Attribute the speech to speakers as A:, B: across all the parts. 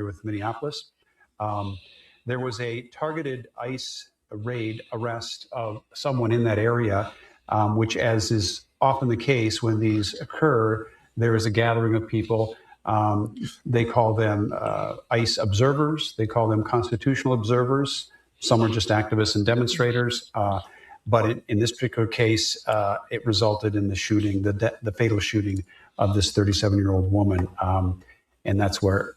A: with Minneapolis. There was a targeted ICE raid arrest of someone in that area, which, as is often the case when these occur, there is a gathering of people. They call them ICE observers. They call them constitutional observers. Some are just activists and demonstrators. But in this particular case, it resulted in the shooting, the fatal shooting of this 37-year-old woman. And that's where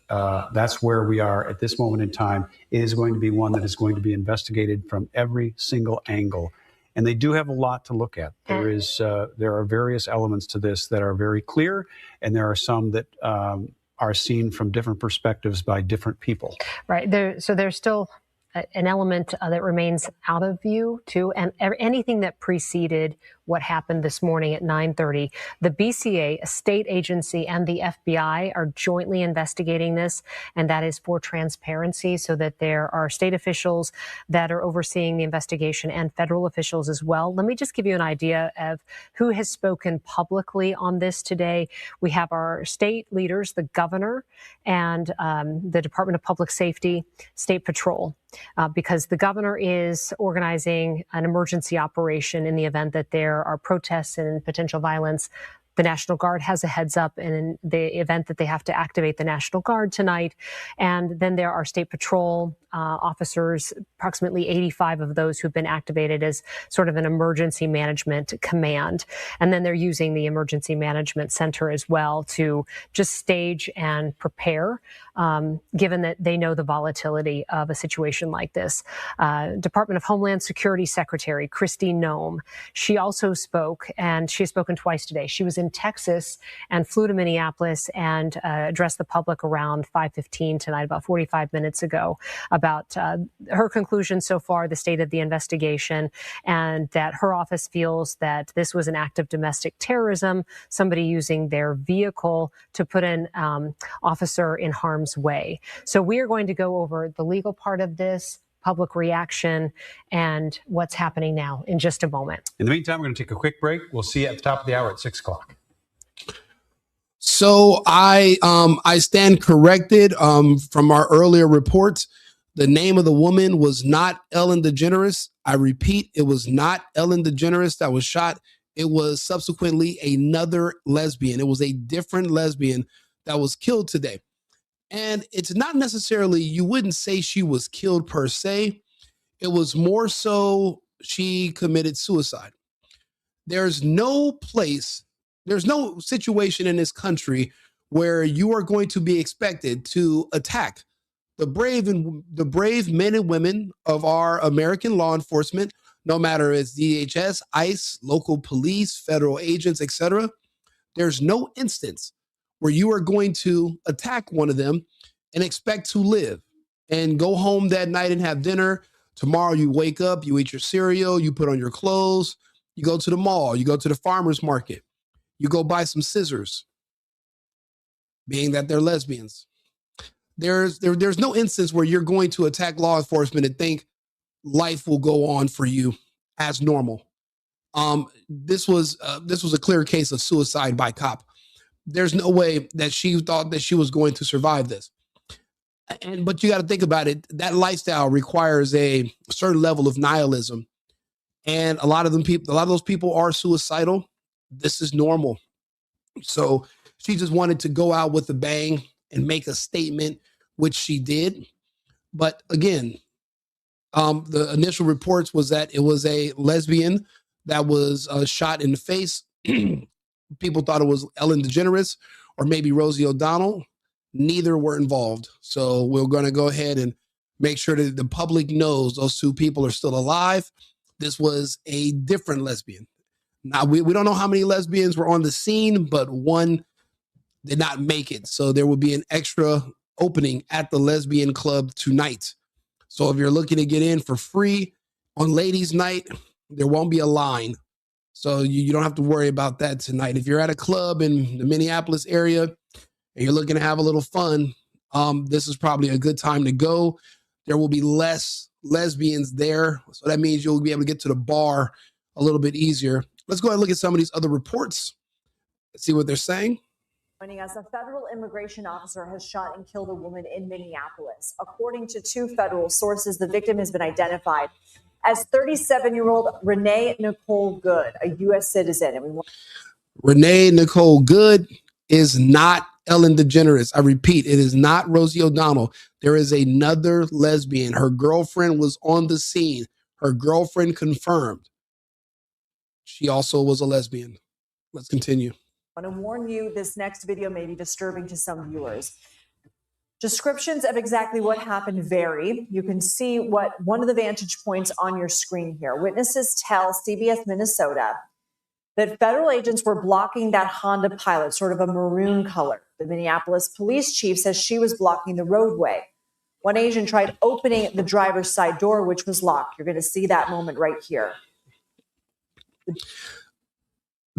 A: we are at this moment in time. It is going to be one that is going to be investigated from every single angle. And they do have a lot to look at. There are various elements to this that are very clear, and there are some that are seen from different perspectives by different people.
B: Right. So there's still an element that remains out of view too, and anything that preceded what happened this morning at 9:30. The BCA, a state agency, and the FBI are jointly investigating this, and that is for transparency, so that there are state officials that are overseeing the investigation and federal officials as well. Let me just give you an idea of who has spoken publicly on this today. We have our state leaders, the governor, and the Department of Public Safety, State Patrol. Because the governor is organizing an emergency operation in the event that there are protests and potential violence. The National Guard has a heads up in the event that they have to activate the National Guard tonight. And then there are State Patrol officers, approximately 85 of those who've been activated as sort of an emergency management command. And then they're using the Emergency Management Center as well to just stage and prepare, given that they know the volatility of a situation like this. Department of Homeland Security Secretary Kristi Noem, she also spoke, and she has spoken twice today. She was in Texas and flew to Minneapolis and addressed the public around 5:15 tonight, about 45 minutes ago, about her conclusion so far, the state of the investigation, and that her office feels that this was an act of domestic terrorism, somebody using their vehicle to put an officer in harm's way. So we are going to go over the legal part of this, public reaction, and what's happening now in just a moment.
A: In the meantime, we're going to take a quick break. We'll see you at the top of the hour at 6 o'clock.
C: So I stand corrected from our earlier reports. The name of the woman was not Ellen DeGeneres. I repeat, it was not Ellen DeGeneres that was shot. It was subsequently another lesbian. It was a different lesbian that was killed today. And it's not necessarily, you wouldn't say she was killed per se. It was more so she committed suicide. There's no place, there's no situation in this country where you are going to be expected to attack the brave men and women of our American law enforcement, no matter it's DHS, ICE, local police, federal agents, etc. There's no instance where you are going to attack one of them and expect to live and go home that night and have dinner. Tomorrow you wake up, you eat your cereal, you put on your clothes, you go to the mall, you go to the farmer's market, you go buy some scissors, being that they're lesbians. There's no instance where you're going to attack law enforcement and think life will go on for you as normal. This was a clear case of suicide by cop. There's no way that she thought that she was going to survive this. But you got to think about it. That lifestyle requires a certain level of nihilism, and a lot of those people are suicidal. This is normal. So she just wanted to go out with a bang and make a statement, which she did. But again, the initial reports was that it was a lesbian that was shot in the face. People thought it was Ellen DeGeneres or maybe Rosie O'Donnell. Neither were involved. So we're going to go ahead and make sure that the public knows those two people are still alive. This was a different lesbian. Now, we don't know how many lesbians were on the scene, but one did not make it. So there will be an extra opening at the lesbian club tonight. So if you're looking to get in for free on ladies' night, there won't be a line. So you don't have to worry about that tonight. If you're at a club in the Minneapolis area and you're looking to have a little fun, this is probably a good time to go. There will be less lesbians there. So that means you'll be able to get to the bar a little bit easier. Let's go ahead and look at some of these other reports. Let's see what they're saying.
D: Joining us, a federal immigration officer has shot and killed a woman in Minneapolis. According to two federal sources, the victim has been identified as 37-year-old Renee Nicole Good, a U.S. citizen.
C: Renee Nicole Good is not Ellen DeGeneres. I repeat, it is not Rosie O'Donnell. There is another lesbian. Her girlfriend was on the scene. Her girlfriend confirmed she also was a lesbian. Let's continue.
D: I want to warn you, this next video may be disturbing to some viewers. Descriptions of exactly what happened vary. You can see one of the vantage points on your screen here. Witnesses tell CBS Minnesota that federal agents were blocking that Honda Pilot, sort of a maroon color. The Minneapolis police chief says she was blocking the roadway. One agent tried opening the driver's side door, which was locked. You're going to see that moment right here.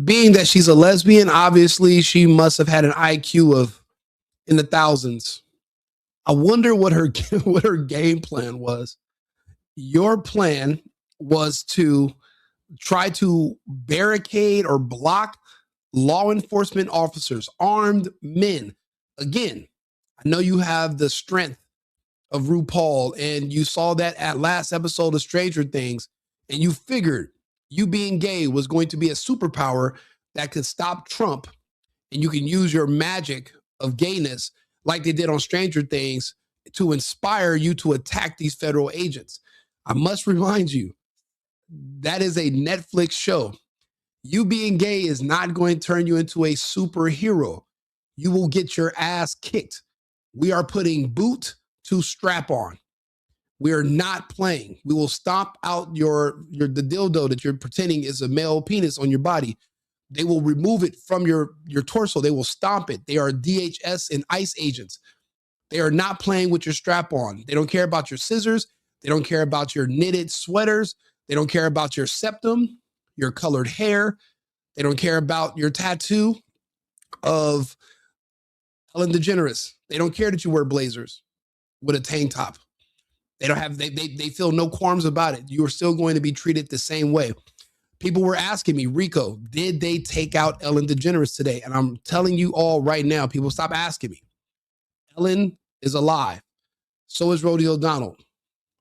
C: Being that she's a lesbian, obviously she must have had an IQ of in the thousands. I wonder what her game plan was. Your plan was to try to barricade or block law enforcement officers, armed men. Again, I know you have the strength of RuPaul, and you saw that at last episode of Stranger Things, and you figured you being gay was going to be a superpower that could stop Trump, and you can use your magic of gayness like they did on Stranger Things to inspire you to attack these federal agents. I must remind you, that is a Netflix show. You being gay is not going to turn you into a superhero. You will get your ass kicked. We are putting boot to strap on. We are not playing. We will stomp out the dildo that you're pretending is a male penis on your body. They will remove it from your torso. They will stomp it. They are DHS and ICE agents. They are not playing with your strap on. They don't care about your scissors. They don't care about your knitted sweaters. They don't care about your septum, your colored hair. They don't care about your tattoo of Ellen DeGeneres. They don't care that you wear blazers with a tank top. They feel no qualms about it. You are still going to be treated the same way. People were asking me, Rico, did they take out Ellen DeGeneres today? And I'm telling you all right now, people, stop asking me. Ellen is alive. So is Rosie O'Donnell.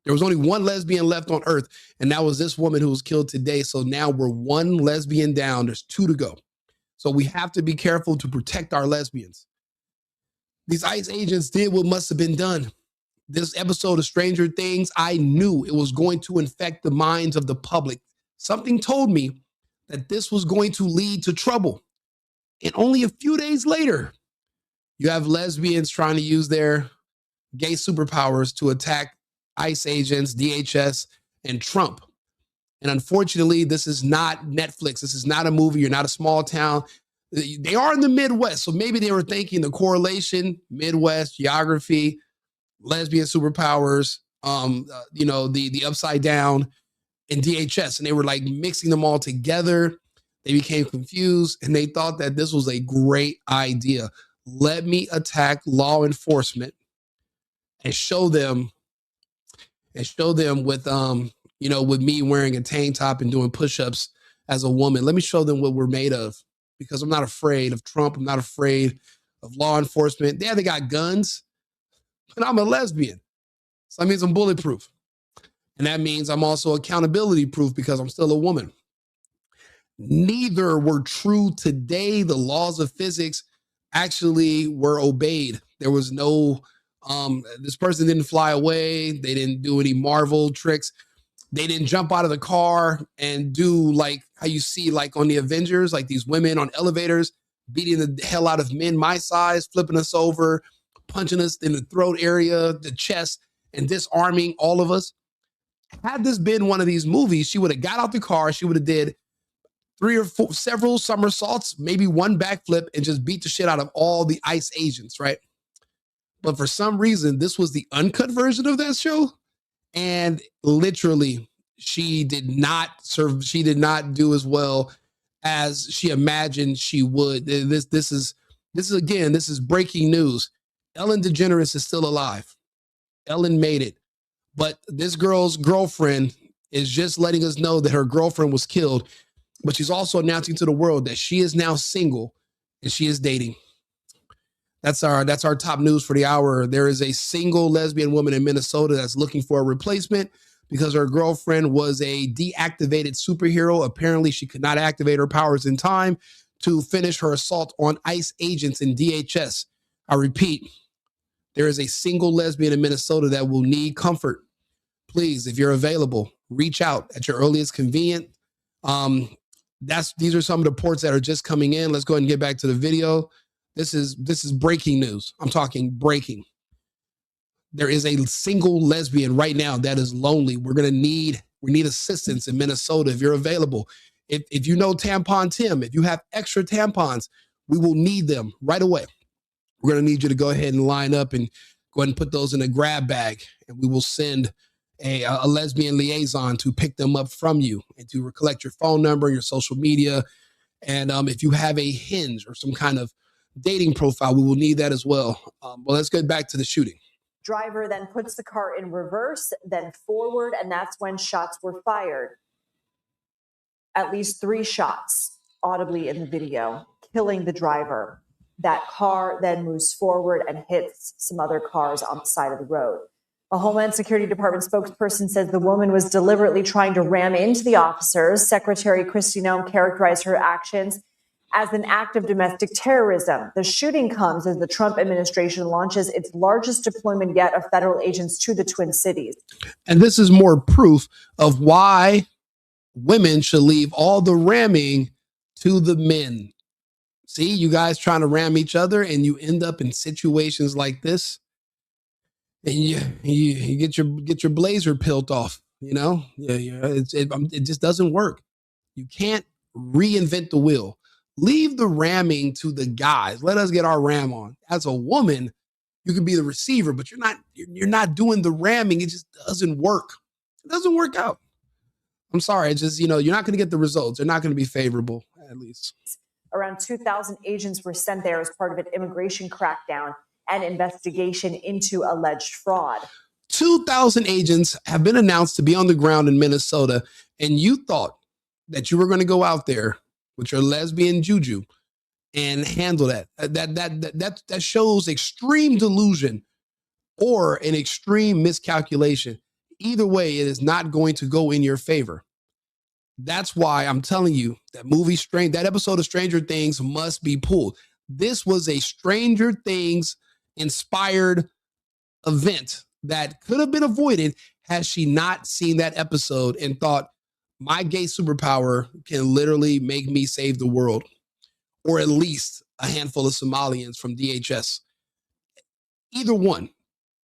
C: There was only one lesbian left on earth, and that was this woman who was killed today. So now we're one lesbian down. There's two to go. So we have to be careful to protect our lesbians. These ICE agents did what must have been done. This episode of Stranger Things, I knew it was going to infect the minds of the public. Something told me that this was going to lead to trouble. And only a few days later, you have lesbians trying to use their gay superpowers to attack ICE agents, DHS, and Trump. And unfortunately, this is not Netflix. This is not a movie. You're not a small town. They are in the Midwest. So maybe they were thinking the correlation, Midwest, geography, lesbian superpowers, the upside down, and DHS. And they were like mixing them all together. They became confused and they thought that this was a great idea. Let me attack law enforcement and show them with with me wearing a tank top and doing push-ups as a woman. Let me show them what we're made of, because I'm not afraid of Trump. I'm not afraid of law enforcement. Yeah, they got guns, but I'm a lesbian. So that means I'm bulletproof. And that means I'm also accountability proof because I'm still a woman. Neither were true today. The laws of physics actually were obeyed. There was no, this person didn't fly away. They didn't do any Marvel tricks. They didn't jump out of the car and do like how you see like on the Avengers, like these women on elevators beating the hell out of men my size, flipping us over, punching us in the throat area, the chest, and disarming all of us. Had this been one of these movies, she would have got out the car, she would have did several somersaults, maybe one backflip, and just beat the shit out of all the ICE agents, right? But for some reason, this was the uncut version of that show. And literally, she did not do as well as she imagined she would. This is breaking news. Ellen DeGeneres is still alive. Ellen made it. But this girl's girlfriend is just letting us know that her girlfriend was killed. But she's also announcing to the world that she is now single and she is dating. That's our top news for the hour. There is a single lesbian woman in Minnesota that's looking for a replacement because her girlfriend was a deactivated superhero. Apparently, she could not activate her powers in time to finish her assault on ICE agents in DHS. I repeat, there is a single lesbian in Minnesota that will need comfort. Please, if you're available, reach out at your earliest convenience. These are some of the reports that are just coming in. Let's go ahead and get back to the video. This is breaking news. I'm talking breaking. There is a single lesbian right now that is lonely. We need assistance in Minnesota if you're available. If you know Tampon Tim, if you have extra tampons, we will need them right away. We're going to need you to go ahead and line up and go ahead and put those in a grab bag, and we will send a lesbian liaison to pick them up from you and to collect your phone number, your social media. And if you have a Hinge or some kind of dating profile, we will need that as well. Well, let's get back to the shooting.
D: Driver then puts the car in reverse, then forward, and that's when shots were fired. At least 3 shots audibly in the video, killing the driver. That car then moves forward and hits some other cars on the side of the road. A Homeland Security Department spokesperson says the woman was deliberately trying to ram into the officers. Secretary Kristi Noem characterized her actions as an act of domestic terrorism. The shooting comes as the Trump administration launches its largest deployment yet of federal agents to the Twin Cities.
C: And this is more proof of why women should leave all the ramming to the men. See, you guys trying to ram each other and you end up in situations like this. And you get your blazer peeled off, you know? It just doesn't work. You can't reinvent the wheel. Leave the ramming to the guys. Let us get our ram on. As a woman, you can be the receiver, but you're not doing the ramming. It just doesn't work. It doesn't work out. I'm sorry. It's just, you're not going to get the results. They're not going to be favorable, at least.
D: Around 2,000 agents were sent there as part of an immigration crackdown and investigation into alleged fraud.
C: 2,000 agents have been announced to be on the ground in Minnesota, and you thought that you were going to go out there with your lesbian juju and handle that. That shows extreme delusion or an extreme miscalculation. Either way, it is not going to go in your favor. That's why I'm telling you that episode of Stranger Things must be pulled. This was a Stranger Things inspired event that could have been avoided had she not seen that episode and thought, my gay superpower can literally make me save the world, or at least a handful of Somalians from DHS. Either one,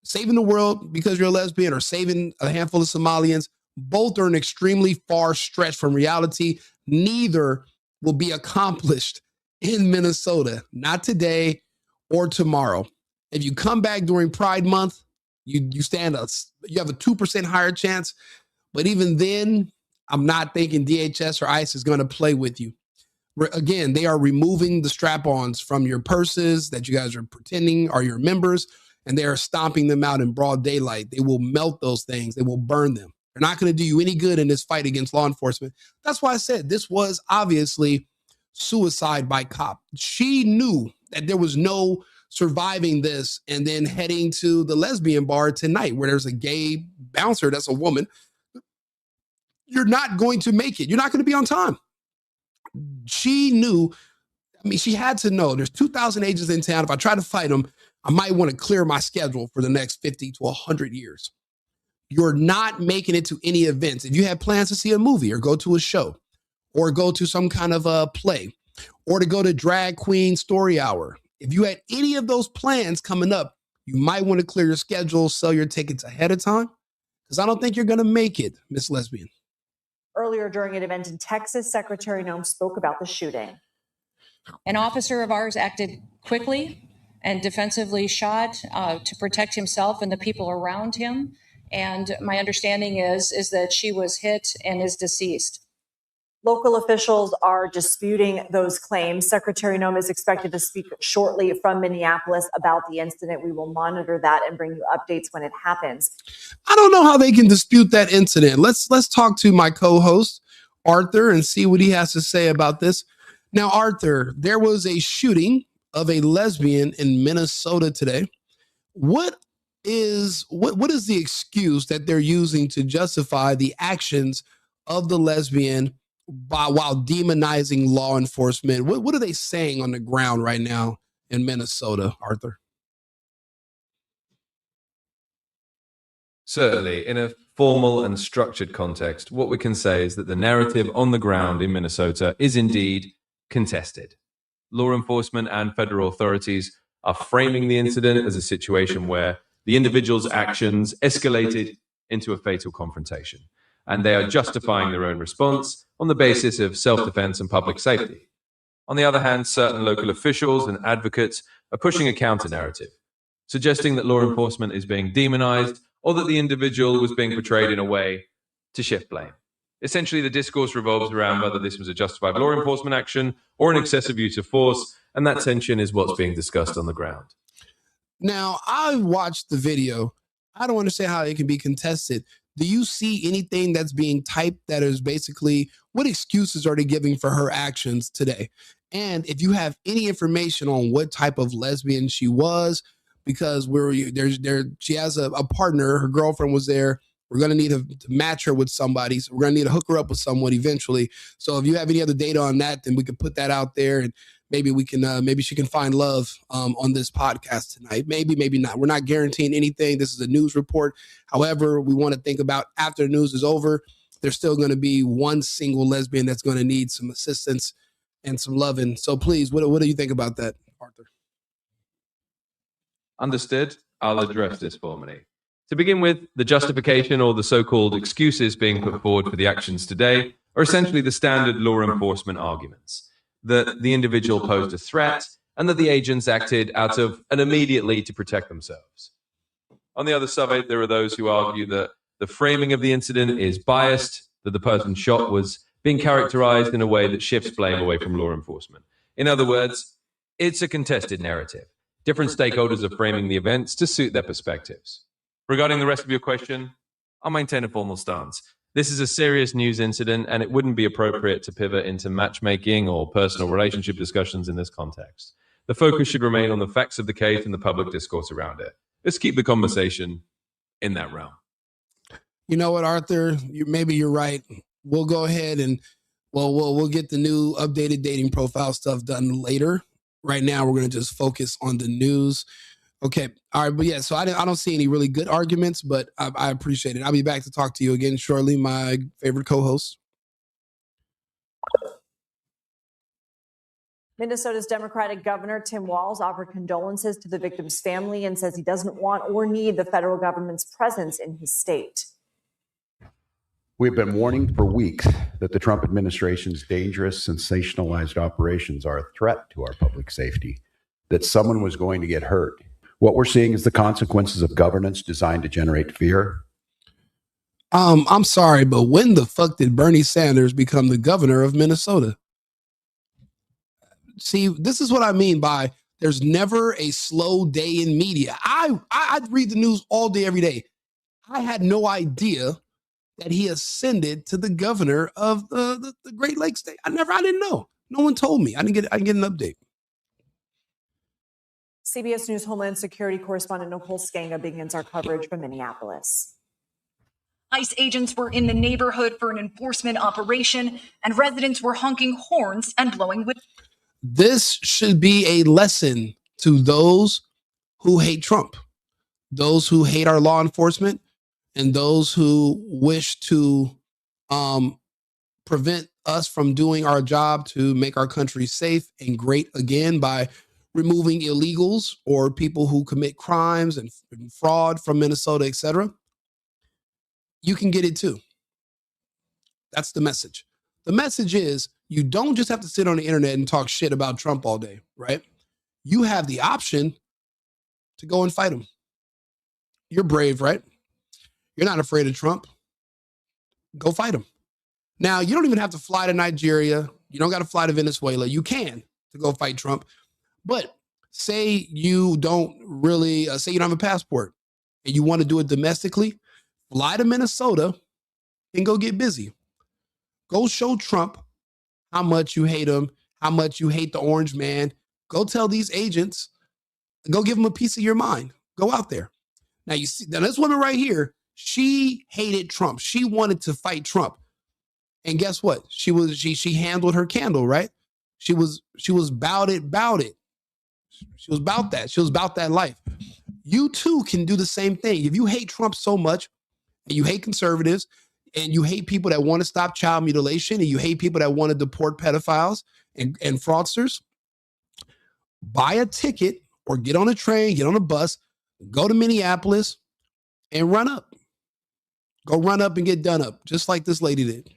C: saving the world because you're a lesbian or saving a handful of Somalians, both are an extremely far stretch from reality. Neither will be accomplished in Minnesota, not today or tomorrow. If you come back during Pride Month, you have a 2% higher chance. But even then, I'm not thinking DHS or ICE is going to play with you. Again, they are removing the strap-ons from your purses that you guys are pretending are your members, and they are stomping them out in broad daylight. They will melt those things. They will burn them. They're not going to do you any good in this fight against law enforcement. That's why I said this was obviously suicide by cop. She knew that there was no surviving this and then heading to the lesbian bar tonight where there's a gay bouncer that's a woman. You're not going to make it. You're not going to be on time. She knew. She had to know there's 2,000 agents in town. If I try to fight them, I might want to clear my schedule for the next 50 to 100 years. You're not making it to any events. If you have plans to see a movie or go to a show or go to some kind of a play or to go to Drag Queen Story Hour, if you had any of those plans coming up, you might want to clear your schedule, sell your tickets ahead of time, because I don't think you're going to make it, Miss Lesbian.
D: Earlier during an event in Texas, Secretary Noem spoke about the shooting.
E: An officer of ours acted quickly and defensively shot to protect himself and the people around him. And my understanding is that she was hit and is deceased.
D: Local officials are disputing those claims. Secretary Noem is expected to speak shortly from Minneapolis about the incident. We will monitor that and bring you updates when it happens.
C: I don't know how they can dispute that incident. Let's talk to my co-host, Arthur, and see what he has to say about this. Now, Arthur, there was a shooting of a lesbian in Minnesota today. What is the excuse that they're using to justify the actions of the lesbian while demonizing law enforcement? What are they saying on the ground right now in Minnesota, Arthur?
F: Certainly, in a formal and structured context, what we can say is that the narrative on the ground in Minnesota is indeed contested. Law enforcement and federal authorities are framing the incident as a situation where the individual's actions escalated into a fatal confrontation, and they are justifying their own response on the basis of self-defense and public safety. On the other hand, certain local officials and advocates are pushing a counter-narrative, suggesting that law enforcement is being demonized or that the individual was being portrayed in a way to shift blame. Essentially, the discourse revolves around whether this was a justified law enforcement action or an excessive use of force, and that tension is what's being discussed on the ground.
C: Now, I watched the video. I don't understand how it can be contested. Do you see anything that's being typed that is basically what excuses are they giving for her actions today? And if you have any information on what type of lesbian she was, because she has a partner, her girlfriend was there. We're going to need to match her with somebody. So we're going to need to hook her up with someone eventually. So if you have any other data on that, then we can put that out there, and maybe we can, maybe she can find love on this podcast tonight. Maybe, maybe not. We're not guaranteeing anything. This is a news report. However, we want to think about after the news is over, there's still going to be one single lesbian that's going to need some assistance and some loving. So please, what do you think about that, Arthur?
F: Understood. I'll address this formally. To begin with, the justification or the so-called excuses being put forward for the actions today are essentially the standard law enforcement arguments, that the individual posed a threat and that the agents acted out of an immediate need to protect themselves. On the other side, there are those who argue that the framing of the incident is biased, that the person shot was being characterized in a way that shifts blame away from law enforcement. In other words, it's a contested narrative. Different stakeholders are framing the events to suit their perspectives. Regarding the rest of your question, I'll maintain a formal stance. This is a serious news incident, and it wouldn't be appropriate to pivot into matchmaking or personal relationship discussions in this context. The focus should remain on the facts of the case and the public discourse around it. Let's keep the conversation in that realm.
C: You know what, Arthur? Maybe you're right. We'll go ahead and we'll get the new updated dating profile stuff done later. Right now, we're going to just focus on the news. Okay. All right. But yeah, so I don't see any really good arguments, but I appreciate it. I'll be back to talk to you again shortly, my favorite co-host.
D: Minnesota's Democratic Governor Tim Walz offered condolences to the victim's family and says he doesn't want or need the federal government's presence in his state.
G: We've been warning for weeks that the Trump administration's dangerous, sensationalized operations are a threat to our public safety, that someone was going to get hurt. What we're seeing is the consequences of governance designed to generate fear.
C: I'm sorry, but when the fuck did Bernie Sanders become the governor of Minnesota? See, this is what I mean by there's never a slow day in media. I read the news all day, every day. I had no idea that he ascended to the governor of the Great Lakes state. I didn't know. No one told me. I didn't get an update.
D: CBS News Homeland Security correspondent Nicole Skanga begins our coverage from Minneapolis.
H: ICE agents were in the neighborhood for an enforcement operation, and residents were honking horns and blowing whistles.
C: This should be a lesson to those who hate Trump, those who hate our law enforcement, and those who wish to prevent us from doing our job to make our country safe and great again by removing illegals or people who commit crimes and fraud from Minnesota, etc. You can get it too. That's the message. The message is you don't just have to sit on the internet and talk shit about Trump all day, right? You have the option to go and fight him. You're brave, right? You're not afraid of Trump. Go fight him. Now, you don't even have to fly to Nigeria. You don't got to fly to Venezuela. You can to go fight Trump. But say you don't have a passport and you want to do it domestically, fly to Minnesota and go get busy. Go show Trump how much you hate him, how much you hate the orange man, Go tell these agents, go give them a piece of your mind. Go out there. Now you see, now this woman right here, she hated Trump. She wanted to fight Trump. And guess what? She handled her candle, right? She was about it. She was about that. She was about that life. You too can do the same thing. If you hate Trump so much, and you hate conservatives, and you hate people that want to stop child mutilation, and you hate people that want to deport pedophiles and fraudsters, buy a ticket or get on a train, get on a bus, go to Minneapolis and run up. Go run up and get done up, just like this lady did.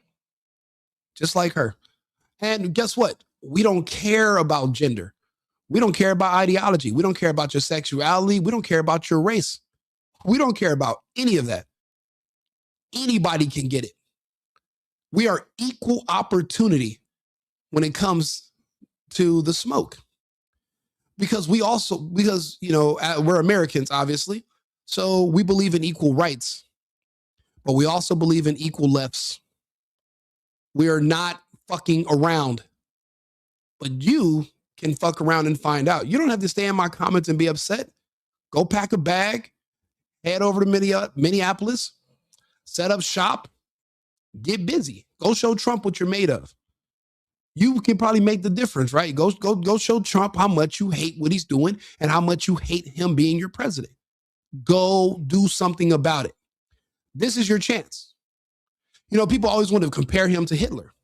C: Just like her. And guess what? We don't care about gender. We don't care about ideology. We don't care about your sexuality. We don't care about your race. We don't care about any of that. Anybody can get it. We are equal opportunity when it comes to the smoke. Because we're Americans, obviously. So we believe in equal rights, but we also believe in equal lefts. We are not fucking around, but you can fuck around and find out. You don't have to stay in my comments and be upset. Go pack a bag, head over to Minneapolis, set up shop, get busy. Go show Trump what you're made of. You can probably make the difference, right? Go show Trump how much you hate what he's doing and how much you hate him being your president. Go do something about it. This is your chance. You know, people always want to compare him to Hitler.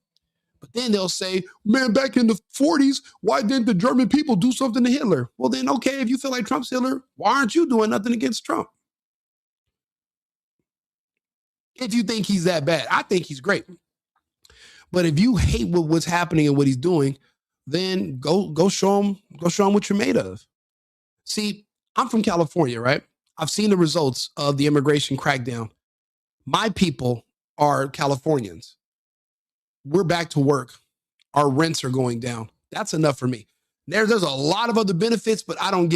C: But then they'll say, man, back in the 40s, why didn't the German people do something to Hitler? Well, then, okay, if you feel like Trump's Hitler, why aren't you doing nothing against Trump? If you think he's that bad, I think he's great. But if you hate what's happening and what he's doing, then go show him what you're made of. See, I'm from California, right? I've seen the results of the immigration crackdown. My people are Californians. We're back to work. Our rents are going down. That's enough for me. There's a lot of other benefits, but I don't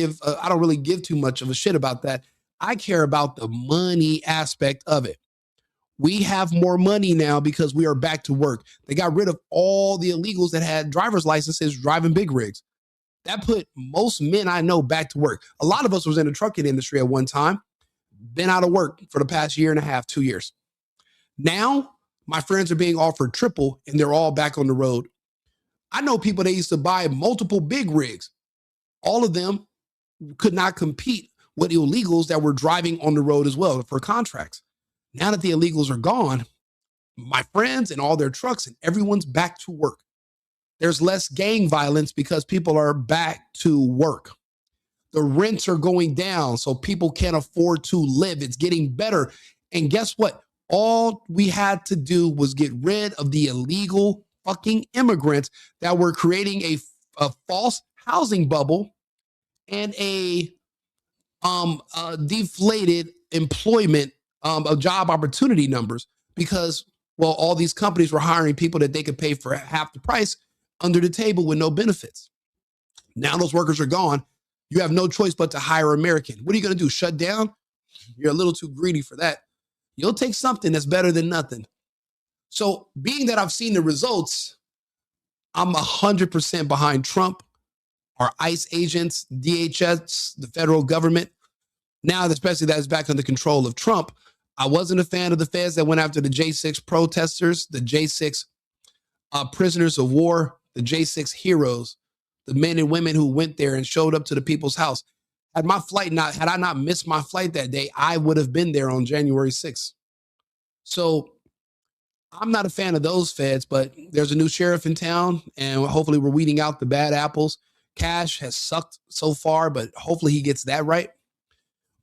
C: really give too much of a shit about that. I care about the money aspect of it. We have more money now because we are back to work. They got rid of all the illegals that had driver's licenses driving big rigs. That put most men I know back to work. A lot of us was in the trucking industry at one time, been out of work for the past year and a half, 2 years. Now, my friends are being offered triple and they're all back on the road. I know people that used to buy multiple big rigs. All of them could not compete with illegals that were driving on the road as well for contracts. Now that the illegals are gone, my friends and all their trucks and everyone's back to work. There's less gang violence because people are back to work. The rents are going down, so people can't afford to live. It's getting better. And guess what? All we had to do was get rid of the illegal fucking immigrants that were creating a false housing bubble and a deflated employment of job opportunity numbers because, well, all these companies were hiring people that they could pay for half the price under the table with no benefits. Now those workers are gone. You have no choice but to hire American. What are you going to do? Shut down? You're a little too greedy for that. You'll take something that's better than nothing. So being that I've seen the results, I'm 100% behind Trump, our ICE agents, DHS, the federal government. Now, especially that is back under control of Trump. I wasn't a fan of the feds that went after the J6 protesters, the J6 prisoners of war, the J6 heroes, the men and women who went there and showed up to the people's house. Had I not missed my flight that day, I would have been there on January 6th. So I'm not a fan of those feds, but there's a new sheriff in town, and hopefully we're weeding out the bad apples. Cash has sucked so far, but hopefully he gets that right.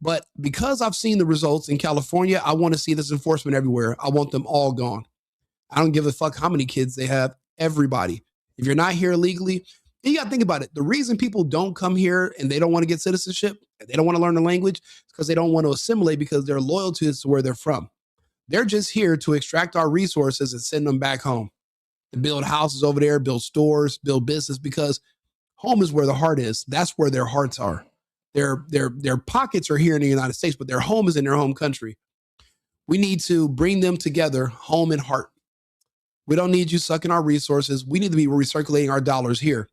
C: But because I've seen the results in California, I want to see this enforcement everywhere. I want them all gone. I don't give a fuck how many kids they have. Everybody. If you're not here illegally, you got to think about it. The reason people don't come here and they don't want to get citizenship, they don't want to learn the language, is because they don't want to assimilate because their loyalty is to where they're from. They're just here to extract our resources and send them back home. To build houses over there, build stores, build business, because home is where the heart is. That's where their hearts are. Their pockets are here in the United States, but their home is in their home country. We need to bring them together, home and heart. We don't need you sucking our resources. We need to be recirculating our dollars here.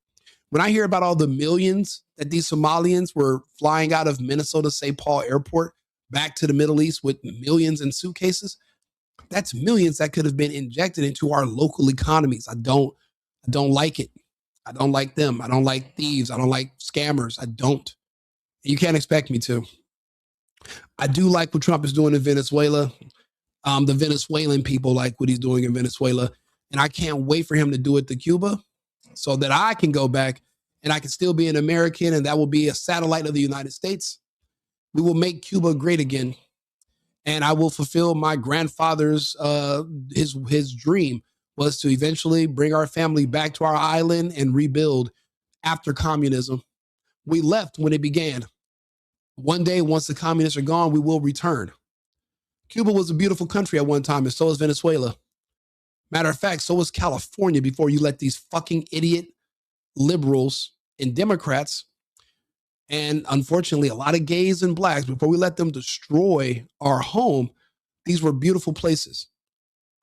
C: When I hear about all the millions that these Somalians were flying out of Minnesota St. Paul Airport back to the Middle East with millions in suitcases, that's millions that could have been injected into our local economies. I don't like it. I don't like them. I don't like thieves. I don't like scammers. I don't. You can't expect me to. I do like what Trump is doing in Venezuela. The Venezuelan people like what he's doing in Venezuela. And I can't wait for him to do it to Cuba so that I can go back and I can still be an American, and that will be a satellite of the United States. We will make Cuba great again. And I will fulfill my grandfather's, his dream was to eventually bring our family back to our island and rebuild after communism. We left when it began. One day, once the communists are gone, we will return. Cuba was a beautiful country at one time, and so is Venezuela. Matter of fact, so was California before you let these fucking idiot liberals and Democrats, and unfortunately a lot of gays and blacks, before we let them destroy our home, these were beautiful places.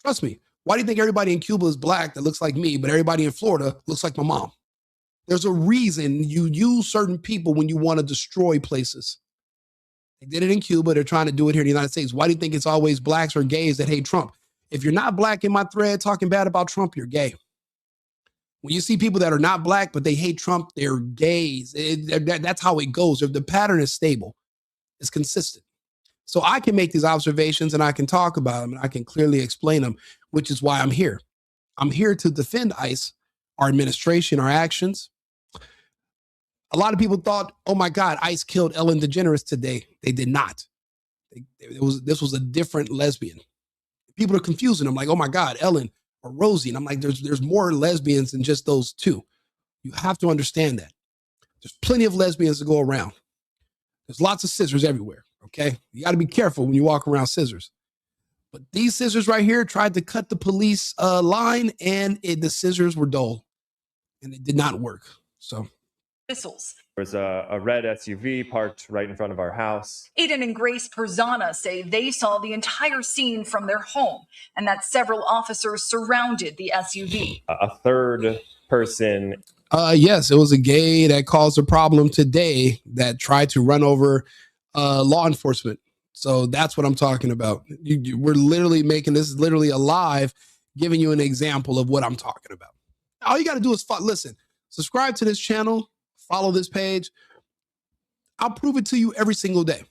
C: Trust me. Why do you think everybody in Cuba is black that looks like me, but everybody in Florida looks like my mom? There's a reason you use certain people when you want to destroy places. They did it in Cuba. They're trying to do it here in the United States. Why do you think it's always blacks or gays that hate Trump? If you're not black in my thread talking bad about Trump, you're gay. When you see people that are not black, but they hate Trump, they're gays. That's how it goes. If the pattern is stable, it's consistent. So I can make these observations and I can talk about them and I can clearly explain them, which is why I'm here. I'm here to defend ICE, our administration, our actions. A lot of people thought, oh my God, ICE killed Ellen DeGeneres today. They did not. This was a different lesbian. People are confusing. I'm like, oh my God, Ellen or Rosie. And I'm like, there's more lesbians than just those two. You have to understand that. There's plenty of lesbians to go around. There's lots of scissors everywhere, okay? You got to be careful when you walk around scissors. But these scissors right here tried to cut the police line, and the scissors were dull, and it did not work. So
H: Missiles.
I: There was a red SUV parked right in front of our house.
H: Aiden and Grace Perzana say they saw the entire scene from their home and that several officers surrounded the SUV.
I: A third person.
C: Yes, it was a gay that caused a problem today that tried to run over law enforcement. So that's what I'm talking about. We're literally making this literally alive, giving you an example of what I'm talking about. All you got to do is listen, subscribe to this channel, follow this page. I'll prove it to you every single day.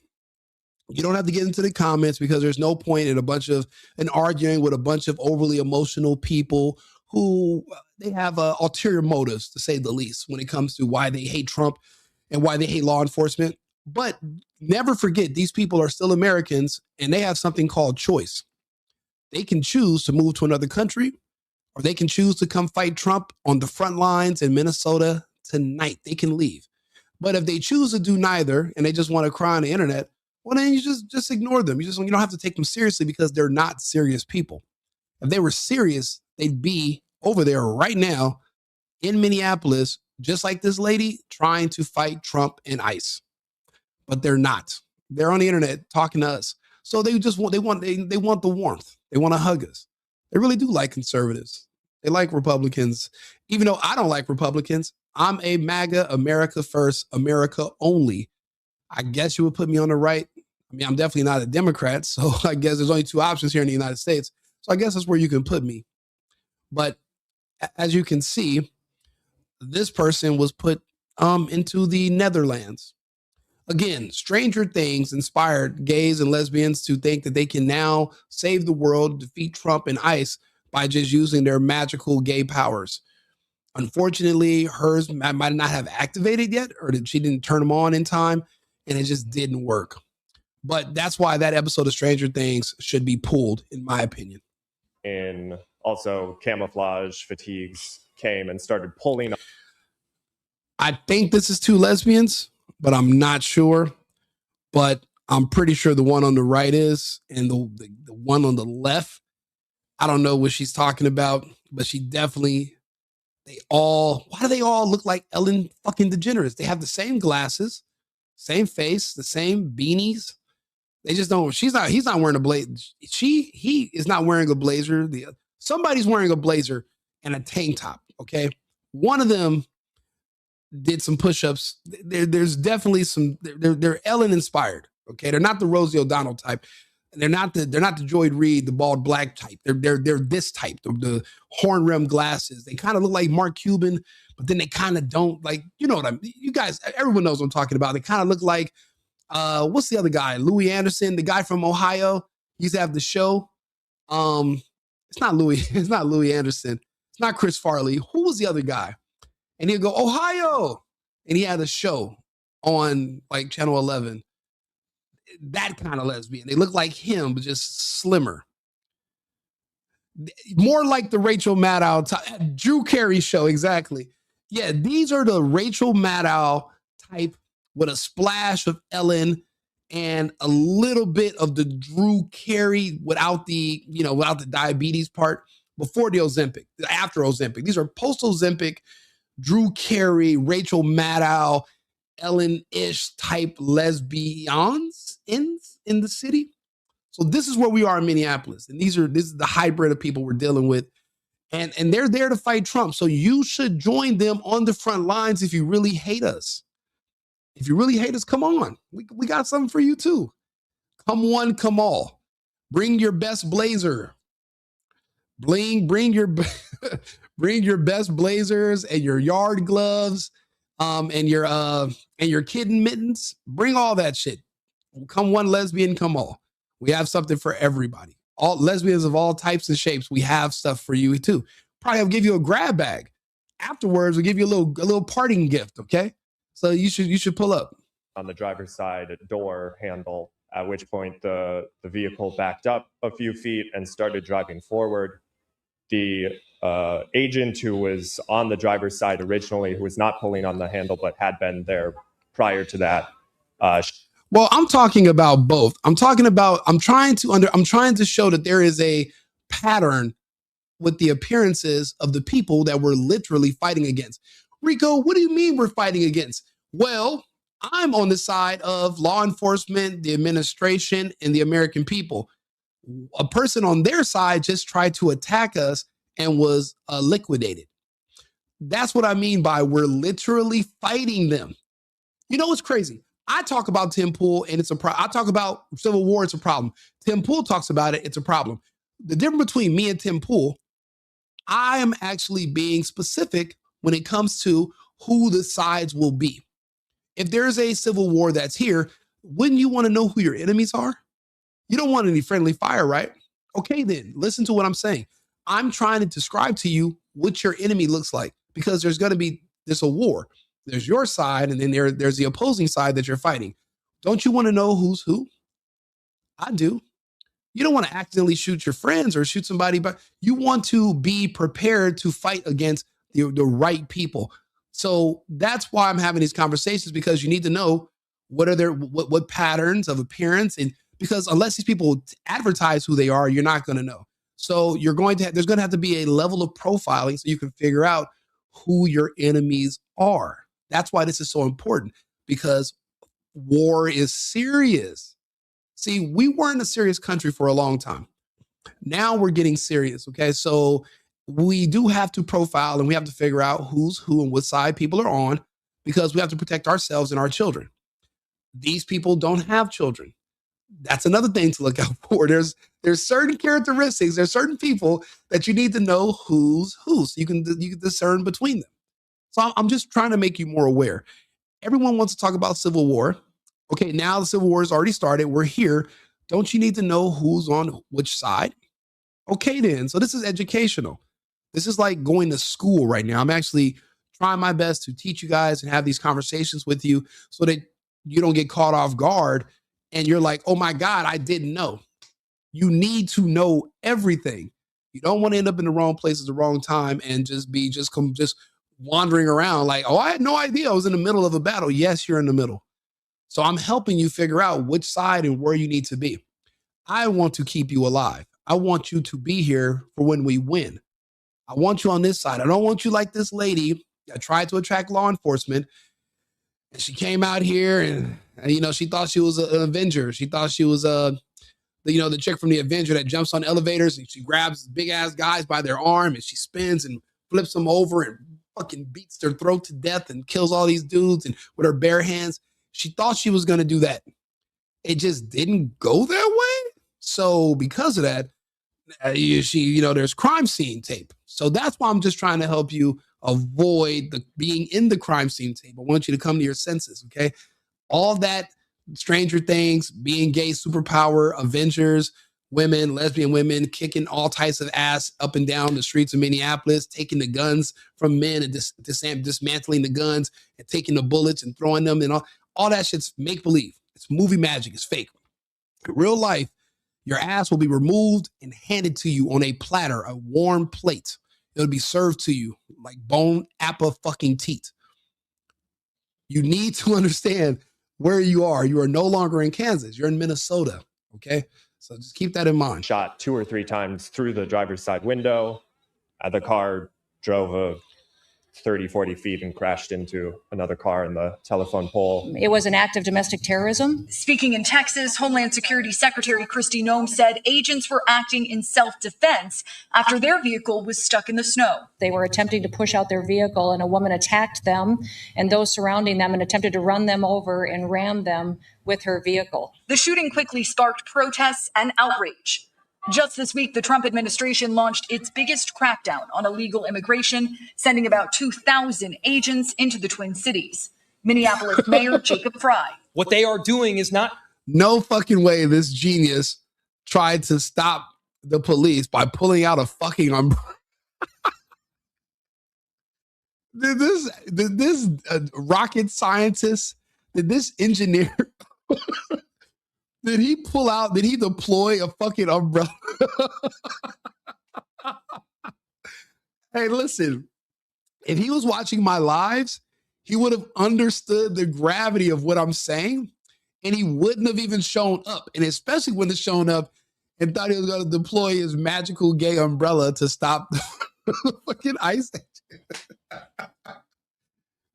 C: You don't have to get into the comments because there's no point in arguing with a bunch of overly emotional people who they have ulterior motives, to say the least, when it comes to why they hate Trump and why they hate law enforcement. But never forget, these people are still Americans and they have something called choice. They can choose to move to another country, or they can choose to come fight Trump on the front lines in Minnesota tonight. They can leave. But if they choose to do neither and they just want to cry on the internet, well, then you just ignore them. You don't have to take them seriously because they're not serious people. If they were serious, they'd be over there right now in Minneapolis, just like this lady, trying to fight Trump and ICE. But they're not. They're on the internet talking to us. So they want the warmth. They want to hug us. They really do like conservatives. They like Republicans. Even though I don't like Republicans, I'm a MAGA, America first, America only. I guess you would put me on the right. I mean, I'm definitely not a Democrat, so I guess there's only two options here in the United States. So I guess that's where you can put me. But as you can see, this person was put into the Netherlands. Again, Stranger Things inspired gays and lesbians to think that they can now save the world, defeat Trump and ICE by just using their magical gay powers. Unfortunately, hers might not have activated yet, or that she didn't turn them on in time, and it just didn't work. But that's why that episode of Stranger Things should be pulled, in my opinion.
I: And also camouflage fatigues came and started pulling.
C: I think this is two lesbians, but I'm not sure. But I'm pretty sure the one on the right is, and the one on the left, I don't know what she's talking about, but she definitely, why do they all look like Ellen fucking DeGeneres? They have the same glasses, same face, the same beanies. They just don't, he's not wearing a blazer. He is not wearing a blazer. Somebody's wearing a blazer and a tank top, okay? One of them did some push-ups. There's definitely some. They're Ellen inspired. Okay, they're not the Rosie O'Donnell type. They're not the Joy Reid, the bald black type. They're this type. The horn rim glasses. They kind of look like Mark Cuban, but then they kind of don't. Like, you know what I mean? You guys, everyone knows what I'm talking about. They kind of look like what's the other guy? Louis Anderson, the guy from Ohio. He used to have the show. It's not Louis. It's not Louis Anderson. It's not Chris Farley. Who was the other guy? And he'd go, Ohio. And he had a show on like Channel 11. That kind of lesbian. They look like him, but just slimmer. More like the Rachel Maddow, Drew Carey show, exactly. Yeah, these are the Rachel Maddow type with a splash of Ellen and a little bit of the Drew Carey without the diabetes part before the Ozempic, after Ozempic. These are post-Ozempic, Drew Carey, Rachel Maddow, Ellen-ish type lesbians in the city. So this is where we are in Minneapolis. And this is the hybrid of people we're dealing with. And they're there to fight Trump. So you should join them on the front lines if you really hate us. If you really hate us, come on. We got something for you too. Come one, come all. Bring your best blazer. Bring your bring your best blazers and your yard gloves, and your kitten mittens. Bring all that shit. Come one lesbian, come all. We have something for everybody. All lesbians of all types and shapes. We have stuff for you too. Probably I'll give you a grab bag. Afterwards, we'll give you a little parting gift. Okay, so you should pull up
I: on the driver's side door handle. At which point the vehicle backed up a few feet and started driving forward. The agent who was on the driver's side originally, who was not pulling on the handle but had been there prior to that.
C: Well, I'm talking about both. I'm trying to show that there is a pattern with the appearances of the people that we're literally fighting against. Rico, what do you mean we're fighting against? Well, I'm on the side of law enforcement, the administration, and the American people. A person on their side just tried to attack us and was liquidated. That's what I mean by we're literally fighting them. You know what's crazy? I talk about Tim Pool and it's a problem. I talk about Civil War, it's a problem. Tim Pool talks about it, it's a problem. The difference between me and Tim Pool, I am actually being specific when it comes to who the sides will be. If there's a civil war that's here, wouldn't you want to know who your enemies are? You don't want any friendly fire, right? Okay, then listen to what I'm saying. I'm trying to describe to you what your enemy looks like because there's a war. There's your side, and then there's the opposing side that you're fighting. Don't you want to know who's who? I do. You don't want to accidentally shoot your friends or shoot somebody, but you want to be prepared to fight against the right people. So that's why I'm having these conversations, because you need to know what patterns of appearance, and because unless these people advertise who they are, you're not going to know. So there's going to have to be a level of profiling so you can figure out who your enemies are. That's why this is so important, because war is serious. See, we weren't a serious country for a long time. Now we're getting serious. Okay. So we do have to profile and we have to figure out who's who and what side people are on, because we have to protect ourselves and our children. These people don't have children. That's another thing to look out for. There's certain characteristics. There's certain people that you need to know who's who, so you can discern between them. So I'm just trying to make you more aware. Everyone wants to talk about Civil War. Okay, now the Civil War has already started. We're here. Don't you need to know who's on which side? Okay, then. So this is educational. This is like going to school right now. I'm actually trying my best to teach you guys and have these conversations with you so that you don't get caught off guard and you're like, oh my God, I didn't know. You need to know everything. You don't want to end up in the wrong place at the wrong time and just wandering around like, oh, I had no idea I was in the middle of a battle. Yes, you're in the middle. So I'm helping you figure out which side and where you need to be. I want to keep you alive. I want you to be here for when we win. I want you on this side. I don't want you like this lady that tried to attract law enforcement. And she came out here and she thought she was an Avenger. She thought she was the chick from the Avenger that jumps on elevators and she grabs big ass guys by their arm and she spins and flips them over and fucking beats their throat to death and kills all these dudes and with her bare hands. She thought she was going to do that. It just didn't go that way. So because of that, there's crime scene tape. So that's why I'm just trying to help you avoid being in the crime scene tape. I want you to come to your senses, okay? All that Stranger Things, being gay, superpower, Avengers, women, lesbian women, kicking all types of ass up and down the streets of Minneapolis, taking the guns from men and dismantling the guns and taking the bullets and throwing them, and all that shit's make-believe. It's movie magic. It's fake. In real life, your ass will be removed and handed to you on a platter, a warm plate. It'll be served to you like bone apple fucking teeth. You need to understand where you are. You are no longer in Kansas. You're in Minnesota, okay? So just keep that in mind.
I: Shot 2 or 3 times through the driver's side window. The car drove a 30, 40 feet and crashed into another car in the telephone pole.
E: It was an act of domestic terrorism.
H: Speaking in Texas, Homeland Security Secretary Kristi Noem said agents were acting in self-defense after their vehicle was stuck in the snow.
E: They were attempting to push out their vehicle, and a woman attacked them and those surrounding them and attempted to run them over and ram them with her vehicle.
H: The shooting quickly sparked protests and outrage. Just this week, the Trump administration launched its biggest crackdown on illegal immigration, sending about 2,000 agents into the Twin Cities. Minneapolis Mayor Jacob Fry.
J: What they are doing is not...
C: No fucking way this genius tried to stop the police by pulling out a fucking umbrella. Did this rocket scientist, did this engineer... Did he deploy a fucking umbrella? Hey, listen, if he was watching my lives, he would have understood the gravity of what I'm saying, and he wouldn't have even shown up. And especially when it's shown up and thought he was going to deploy his magical gay umbrella to stop the fucking ice age.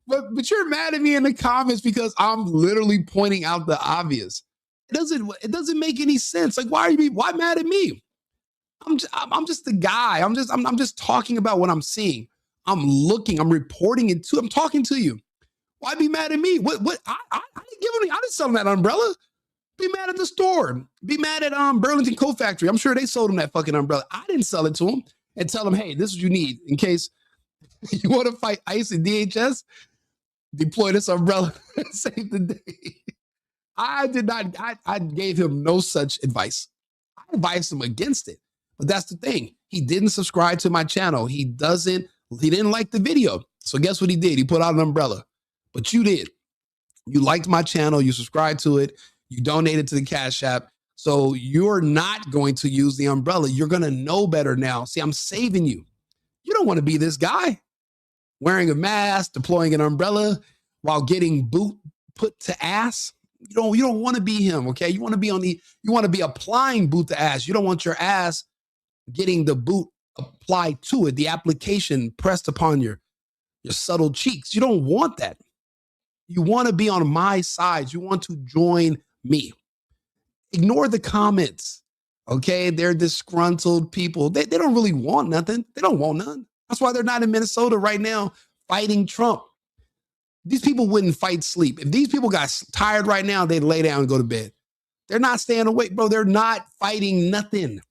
C: But you're mad at me in the comments because I'm literally pointing out the obvious. It doesn't make any sense. Like, why mad at me? I'm just the guy. I'm just talking about what I'm seeing. I'm reporting it to, I'm talking to you. Why be mad at me? I didn't give him, I didn't sell him that umbrella. Be mad at the store. Be mad at Burlington Coat Factory. I'm sure they sold him that fucking umbrella. I didn't sell it to him and tell him, hey, this is what you need in case you want to fight ICE and DHS. Deploy this umbrella and save the day. I gave him no such advice. I advised him against it. But that's the thing. He didn't subscribe to my channel. He didn't like the video. So guess what he did? He put out an umbrella. But you did. You liked my channel. You subscribed to it. You donated to the Cash App. So you're not going to use the umbrella. You're going to know better now. See, I'm saving you. You don't want to be this guy wearing a mask, deploying an umbrella while getting boot put to ass. You don't want to be him, okay? You want to be applying boot to ass. You don't want your ass getting the boot applied to it, the application pressed upon your subtle cheeks. You don't want that. You want to be on my side. You want to join me. Ignore the comments, okay? They're disgruntled people. They don't really want nothing. They don't want none. That's why they're not in Minnesota right now fighting Trump. These people wouldn't fight sleep. If these people got tired right now, they'd lay down and go to bed. They're not staying awake, bro. They're not fighting nothing.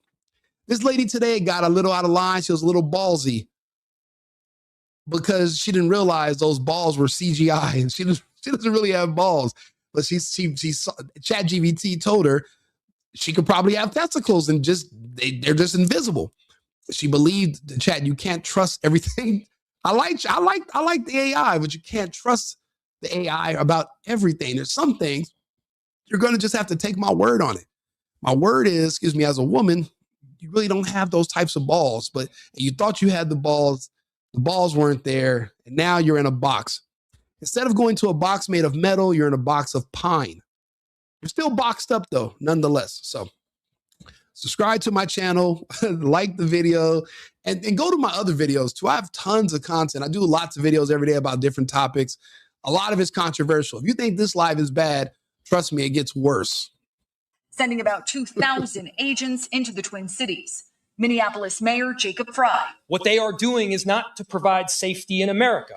C: This lady today got a little out of line. She was a little ballsy because she didn't realize those balls were CGI and she doesn't really have balls. But she saw, ChatGPT told her she could probably have testicles and they're just invisible. She believed the chat. You can't trust everything. I like the AI, but you can't trust the AI about everything. There's some things you're going to just have to take my word on it. My word is, as a woman, you really don't have those types of balls, but you thought you had the balls weren't there, and now you're in a box. Instead of going to a box made of metal, you're in a box of pine. You're still boxed up though, nonetheless. So subscribe to my channel, like the video, and go to my other videos too. I have tons of content. I do lots of videos every day about different topics. A lot of it's controversial. If you think this live is bad, trust me, it gets worse.
H: Sending about 2,000 agents into the Twin Cities. Minneapolis Mayor Jacob Fry.
J: What they are doing is not to provide safety in America.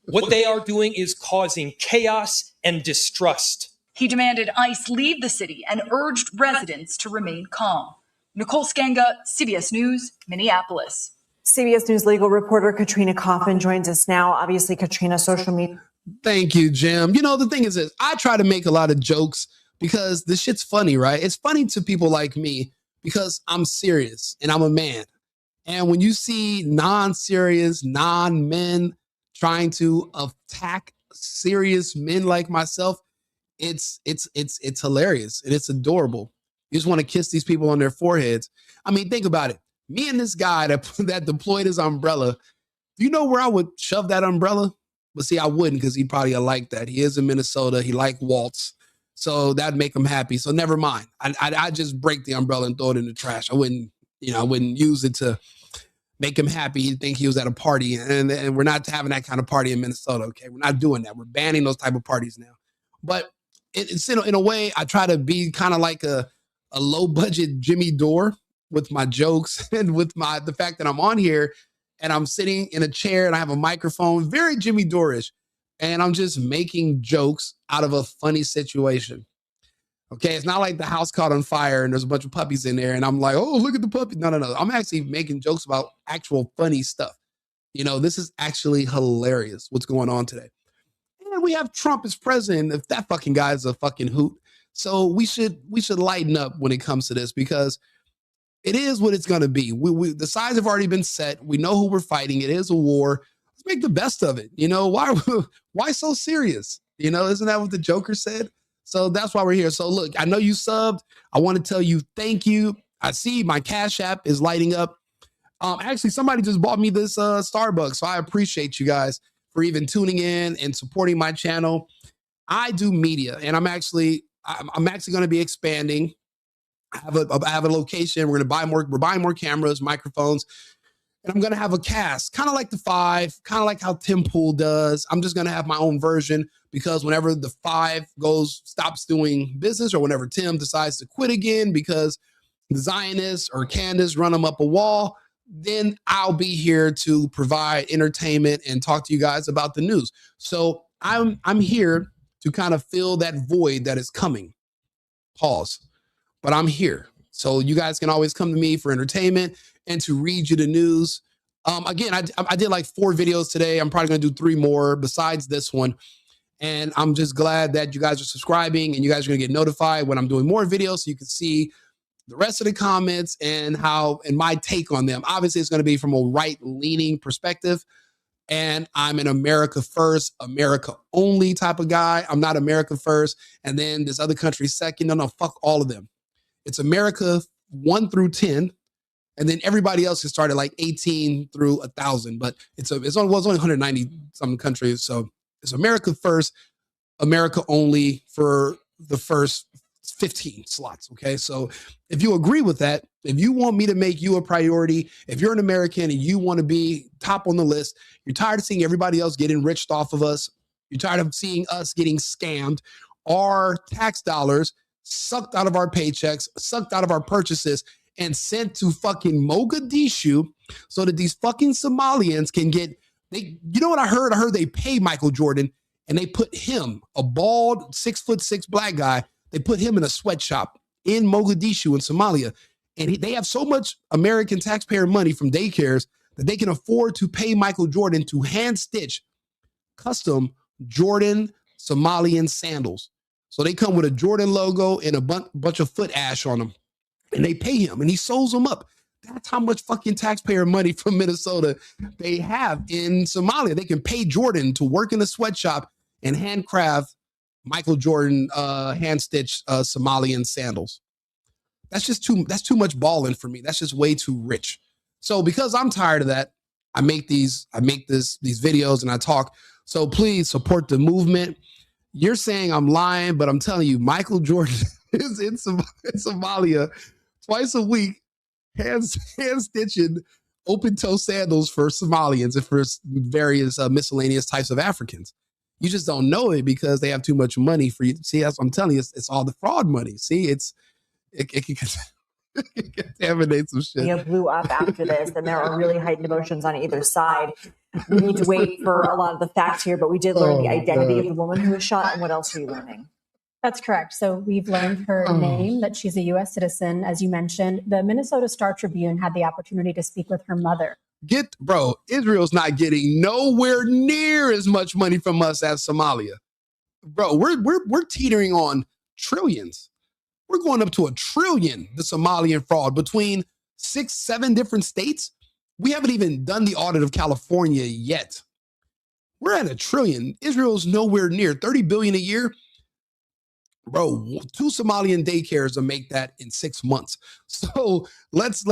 J: What they are doing is causing chaos and distrust.
H: He demanded ICE leave the city and urged residents to remain calm. Nicole Skanga, CBS News, Minneapolis.
D: CBS News legal reporter Katrina Coffin joins us now. Obviously, Katrina, social media.
C: Thank you, Jim. You know, the thing is this, I try to make a lot of jokes because this shit's funny, right? It's funny to people like me because I'm serious and I'm a man. And when you see non-serious, non-men trying to attack serious men like myself, it's hilarious and it's adorable. You just want to kiss these people on their foreheads. I mean, think about it. Me and this guy that deployed his umbrella, do you know where I would shove that umbrella? But see, I wouldn't because he'd probably like that. He is in Minnesota. He like waltz. So that'd make him happy. So never mind. I'd just break the umbrella and throw it in the trash. I wouldn't use it to make him happy. He'd think he was at a party. And we're not having that kind of party in Minnesota, okay? We're not doing that. We're banning those type of parties now. But it's in a way, I try to be kind of like a low-budget Jimmy Dore with my jokes and with the fact that I'm on here and I'm sitting in a chair and I have a microphone, very Jimmy Dore-ish, and I'm just making jokes out of a funny situation. Okay, it's not like the house caught on fire and there's a bunch of puppies in there and I'm like, oh, look at the puppy. No. I'm actually making jokes about actual funny stuff. You know, this is actually hilarious what's going on today. And we have Trump as president. If that fucking guy is a fucking hoot. So we should lighten up when it comes to this because it is what it's going to be. The sides have already been set. We know who we're fighting. It is a war. Let's make the best of it. You know, why so serious? You know, isn't that what the Joker said? So that's why we're here. So look, I know you subbed. I want to tell you thank you. I see my Cash App is lighting up. Actually, somebody just bought me this Starbucks. So I appreciate you guys for even tuning in and supporting my channel. I do media, and I'm actually going to be expanding. I have a location. We're buying more cameras, microphones, and I'm going to have a cast, kind of like the 5, kind of like how Tim Pool does. I'm just going to have my own version because whenever the 5 stops doing business, or whenever Tim decides to quit again because the Zionists or Candace run him up a wall, then I'll be here to provide entertainment and talk to you guys about the news. So I'm here to kind of fill that void that is coming. Pause. But I'm here. So you guys can always come to me for entertainment and to read you the news. Again, I did like 4 videos today. I'm probably going to do 3 more besides this one. And I'm just glad that you guys are subscribing and you guys are going to get notified when I'm doing more videos so you can see the rest of the comments and my take on them. Obviously, it's going to be from a right-leaning perspective. And I'm an America first, America only type of guy. I'm not America first. And then this other country second. No, fuck all of them. It's America 1 through 10. And then everybody else has started like 18 through 1,000. But it's only 190 some countries. So it's America first, America only for the first 15 slots. Okay. So if you agree with that, if you want me to make you a priority, if you're an American and you want to be top on the list, you're tired of seeing everybody else get enriched off of us. You're tired of seeing us getting scammed, our tax dollars sucked out of our paychecks, sucked out of our purchases, and sent to fucking Mogadishu so that these fucking Somalians can get, you know what I heard? I heard they pay Michael Jordan and they put him, a bald 6'6" black guy, they put him in a sweatshop in Mogadishu in Somalia. And they have so much American taxpayer money from daycares that they can afford to pay Michael Jordan to hand stitch custom Jordan Somalian sandals. So they come with a Jordan logo and a bunch of foot ash on them. And they pay him and he sews them up. That's how much fucking taxpayer money from Minnesota they have in Somalia. They can pay Jordan to work in a sweatshop and handcraft Michael Jordan hand-stitched Somalian sandals. That's too much balling for me. That's just way too rich. So because I'm tired of that, I make these videos and I talk. So please support the movement. You're saying I'm lying, but I'm telling you, Michael Jordan is in Somalia twice a week, hand stitching open-toe sandals for Somalians and for various miscellaneous types of Africans. You just don't know it because they have too much money for you. See, that's what I'm telling you. It's all the fraud money. See, Contaminate some shit.
D: Blew up after this, and there are really heightened emotions on either side. We need to wait for a lot of the facts here, but we did learn the identity of the woman who was shot. And what else are you learning?
K: That's correct. So we've learned her name, that she's a U.S. citizen, as you mentioned. The Minnesota Star Tribune had the opportunity to speak with her mother.
C: Israel's not getting nowhere near as much money from us as Somalia. Bro, we're teetering on trillions. We're going up to $1 trillion, the Somalian fraud, between 6-7 different states. We haven't even done the audit of California yet. We're at $1 trillion. Israel's nowhere near 30 billion a year. Bro, 2 Somalian daycares will make that in 6 months. So let's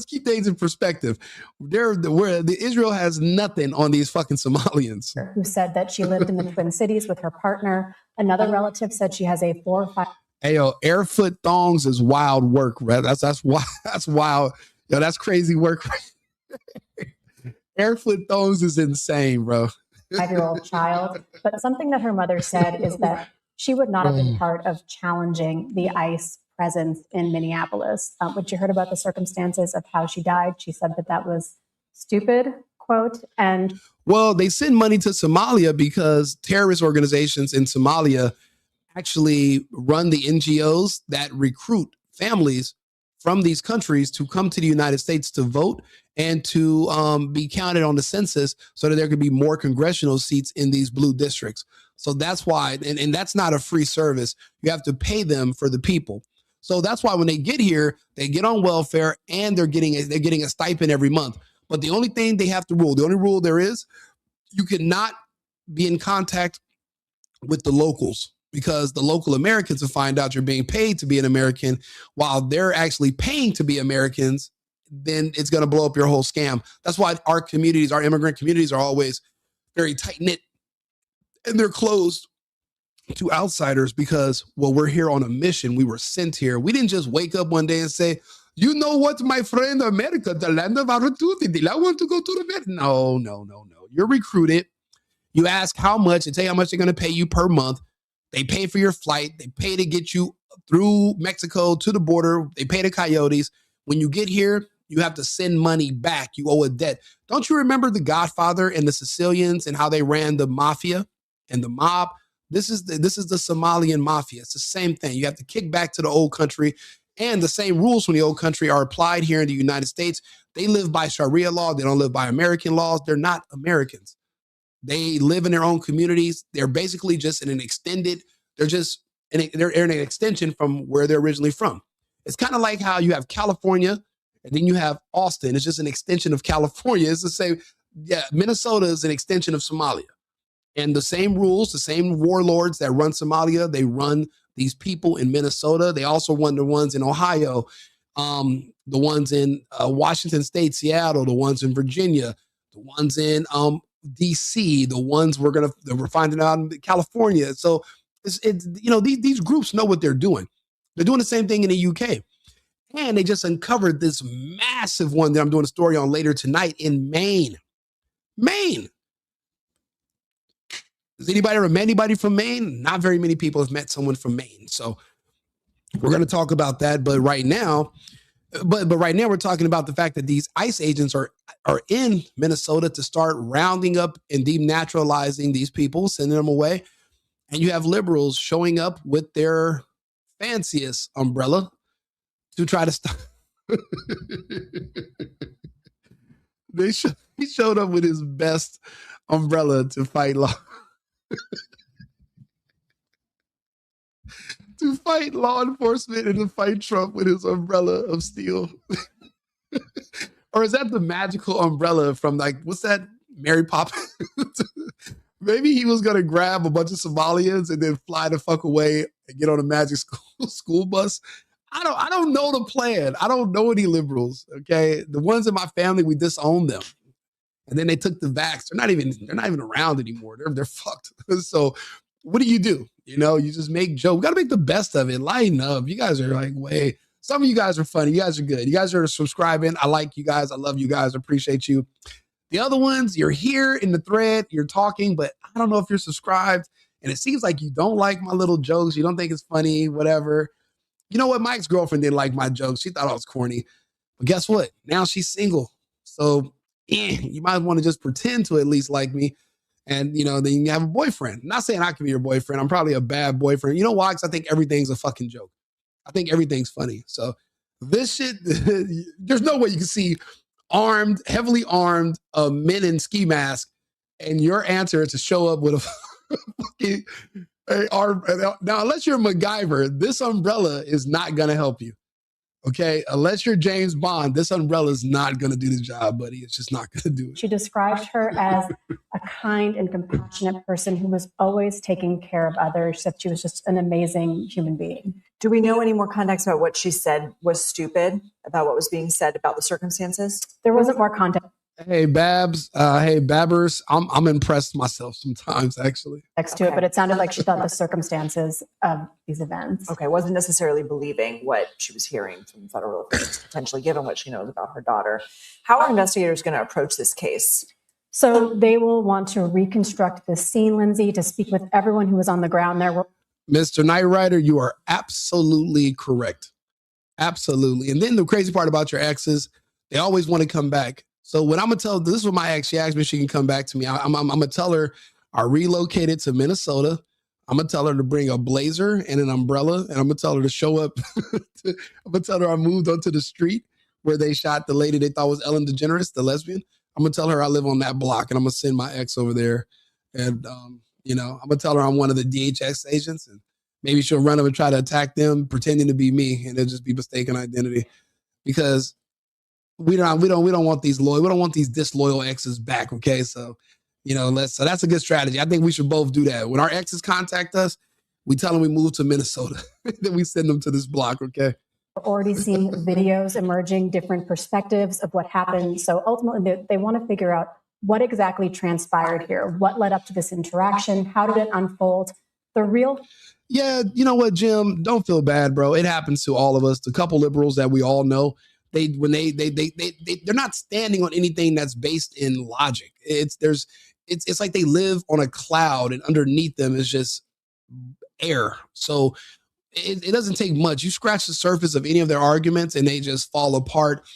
C: keep things in perspective. Israel has nothing on these fucking Somalians.
K: Who said that she lived in the Twin Cities with her partner. Another relative said she has a 4 or 5.
C: Hey, yo, airfoot thongs is wild work, right? That's wild. Yo, that's crazy work. Airfoot thongs is insane, bro.
K: 5-year-old child. But something that her mother said is that she would not have been part of challenging the ICE presence in Minneapolis. When she heard about the circumstances of how she died, she said that was stupid, quote. And
C: well, they send money to Somalia because terrorist organizations in Somalia actually run the NGOs that recruit families from these countries to come to the United States to vote and to be counted on the census so that there could be more congressional seats in these blue districts. So that's why, and that's not a free service. You have to pay them for the people. So that's why when they get here, they get on welfare and they're getting a stipend every month. But the only thing they have to rule, the only rule there is, you cannot be in contact with the locals, because the local Americans will find out you're being paid to be an American while they're actually paying to be Americans, then it's going to blow up your whole scam. That's why our communities, our immigrant communities, are always very tight-knit and they're closed to outsiders because, well, we're here on a mission. We were sent here. We didn't just wake up one day and say, you know what, my friend, America, the land of opportunity. I want to go to the bed. No. You're recruited. You ask how much, and tell you how much they're going to pay you per month. They pay for your flight. They pay to get you through Mexico to the border. They pay the coyotes. When you get here, you have to send money back. You owe a debt. Don't you remember The Godfather and the Sicilians and how they ran the mafia and the mob? This is the Somalian mafia. It's the same thing. You have to kick back to the old country, and the same rules from the old country are applied here in the United States. They live by Sharia law. They don't live by American laws. They're not Americans. They live in their own communities. They're basically just in an extended, they're an extension from where they're originally from. It's kind of like how you have California and then you have Austin. It's just an extension of California. It's the same. Yeah, Minnesota is an extension of Somalia. And the same rules, the same warlords that run Somalia, they run these people in Minnesota. They also run the ones in Ohio, the ones in Washington State, Seattle, the ones in Virginia, the ones in DC, the ones we're finding out in California. So it's these groups know what they're doing. They're doing the same thing in the UK. And they just uncovered this massive one that I'm doing a story on later tonight in Maine. Maine. Has anybody ever met anybody from Maine? Not very many people have met someone from Maine. So we're going to talk about that. But right now we're talking about the fact that these ICE agents are in Minnesota to start rounding up and denaturalizing these people, sending them away. And you have liberals showing up with their fanciest umbrella to try to stop. He showed up with his best umbrella to fight law. To fight law enforcement and to fight Trump with his umbrella of steel. Or is that the magical umbrella from, like, what's that, Mary Poppins? Maybe he was going to grab a bunch of Somalians and then fly the fuck away and get on a magic school bus. I don't know the plan. I don't know any liberals, okay? The ones in my family, we disowned them. And then they took the vax. They're not even around anymore. They're fucked. So what do? You just make jokes. We got to make the best of it. Lighten up. You guys are like, way. Some of you guys are funny. You guys are good. You guys are subscribing. I like you guys. I love you guys. I appreciate you. The other ones, you're here in the thread. You're talking, but I don't know if you're subscribed. And it seems like you don't like my little jokes. You don't think it's funny, whatever. You know what? My ex-girlfriend didn't like my jokes. She thought I was corny. But guess what? Now she's single. So you might want to just pretend to at least like me. And, you know, then you have a boyfriend. I'm not saying I can be your boyfriend. I'm probably a bad boyfriend. You know why? Because I think everything's a fucking joke. I think everything's funny. So this shit, there's no way you can see heavily armed men in ski masks, and your answer is to show up with a fucking arm. Now, unless you're MacGyver, this umbrella is not going to help you. Okay, unless you're James Bond, this umbrella is not going to do the job, buddy. It's just not going to do it.
K: She described her as a kind and compassionate person who was always taking care of others. She said she was just an amazing human being.
D: Do we know any more context about what she said was stupid, about what was being said about the circumstances?
K: There wasn't more context.
C: Hey, Babs. Hey, Babbers. I'm impressed myself sometimes, actually.
K: Next to it, but it sounded like she thought the circumstances of these events.
D: Okay, wasn't necessarily believing what she was hearing from federal officials, potentially given what she knows about her daughter. How are investigators going to approach this case?
K: So they will want to reconstruct the scene, Lindsay, to speak with everyone who was on the ground there.
C: Mr. Knight Rider, you are absolutely correct. Absolutely. And then the crazy part about your exes, they always want to come back. So what I'm going to tell, this is what my ex, she asked me if she can come back to me. I'm going to tell her I relocated to Minnesota. I'm going to tell her to bring a blazer and an umbrella. And I'm going to tell her to show up. I'm going to tell her I moved onto the street where they shot the lady they thought was Ellen DeGeneres, the lesbian. I'm going to tell her I live on that block, and I'm going to send my ex over there. And, you know, I'm going to tell her I'm one of the DHS agents, and maybe she'll run up and try to attack them pretending to be me, and it'll just be mistaken identity, because we don't want these we don't want these disloyal exes back. Okay. So, you know, so that's a good strategy. I think we should both do that. When our exes contact us, we tell them we moved to Minnesota, then we send them to this block. Okay.
K: We're already seeing videos emerging, different perspectives of what happened. So ultimately they want to figure out what exactly transpired here. What led up to this interaction? How did it unfold?
C: Yeah. You know what, Jim, don't feel bad, bro. It happens to all of us. The couple liberals that we all know, they're not standing on anything that's based in logic. It's like they live on a cloud, and underneath them is just air. So it doesn't take much. You scratch the surface of any of their arguments and they just fall apart,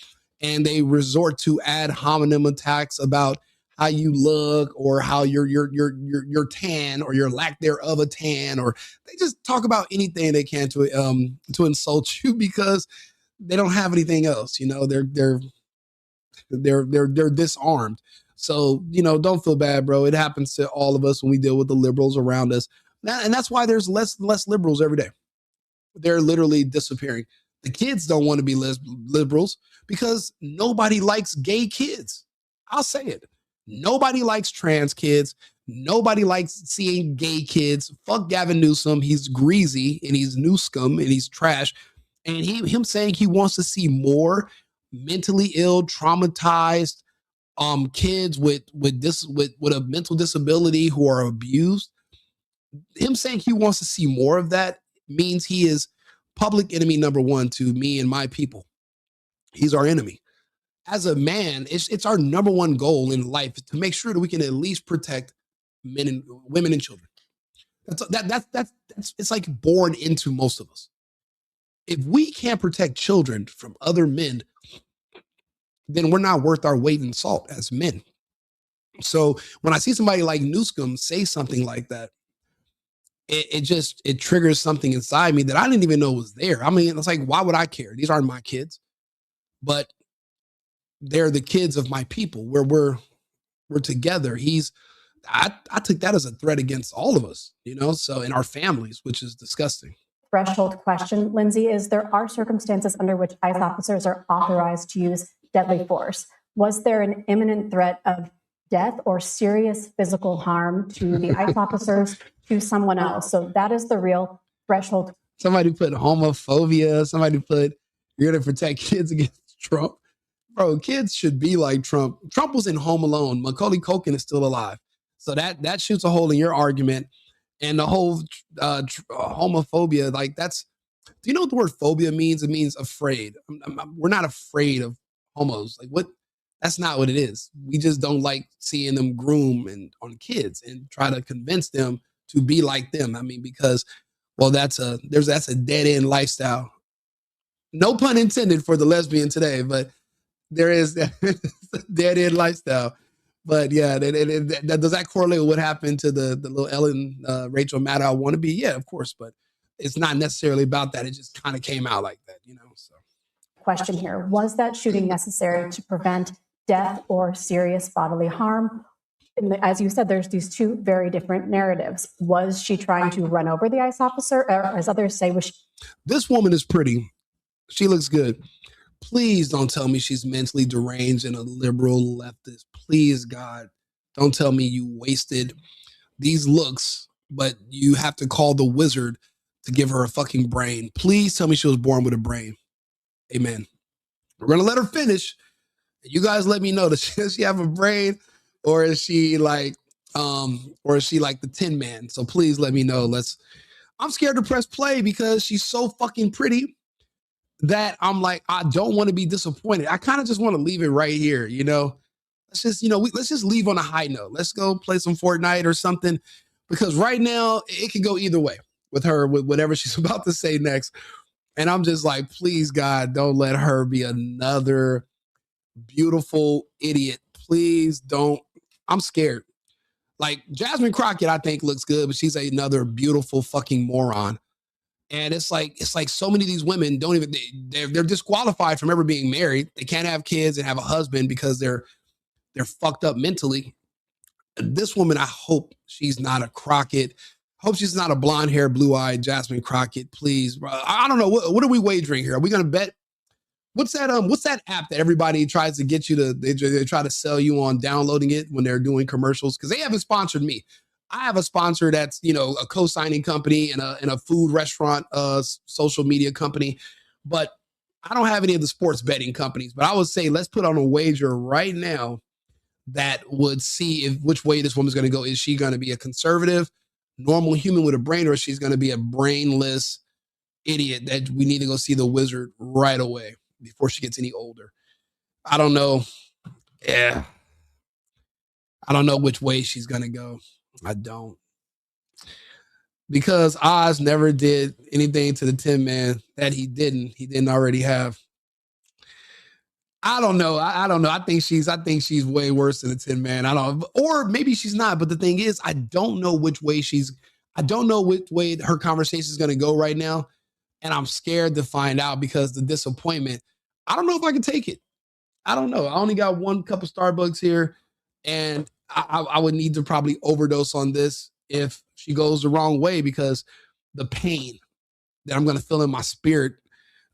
C: and they resort to ad hominem attacks about how you look, or how you're tan, or your lack thereof a tan, or they just talk about anything they can to insult you, because they don't have anything else. You know, they're disarmed. So, you know, don't feel bad, bro. It happens to all of us when we deal with the liberals around us. And that's why there's less and less liberals every day. They're literally disappearing. The kids don't want to be liberals because nobody likes gay kids. I'll say it. Nobody likes trans kids. Nobody likes seeing gay kids. Fuck Gavin Newsom. He's greasy, and he's Newscum, and he's trash. And him saying he wants to see more mentally ill, traumatized kids with a mental disability who are abused. Him saying he wants to see more of that means he is public enemy number one to me and my people. He's our enemy. As a man, it's our number one goal in life to make sure that we can at least protect men and women and children. That's it's like born into most of us. If we can't protect children from other men, then we're not worth our weight in salt as men. So when I see somebody like Newscomb say something like that, it triggers something inside me that I didn't even know was there. I mean, it's like, why would I care? These aren't my kids, but they're the kids of my people, where we're together. I took that as a threat against all of us, you know, so in our families, which is disgusting.
K: Threshold question, Lindsay, is there are circumstances under which ICE officers are authorized to use deadly force. Was there an imminent threat of death or serious physical harm to the ICE officers, to someone else? So that is the real threshold.
C: Somebody put homophobia. Somebody put, you're going to protect kids against Trump. Bro, kids should be like Trump. Trump was in Home Alone. Macaulay Culkin is still alive. So that shoots a hole in your argument. And the whole homophobia, like that's, do you know what the word phobia means? It means afraid. We're not afraid of homos. Like what? That's not what it is. We just don't like seeing them groom on kids and try to convince them to be like them. I mean, because, well, that's a dead end lifestyle. No pun intended for the lesbian today, but there is dead end lifestyle. But yeah, does that correlate with what happened to the little Ellen Rachel Maddow wannabe? Yeah, of course, but it's not necessarily about that. It just kind of came out like that, So
K: Question here: was that shooting necessary to prevent death or serious bodily harm? As you said, there's these two very different narratives. Was she trying to run over the ICE officer, or as others say, was she?
C: This woman is pretty. She looks good. Please don't tell me she's mentally deranged and a liberal leftist. Please, God, don't tell me you wasted these looks, but you have to call the wizard to give her a fucking brain. Please tell me she was born with a brain. Amen. We're going to let her finish. You guys let me know, does she have a brain, or is she like the Tin Man? So please let me know. I'm scared to press play because she's so fucking pretty that I'm like, I don't want to be disappointed. I kind of just want to leave it right here, Let's just, let's just leave on a high note. Let's go play some Fortnite or something, because right now it could go either way with her, with whatever she's about to say next. And I'm just like, please, God, don't let her be another beautiful idiot. Please don't. I'm scared. Like Jasmine Crockett, I think looks good, but she's another beautiful fucking moron. And it's like so many of these women don't even, they're disqualified from ever being married. They can't have kids and have a husband because they're fucked up mentally. This woman, I hope she's not a Crockett. Hope she's not a blonde hair, blue eyed Jasmine Crockett. Please, bro. I don't know. What are we wagering here? Are we gonna bet? What's that app that everybody tries to get you to? They try to sell you on downloading it when they're doing commercials, because they haven't sponsored me. I have a sponsor that's a co-signing company and a food restaurant social media company, but I don't have any of the sports betting companies. But I would say let's put on a wager right now that would see which way this woman's going to go. Is she going to be a conservative, normal human with a brain, or is she going to be a brainless idiot that we need to go see the wizard right away before she gets any older? I don't know. Yeah. I don't know which way she's going to go. I don't. Because Oz never did anything to the Tin Man that he didn't already have. I don't know. I don't know. I think she's way worse than the Tin Man. I don't, or maybe she's not. But the thing is, I don't know which way her conversation is going to go right now. And I'm scared to find out because the disappointment, I don't know if I can take it. I don't know. I only got one cup of Starbucks here, and I would need to probably overdose on this if she goes the wrong way, because the pain that I'm going to feel in my spirit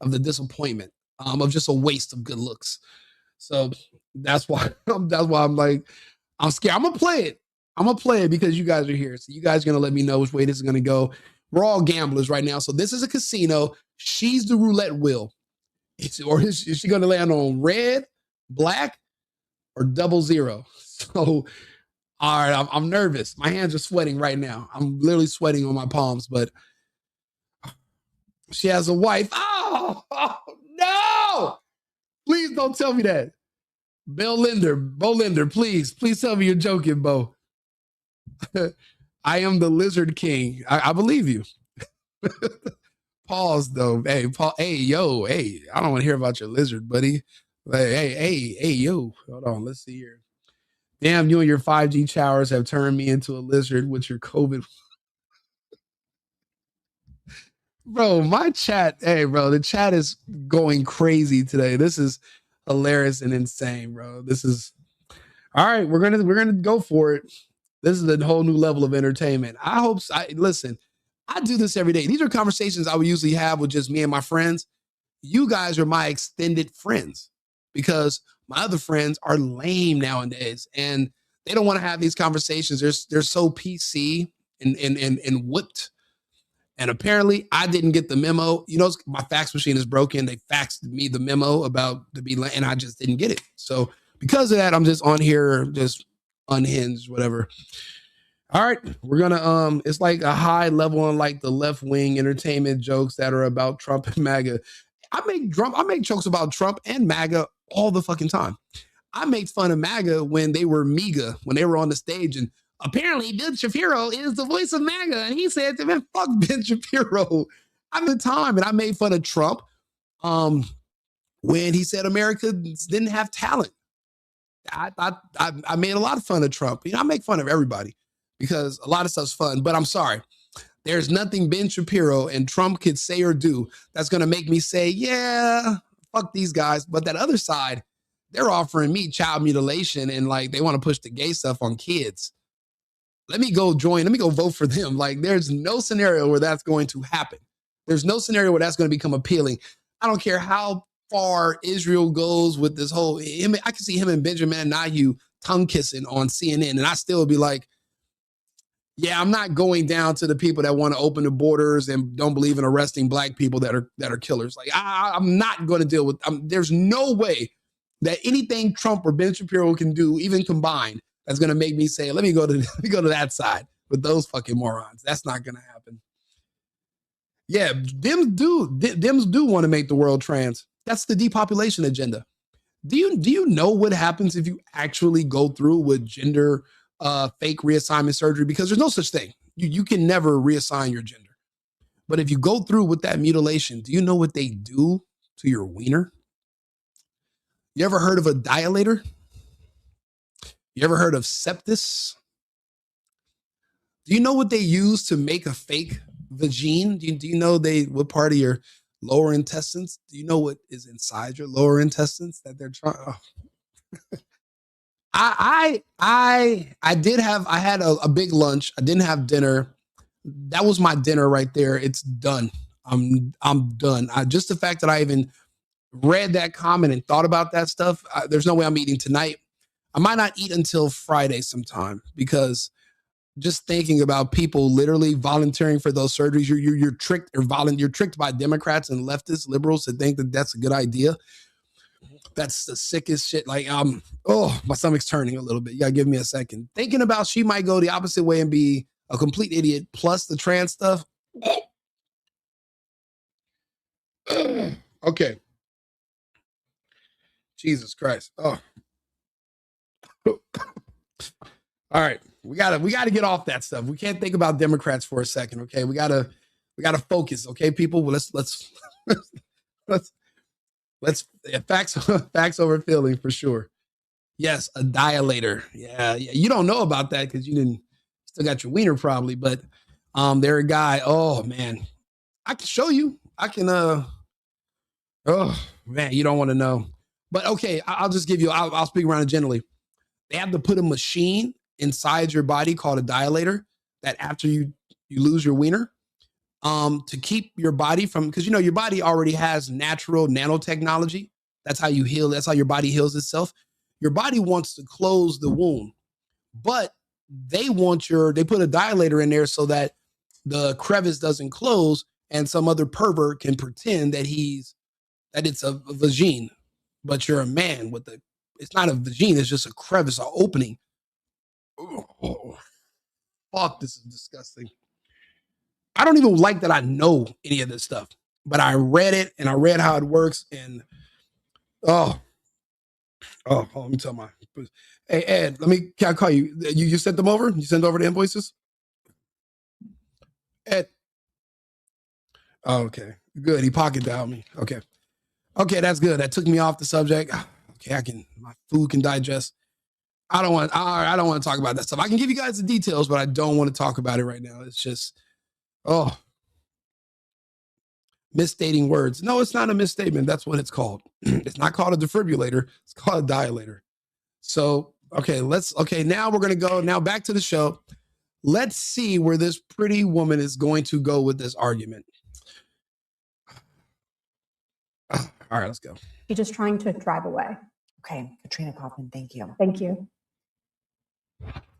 C: of the disappointment, of just a waste of good looks. So that's why I'm like, I'm scared. I'm gonna play it because you guys are here. So you guys are gonna let me know which way this is gonna go. We're all gamblers right now. So this is a casino. She's the roulette wheel. Is she gonna land on red, black, or 00? So all right, I'm nervous. My hands are sweating right now. I'm literally sweating on my palms, but she has a wife. Oh no! Please don't tell me that. Bo Linder, please tell me you're joking, Bo. I am the Lizard King. I believe you. Pause though. Hey, Paul. Hey, yo. Hey, I don't want to hear about your lizard, buddy. Hey, yo. Hold on. Let's see here. Damn, you and your 5G showers have turned me into a lizard with your COVID. Bro, my chat. Hey, bro, the chat is going crazy today. This is hilarious and insane, bro. This is all right. We're gonna go for it. This is a whole new level of entertainment. Listen, I do this every day. These are conversations I would usually have with just me and my friends. You guys are my extended friends because my other friends are lame nowadays and they don't want to have these conversations. They're so PC and whipped. And apparently I didn't get the memo. My fax machine is broken. They faxed me the memo about and I just didn't get it. So because of that, I'm just on here, just unhinged, whatever. All right, we're gonna it's like a high level on like the left wing entertainment jokes that are about Trump and MAGA. I make jokes about Trump and MAGA all the fucking time. I made fun of MAGA when they were MEGA, when they were on the stage, and apparently Ben Shapiro is the voice of MAGA, and he said, "Man, fuck Ben Shapiro." I'm the time, and I made fun of Trump when he said America didn't have talent. I made a lot of fun of Trump. I make fun of everybody because a lot of stuff's fun, but I'm sorry. There's nothing Ben Shapiro and Trump could say or do that's going to make me say, yeah, fuck these guys. But that other side, they're offering me child mutilation and like they want to push the gay stuff on kids. Let me go vote for them. Like there's no scenario where that's going to happen. There's no scenario where that's going to become appealing. I don't care how far Israel goes with this whole, I can see him and Benjamin Netanyahu tongue kissing on CNN and I still be like, yeah, I'm not going down to the people that want to open the borders and don't believe in arresting black people that are killers. Like I'm not going to deal with. There's no way that anything Trump or Ben Shapiro can do, even combined, that's going to make me say, let me go to that side with those fucking morons. That's not going to happen. Yeah, Dems do want to make the world trans. That's the depopulation agenda. Do you know what happens if you actually go through with gender fake reassignment surgery? Because there's no such thing. You can never reassign your gender. But if you go through with that mutilation, do you know what they do to your wiener? You ever heard of a dilator? You ever heard of sepsis? Do you know what they use to make a fake vagine? Do you know what part of your lower intestines? Do you know what is inside your lower intestines that they're trying? Oh. I had a big lunch. I didn't have dinner. That was my dinner right there. It's done. I'm done. Just the fact that I even read that comment and thought about that stuff. There's no way I'm eating tonight. I might not eat until Friday sometime because just thinking about people literally volunteering for those surgeries, you're tricked you're tricked by Democrats and leftist liberals to think that that's a good idea. That's the sickest shit. Like, my stomach's turning a little bit. You gotta give me a second. Thinking about she might go the opposite way and be a complete idiot plus the trans stuff. Okay. Jesus Christ. Oh. All right. We gotta get off that stuff. We can't think about Democrats for a second. Okay. We gotta focus. Okay, people. Well, let's facts over feeling for sure. Yes, a dilator. Yeah. You don't know about that because you still got your wiener probably, but they're a guy. Oh man, I can show you. I can. Oh man, you don't want to know. But okay, I'll just give you. I'll speak around it generally. They have to put a machine inside your body called a dilator that after you lose your wiener, to keep your body from, because your body already has natural nanotechnology. That's how you heal. That's how your body heals itself. Your body wants to close the wound, but they put a dilator in there so that the crevice doesn't close and some other pervert can pretend that it's a vagine, but you're a man it's not a vagine, it's just a crevice, an opening. Oh, fuck, this is disgusting. I don't even like that I know any of this stuff, but I read it and I read how it works and let me tell hey Ed, can I call you? You sent them over? You sent over the invoices? Ed. Oh, okay. Good. He pocket dialed me. Okay. Okay, that's good. That took me off the subject. Okay, my food can digest. I don't want to talk about that stuff. I can give you guys the details, but I don't want to talk about it right now. It's just, misstating words. No, it's not a misstatement. That's what it's called. It's not called a defibrillator. It's called a dilator. So, now we're going to go now back to the show. Let's see where this pretty woman is going to go with this argument. All right, let's go.
K: She's just trying to drive away.
D: Okay, Katrina Kaufman, thank you.
K: Thank you.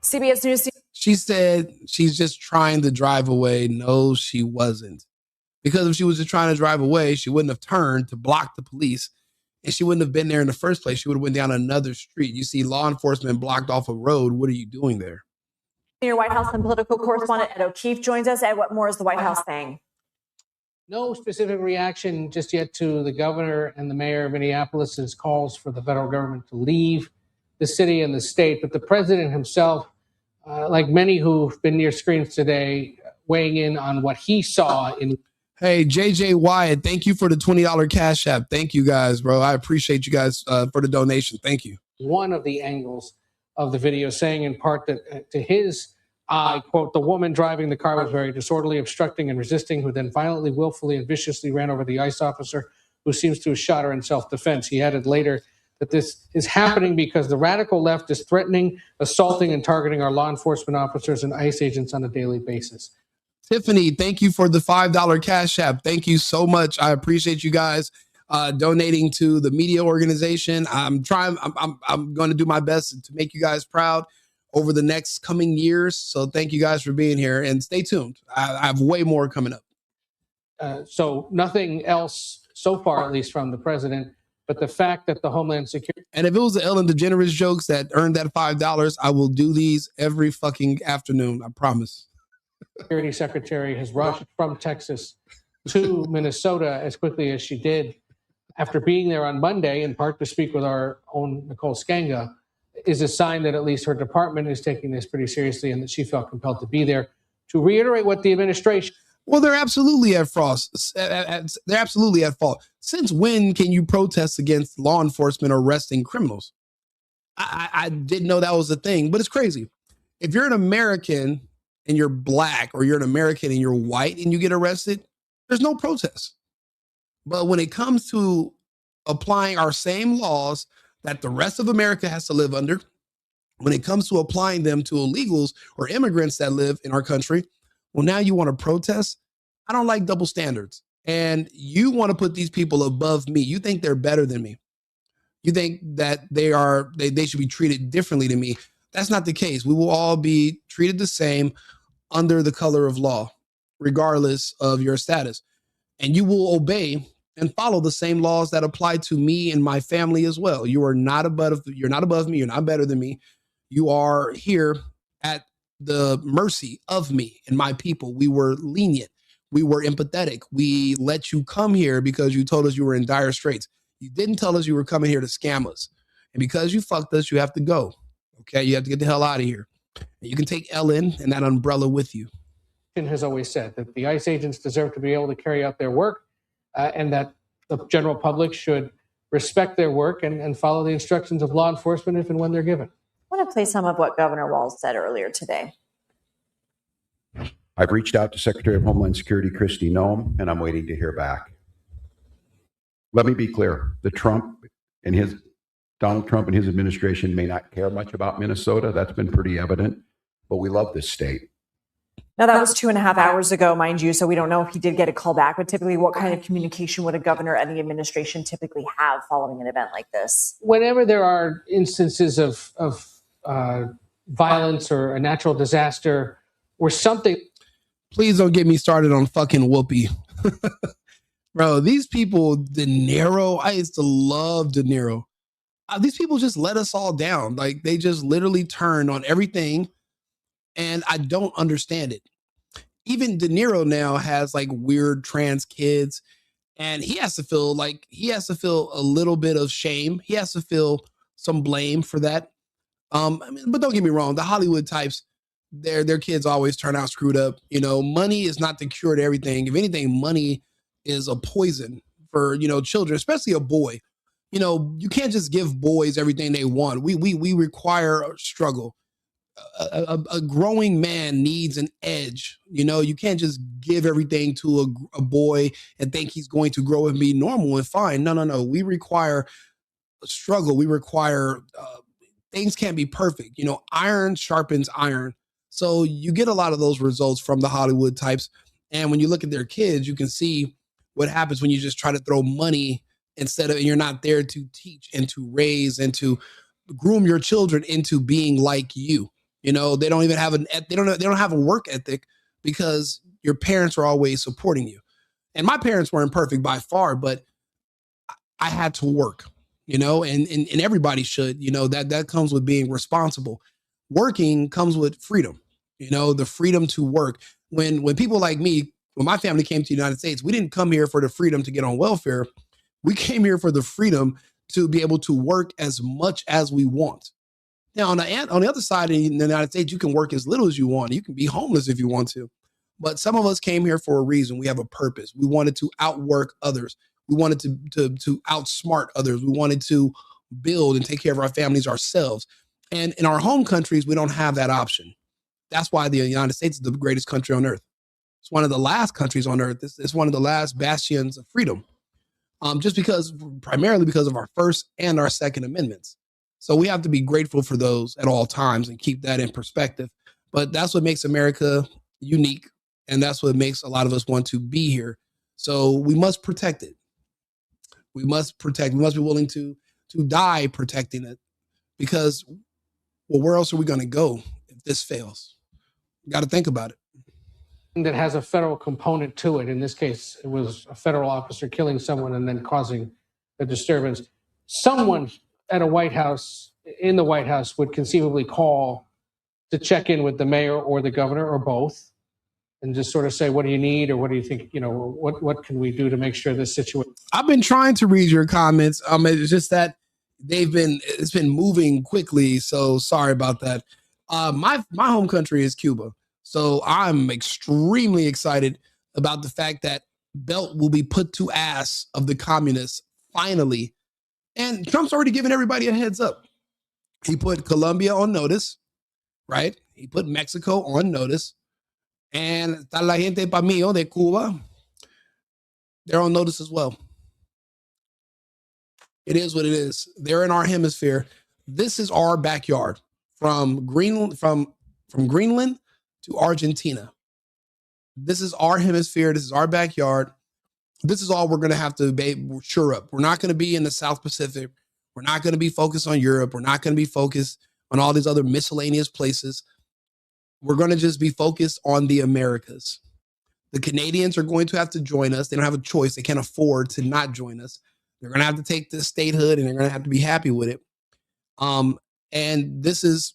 D: CBS News.
C: She said she's just trying to drive away. No, she wasn't. Because if she was just trying to drive away, she wouldn't have turned to block the police and she wouldn't have been there in the first place. She would have went down another street. You see law enforcement blocked off a road. What are you doing there?
D: Senior White House and political correspondent Ed O'Keefe joins us. Ed, what more is the White House saying?
L: No specific reaction just yet to the governor and the mayor of Minneapolis's calls for the federal government to leave the city and the state. But the president himself, like many who've been near screens today, weighing in on what he saw in.
C: Hey, JJ Wyatt, thank you for the $20 Cash App. Thank you guys, bro. I appreciate you guys for the donation. Thank you.
L: One of the angles of the video saying in part that to his eye, quote, the woman driving the car was very disorderly, obstructing and resisting, who then violently, willfully, and viciously ran over the ICE officer who seems to have shot her in self-defense. He added later that this is happening because the radical left is threatening, assaulting, and targeting our law enforcement officers and ICE agents on a daily basis.
C: Tiffany, thank you for the $5 Cash App. Thank you so much. I appreciate you guys donating to the media organization. I'm going to do my best to make you guys proud over the next coming years. So thank you guys for being here, and stay tuned. I have way more coming up.
L: So nothing else so far, at least from the president, but the fact that the Homeland Security.
C: And if it was the Ellen DeGeneres jokes that earned that $5, I will do these every fucking afternoon. I promise.
L: Security Secretary has rushed from Texas to Minnesota as quickly as she did after being there on Monday, in part to speak with our own Nicole Skanga, is a sign that at least her department is taking this pretty seriously and that she felt compelled to be there to reiterate what the administration.
C: Well, they're absolutely at fault. They're absolutely at fault. Since when can you protest against law enforcement arresting criminals? I didn't know that was a thing, but it's crazy. If you're an American and you're black, or you're an American and you're white and you get arrested, there's no protest. But when it comes to applying our same laws that the rest of America has to live under, when it comes to applying them to illegals or immigrants that live in our country, well, now you want to protest? I don't like double standards. And you want to put these people above me. You think they're better than me. You think that they should be treated differently than me. That's not the case. We will all be treated the same under the color of law, regardless of your status. And you will obey and follow the same laws that apply to me and my family as well. You're not above me. You're not better than me. You are here at the mercy of me and my people. We were lenient. We were empathetic. We let you come here because you told us you were in dire straits. You didn't tell us you were coming here to scam us. And because you fucked us, you have to go. Okay, you have to get the hell out of here. And you can take Ellen and that umbrella with you.
L: Has always said that the ICE agents deserve to be able to carry out their work and that the general public should respect their work and follow the instructions of law enforcement if and when they're given.
D: I want to play some of what Governor Walz said earlier today.
G: I've reached out to Secretary of Homeland Security Kristi Noem, and I'm waiting to hear back. Let me be clear. Donald Trump and his administration may not care much about Minnesota. That's been pretty evident, but we love this state.
D: Now, that was 2.5 hours ago, mind you, so we don't know if he did get a call back, but typically what kind of communication would a governor and the administration typically have following an event like this?
L: Whenever there are instances of violence or a natural disaster or something.
C: Please don't get me started on fucking Whoopi. Bro, these people, De Niro, I used to love De Niro. These people just let us all down. Like, they just literally turned on everything, and I don't understand it. Even De Niro now has like weird trans kids, and he has to feel a little bit of shame. He has to feel some blame for that. But don't get me wrong, the Hollywood types, their kids always turn out screwed up. You know, money is not the cure to everything. If anything, money is a poison for, children, especially a boy. You can't just give boys everything they want. We require a struggle. A growing man needs an edge. You can't just give everything to a boy and think he's going to grow and be normal and fine. No. We require a struggle. We require things can't be perfect. Iron sharpens iron. So you get a lot of those results from the Hollywood types. And when you look at their kids, you can see what happens when you just try to throw money instead of, you're not there to teach and to raise and to groom your children into being like you. They don't even have they don't have a work ethic because your parents are always supporting you. And my parents weren't perfect by far, but I had to work, and everybody should, that comes with being responsible. Working comes with freedom, the freedom to work. When people like me, when my family came to the United States, we didn't come here for the freedom to get on welfare. We came here for the freedom to be able to work as much as we want. Now, on the other side in the United States, you can work as little as you want. You can be homeless if you want to. But some of us came here for a reason. We have a purpose. We wanted to outwork others. We wanted to outsmart others. We wanted to build and take care of our families ourselves. And in our home countries, we don't have that option. That's why the United States is the greatest country on earth. It's one of the last countries on earth. It's one of the last bastions of freedom. Primarily because of our First and our Second Amendments. So we have to be grateful for those at all times and keep that in perspective. But that's what makes America unique. And that's what makes a lot of us want to be here. So we must protect it. We must be willing to die protecting it, because, well, where else are we going to go if this fails? You got to think about it.
L: That has a federal component to it. In this case, it was a federal officer killing someone and then causing a disturbance. Someone at in the White House would conceivably call to check in with the mayor or the governor or both and just sort of say, what do you need? Or what do you think, what can we do to make sure this situation?
C: I've been trying to read your comments. It's just that it's been moving quickly. So sorry about that. My home country is Cuba. So I'm extremely excited about the fact that belt will be put to ass of the communists finally. And Trump's already given everybody a heads up. He put Colombia on notice, right? He put Mexico on notice. And la gente pa mío de Cuba, they're on notice as well. It is what it is. They're in our hemisphere. This is our backyard from Greenland to Argentina. This is our hemisphere. This is our backyard. This is all we're going to have to sure up. We're not going to be in the South Pacific. We're not going to be focused on Europe. We're not going to be focused on all these other miscellaneous places. We're going to just be focused on the Americas. The Canadians are going to have to join us. They don't have a choice. They can't afford to not join us. They're going to have to take this statehood, and they're going to have to be happy with it. And this is,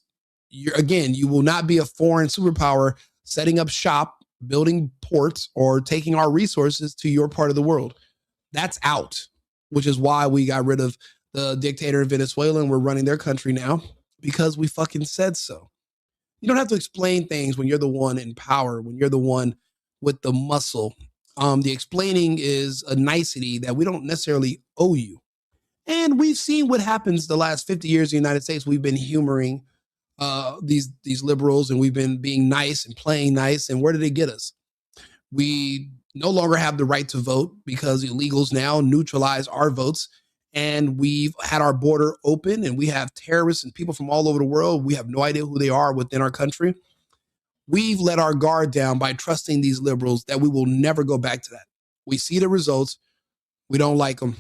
C: you will not be a foreign superpower setting up shop, building ports, or taking our resources to your part of the world. That's out, which is why we got rid of the dictator in Venezuela and we're running their country now, because we fucking said so. You don't have to explain things when you're the one in power, when you're the one with the muscle. The explaining is a nicety that we don't necessarily owe you. And we've seen what happens the last 50 years in the United States. We've been humoring these liberals, and we've been being nice and playing nice. And where did it get us? We no longer have the right to vote because illegals now neutralize our votes. And we've had our border open, and we have terrorists and people from all over the world. We have no idea who they are within our country. We've let our guard down by trusting these liberals that we will never go back to that. We see the results. We don't like them.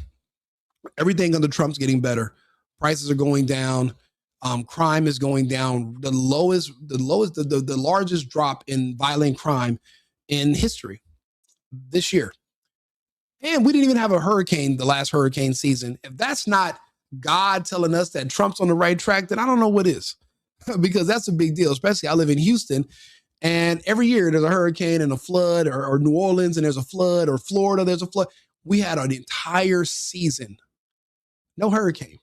C: Everything under Trump's getting better. Prices are going down. Crime is going down. The largest drop in violent crime in history this year. And we didn't even have a hurricane the last hurricane season. If that's not God telling us that Trump's on the right track, then I don't know what is. Because that's a big deal. Especially I live in Houston, and every year there's a hurricane and a flood, or New Orleans and there's a flood, or Florida, there's a flood. We had an entire season, no hurricane.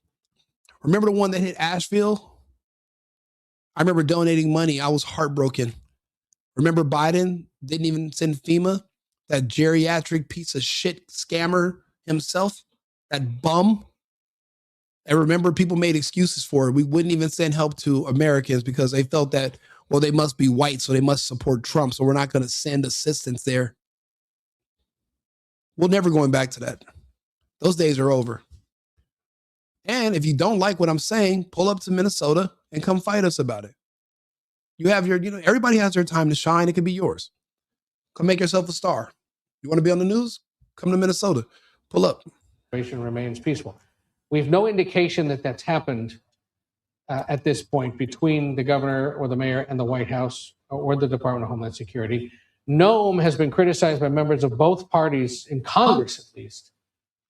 C: Remember the one that hit Asheville? I remember donating money. I was heartbroken. Remember Biden didn't even send FEMA? That geriatric piece of shit scammer himself, that bum. And remember, people made excuses for it. We wouldn't even send help to Americans because they felt that, well, they must be white, so they must support Trump. So we're not going to send assistance there. We're never going back to that. Those days are over. And if you don't like what I'm saying, pull up to Minnesota and come fight us about it. You have your, everybody has their time to shine. It could be yours. Come make yourself a star. You want to be on the news? Come to Minnesota. Pull up.
L: Remains peaceful. We have no indication that that's happened at this point between the governor or the mayor and the White House or the Department of Homeland Security. Nome has been criticized by members of both parties in Congress, at least,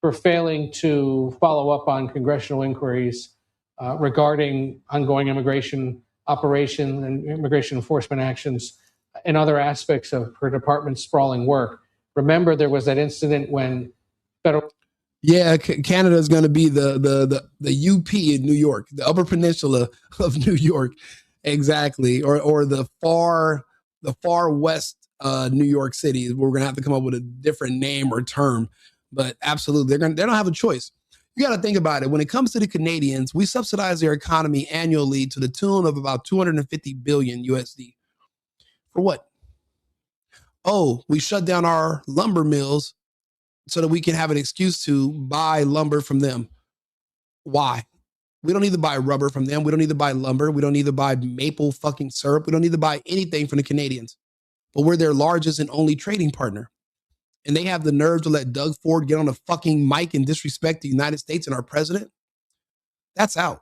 L: for failing to follow up on congressional inquiries regarding ongoing immigration operations and immigration enforcement actions and other aspects of her department's sprawling work. Remember, there was that incident when federal...
C: Yeah, Canada is going to be the UP in New York, the Upper Peninsula of New York, exactly, or the far west New York City. We're going to have to come up with a different name or term, but absolutely, they don't have a choice. You got to think about it. When it comes to the Canadians, we subsidize their economy annually to the tune of about 250 billion USD. For what? Oh, we shut down our lumber mills so that we can have an excuse to buy lumber from them. Why? We don't need to buy rubber from them. We don't need to buy lumber. We don't need to buy maple fucking syrup. We don't need to buy anything from the Canadians. But we're their largest and only trading partner. And they have the nerve to let Doug Ford get on a fucking mic and disrespect the United States and our president. That's out.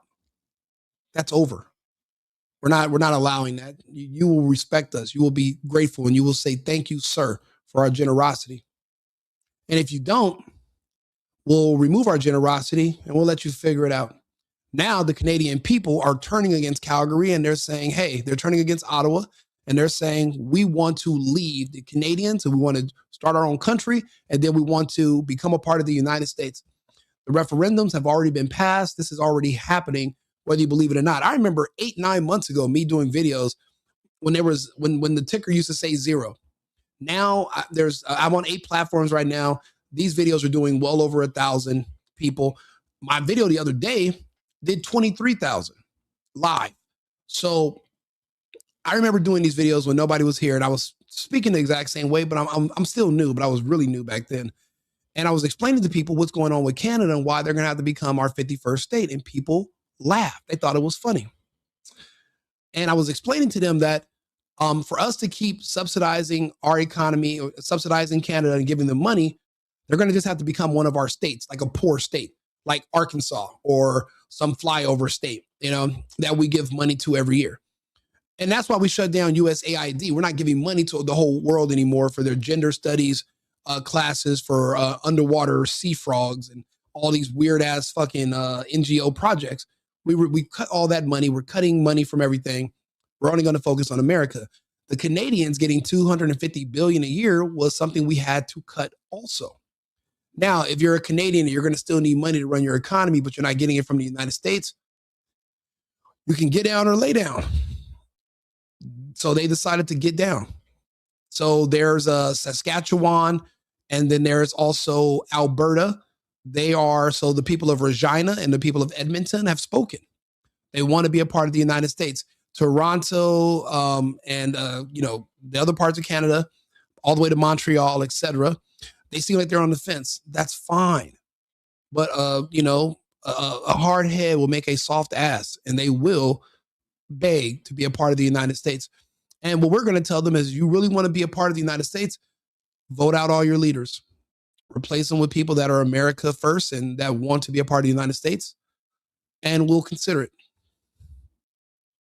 C: That's over. We're not allowing that. You will respect us. You will be grateful and you will say, thank you, sir, for our generosity. And if you don't, we'll remove our generosity and we'll let you figure it out. Now the Canadian people are turning against Calgary and they're saying, hey, they're turning against Ottawa and they're saying, we want to leave the Canadians and we want to start our own country and then we want to become a part of the United States. The referendums have already been passed. This is already happening, whether you believe it or not. I remember 8-9 months ago, me doing videos when when the ticker used to say 0. Now I'm on 8 platforms right now. These videos are doing well over 1,000 people. My video the other day did 23,000 live. So I remember doing these videos when nobody was here and I was speaking the exact same way, but I'm still new, but I was really new back then. And I was explaining to people what's going on with Canada and why they're going to have to become our 51st state. And people laughed. They thought it was funny. And I was explaining to them that for us to keep subsidizing our economy, or subsidizing Canada and giving them money, they're going to just have to become one of our states, like a poor state, like Arkansas or some flyover state, that we give money to every year. And that's why we shut down USAID. We're not giving money to the whole world anymore for their gender studies classes, for underwater sea frogs and all these weird ass fucking NGO projects. We cut all that money. We're cutting money from everything. We're only going to focus on America. The Canadians getting $250 billion a year was something we had to cut also. Now, if you're a Canadian and you're going to still need money to run your economy, but you're not getting it from the United States, you can get down or lay down. So they decided to get down. So there's Saskatchewan, and then there's also Alberta. So the people of Regina and the people of Edmonton have spoken. They want to be a part of the United States. Toronto, and the other parts of Canada, all the way to Montreal, etc. They seem like they're on the fence. That's fine. But a hard head will make a soft ass, and they will beg to be a part of the United States. And what we're going to tell them is, you really want to be a part of the United States, vote out all your leaders. Replace them with people that are America first and that want to be a part of the United States, and we'll consider it.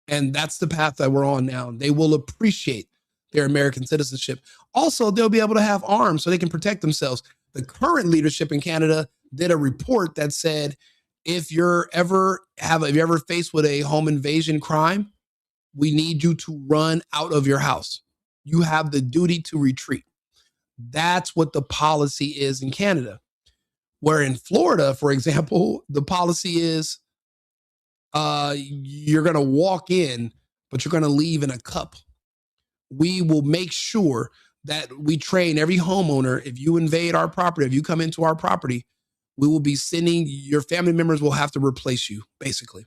C: And that's the path that we're on now. They will appreciate their American citizenship. Also, they'll be able to have arms so they can protect themselves. The current leadership in Canada did a report that said, if you're ever faced with a home invasion crime, we need you to run out of your house. You have the duty to retreat. That's what the policy is in Canada. Where in Florida, for example, the policy is you're going to walk in, but you're going to leave in a cup. We will make sure that we train every homeowner. If you invade our property, if you come into our property, we will be sending your family members will have to replace you, basically.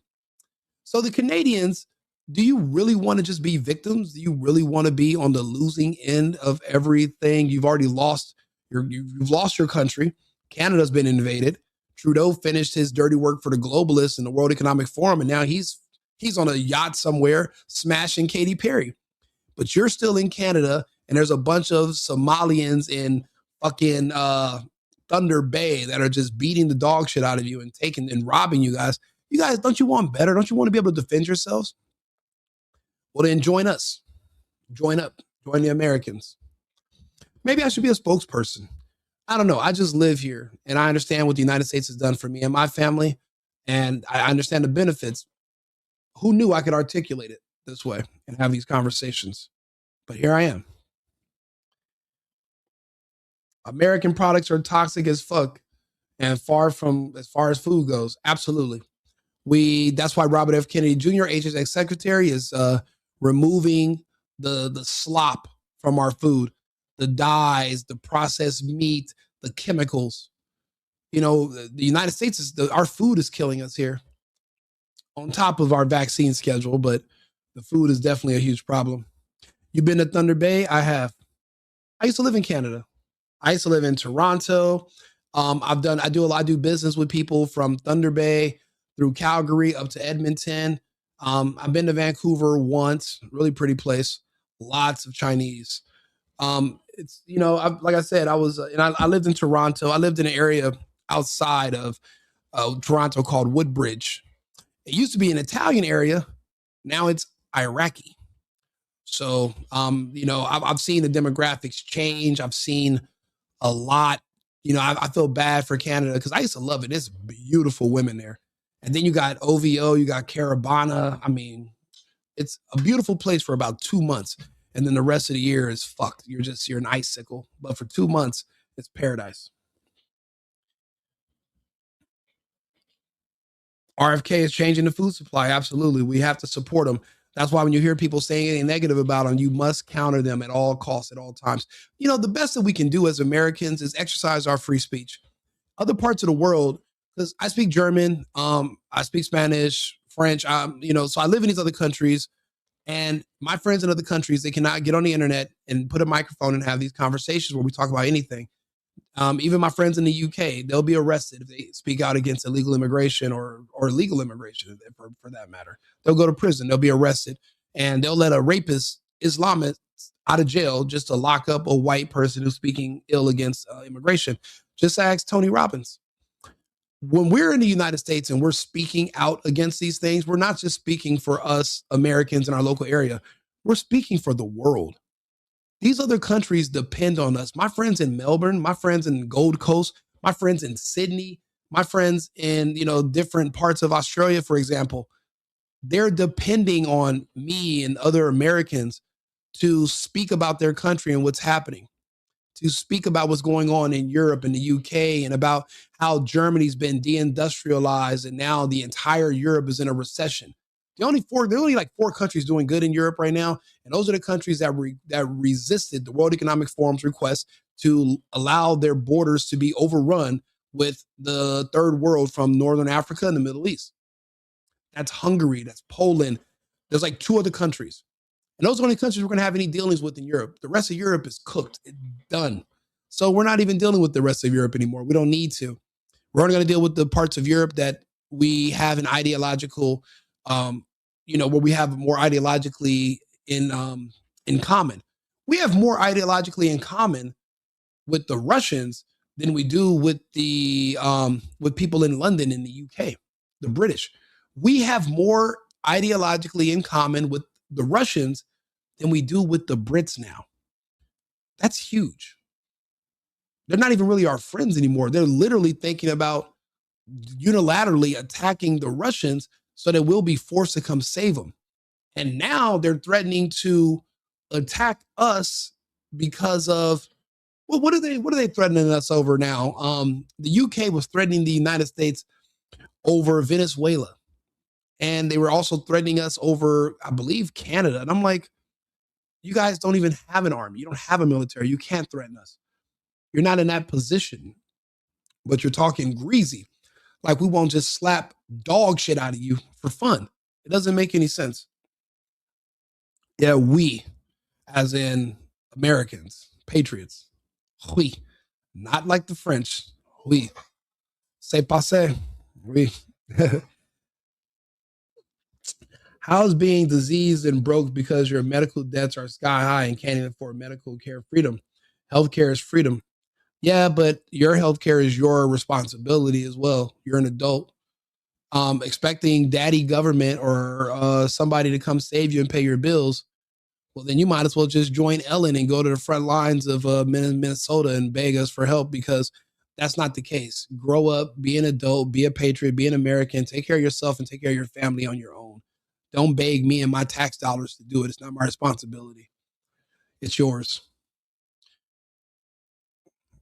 C: So the Canadians, do you really want to just be victims? Do you really want to be on the losing end of everything? You've already lost you've lost your country. Canada's been invaded. Trudeau finished his dirty work for the globalists and the World Economic Forum, and now he's on a yacht somewhere smashing Katy Perry. But you're still in Canada, and there's a bunch of Somalians in fucking Thunder Bay that are just beating the dog shit out of you and taking and robbing you guys. You guys, don't you want better? Don't you want to be able to defend yourselves? Well, then join us. Join up. Join the Americans. Maybe I should be a spokesperson. I don't know. I just live here, and I understand what the United States has done for me and my family, and I understand the benefits. Who knew I could articulate it this way and have these conversations? But here I am. American products are toxic as fuck and far from as far as food goes. Absolutely. That's why Robert F. Kennedy Jr., HHS Secretary, is removing the slop from our food. the dyes, the processed meat, the chemicals. The United States our food is killing us here on top of our vaccine schedule, but the food is definitely a huge problem. You've been to Thunder Bay? I have. I used to live in Canada. I used to live in Toronto. I do business with people from Thunder Bay through Calgary up to Edmonton. I've been to Vancouver once, really pretty place. Lots of Chinese. Like I said, I lived in Toronto. I lived in an area outside of Toronto called Woodbridge. It used to be an Italian area. Now it's Iraqi. So, I've seen the demographics change. I've seen a lot. I feel bad for Canada because I used to love it. There's beautiful women there. And then you got OVO, you got Carabana. I mean, it's a beautiful place for about 2 months. And then the rest of the year is fucked. You're an icicle. But for 2 months, it's paradise. RFK is changing the food supply. Absolutely. We have to support them. That's why when you hear people saying anything negative about them, you must counter them at all costs, at all times. The best that we can do as Americans is exercise our free speech. Other parts of the world, because I speak German, I speak Spanish, French, so I live in these other countries. And my friends in other countries, they cannot get on the internet and put a microphone and have these conversations where we talk about anything. Even my friends in the UK, they'll be arrested if they speak out against illegal immigration or legal immigration, for that matter. They'll go to prison. They'll be arrested. And they'll let a rapist Islamist out of jail just to lock up a white person who's speaking ill against immigration. Just ask Tony Robbins. When we're in the United States and we're speaking out against these things, we're not just speaking for us Americans in our local area. We're speaking for the world. These other countries depend on us. My friends in Melbourne, my friends in Gold Coast, my friends in Sydney, my friends in, different parts of Australia, for example, they're depending on me and other Americans to speak about their country and what's happening, to speak about what's going on in Europe and the UK and about how Germany's been deindustrialized and now the entire Europe is in a recession. There are only like 4 countries doing good in Europe right now, and those are the countries that resisted the World Economic Forum's request to allow their borders to be overrun with the third world from Northern Africa and the Middle East. That's Hungary, that's Poland. There's like 2 other countries. And those are the only countries we're going to have any dealings with in Europe. The rest of Europe is cooked. It's done. So we're not even dealing with the rest of Europe anymore. We don't need to. We're only going to deal with the parts of Europe that we have an ideological, where we have more ideologically in common. We have more ideologically in common with the Russians than we do with the with people in London in the UK, the British. We have more ideologically in common with the Russians than we do with the Brits now. That's huge. They're not even really our friends anymore. They're literally thinking about unilaterally attacking the Russians so that we'll be forced to come save them. And now they're threatening to attack us because of, well, what are they threatening us over now? The UK was threatening the United States over Venezuela. And they were also threatening us over, I believe, Canada. And I'm like, you guys don't even have an army. You don't have a military. You can't threaten us. You're not in that position. But you're talking greasy. Like we won't just slap dog shit out of you for fun. It doesn't make any sense. Yeah, we, as in Americans, patriots, oui. Not like the French. Oui. C'est passé. Oui. How's being diseased and broke because your medical debts are sky high and can't even afford medical care freedom? Healthcare is freedom. Yeah, but your healthcare is your responsibility as well. You're an adult. Expecting daddy government or somebody to come save you and pay your bills, well, then you might as well just join Ellen and go to the front lines of Minnesota and beg us for help, because that's not the case. Grow up, be an adult, be a patriot, be an American, take care of yourself and take care of your family on your own. Don't beg me and my tax dollars to do it. It's not my responsibility. It's yours.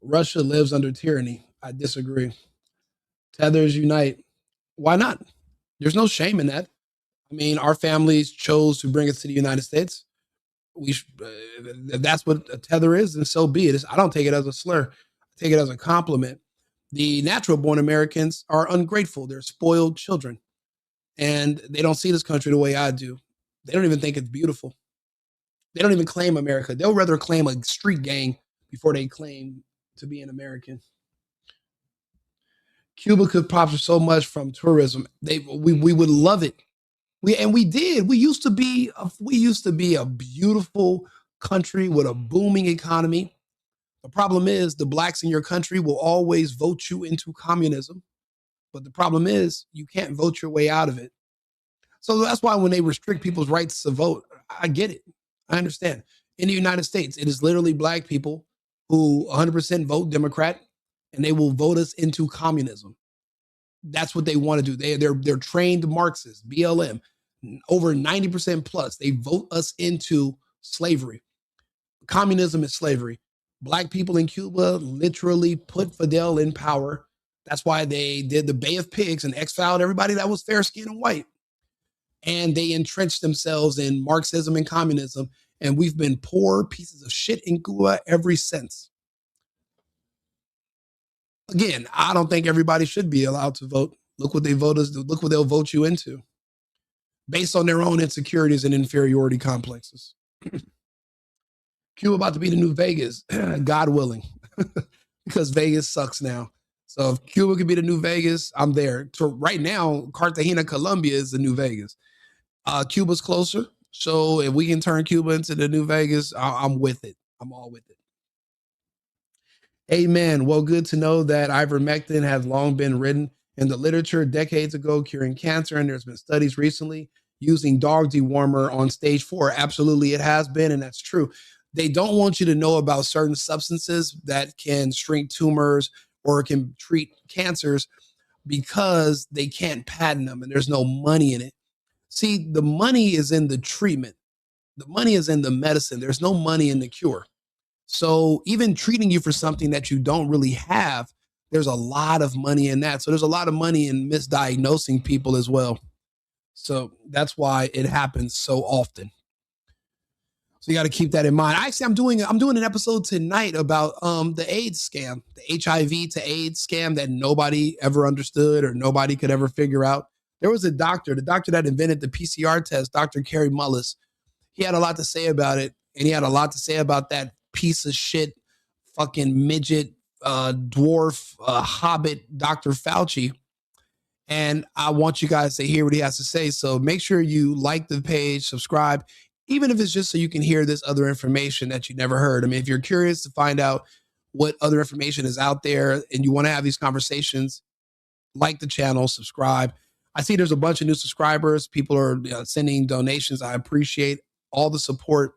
C: Russia lives under tyranny. I disagree. Tethers unite. Why not? There's no shame in that. I mean, our families chose to bring us to the United States. That's what a tether is, and so be it. I don't take it as a slur. I take it as a compliment. The natural born Americans are ungrateful. They're spoiled children, and they don't see this country the way I do. They don't even think it's beautiful. They don't even claim America. They'll rather claim a street gang before they claim to be an American. Cuba could profit so much from tourism. We would love it. We did. We used to be a beautiful country with a booming economy. The problem is the blacks in your country will always vote you into communism. But the problem is you can't vote your way out of it. So that's why when they restrict people's rights to vote, I get it. I understand. In the United States, it is literally black people who 100% vote Democrat, and they will vote us into communism. That's what they want to do. They're trained Marxists, BLM, over 90% plus. They vote us into slavery. Communism is slavery. Black people in Cuba literally put Fidel in power. That's why they did the Bay of Pigs and exiled everybody that was fair skinned and white. And they entrenched themselves in Marxism and communism. And we've been poor pieces of shit in Cuba ever since. Again, I don't think everybody should be allowed to vote. Look what look what they'll vote you into based on their own insecurities and inferiority complexes. Cuba about to be the new Vegas, God willing, because Vegas sucks now. So if Cuba could be the new Vegas, I'm there. So right now, Cartagena, Colombia is the new Vegas. Cuba's closer. So if we can turn Cuba into the new Vegas, I'm with it. I'm all with it. Amen. Well, good to know that ivermectin has long been written in the literature decades ago, curing cancer. And there's been studies recently using dog dewormer on stage 4. Absolutely, it has been. And that's true. They don't want you to know about certain substances that can shrink tumors or can treat cancers because they can't patent them and there's no money in it. See, the money is in the treatment. The money is in the medicine. There's no money in the cure. So even treating you for something that you don't really have, there's a lot of money in that. So there's a lot of money in misdiagnosing people as well. So that's why it happens so often. So you got to keep that in mind. Actually, I'm doing an episode tonight about the AIDS scam, the HIV to AIDS scam that nobody ever understood or nobody could ever figure out. There was the doctor that invented the PCR test, Dr. Kerry Mullis. He had a lot to say about it, and he had a lot to say about that piece of shit, fucking midget, dwarf, hobbit, Dr. Fauci. And I want you guys to hear what he has to say. So make sure you like the page, subscribe, even if it's just so you can hear this other information that you never heard. I mean, if you're curious to find out what other information is out there and you want to have these conversations, like the channel, subscribe. I see there's a bunch of new subscribers. People are sending donations. I appreciate all the support.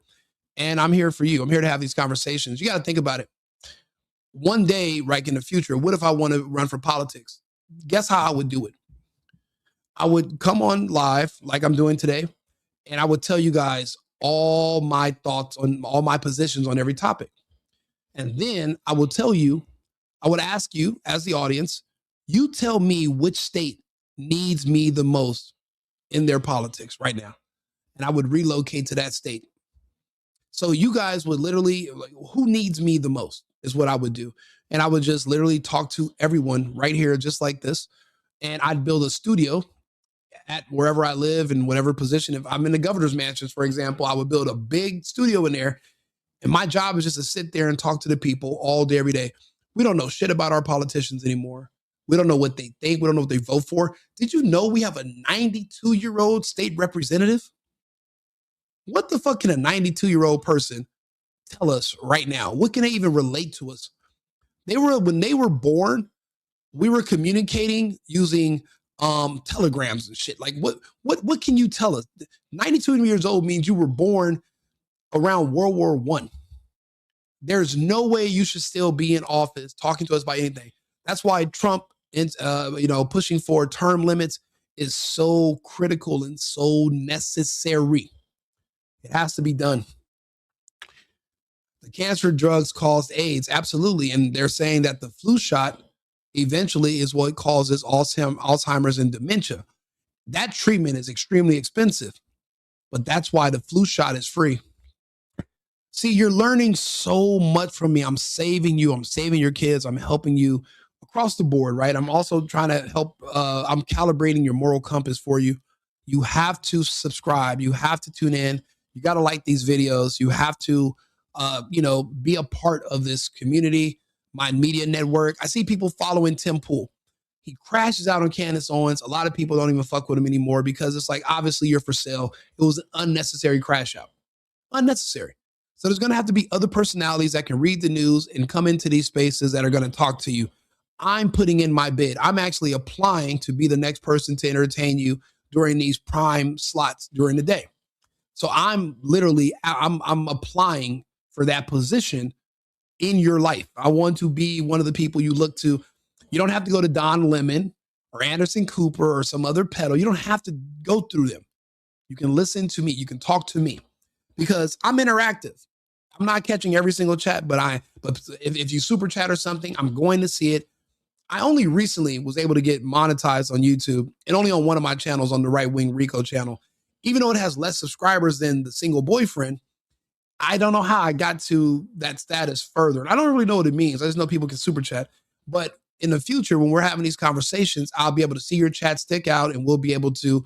C: And I'm here for you. I'm here to have these conversations. You got to think about it. One day, right in the future, what if I want to run for politics? Guess how I would do it? I would come on live like I'm doing today, and I would tell you guys all my thoughts on all my positions on every topic. And then I would ask you as the audience, you tell me which state needs me the most in their politics right now. And I would relocate to that state. So you guys would literally, like, who needs me the most is what I would do. And I would just literally talk to everyone right here, just like this. And I'd build a studio at wherever I live in whatever position. If I'm in the governor's mansions, for example, I would build a big studio in there. And my job is just to sit there and talk to the people all day, every day. We don't know shit about our politicians anymore. We don't know what they think. We don't know what they vote for. Did you know we have a 92-year-old state representative? What the fuck can a 92-year-old person tell us right now? What can they even relate to us? When they were born, we were communicating using telegrams and shit. Like what can you tell us? 92 years old means you were born around World War I. There's no way you should still be in office talking to us about anything. That's why Trump pushing for term limits is so critical and so necessary. It has to be done. The cancer drugs caused AIDS, absolutely. And they're saying that the flu shot eventually is what causes Alzheimer's and dementia. That treatment is extremely expensive, but that's why the flu shot is free. See, you're learning so much from me. I'm saving you. I'm saving your kids. I'm helping you across the board, right? I'm also trying to help. I'm calibrating your moral compass for you. You have to subscribe. You have to tune in. You got to like these videos. You have to, be a part of this community, my media network. I see people following Tim Pool. He crashes out on Candace Owens. A lot of people don't even fuck with him anymore because it's like, obviously you're for sale. It was an unnecessary crash out. Unnecessary. So there's going to have to be other personalities that can read the news and come into these spaces that are going to talk to you. I'm putting in my bid. I'm actually applying to be the next person to entertain you during these prime slots during the day. So I'm applying for that position in your life. I want to be one of the people you look to. You don't have to go to Don Lemon or Anderson Cooper or some other peddle. You don't have to go through them. You can listen to me. You can talk to me because I'm interactive. I'm not catching every single chat, but if you super chat or something, I'm going to see it. I only recently was able to get monetized on YouTube and only on one of my channels, on the Right Wing Rico channel. Even though it has less subscribers than the single boyfriend, I don't know how I got to that status further. And I don't really know what it means. I just know people can super chat. But in the future, when we're having these conversations, I'll be able to see your chat stick out and we'll be able to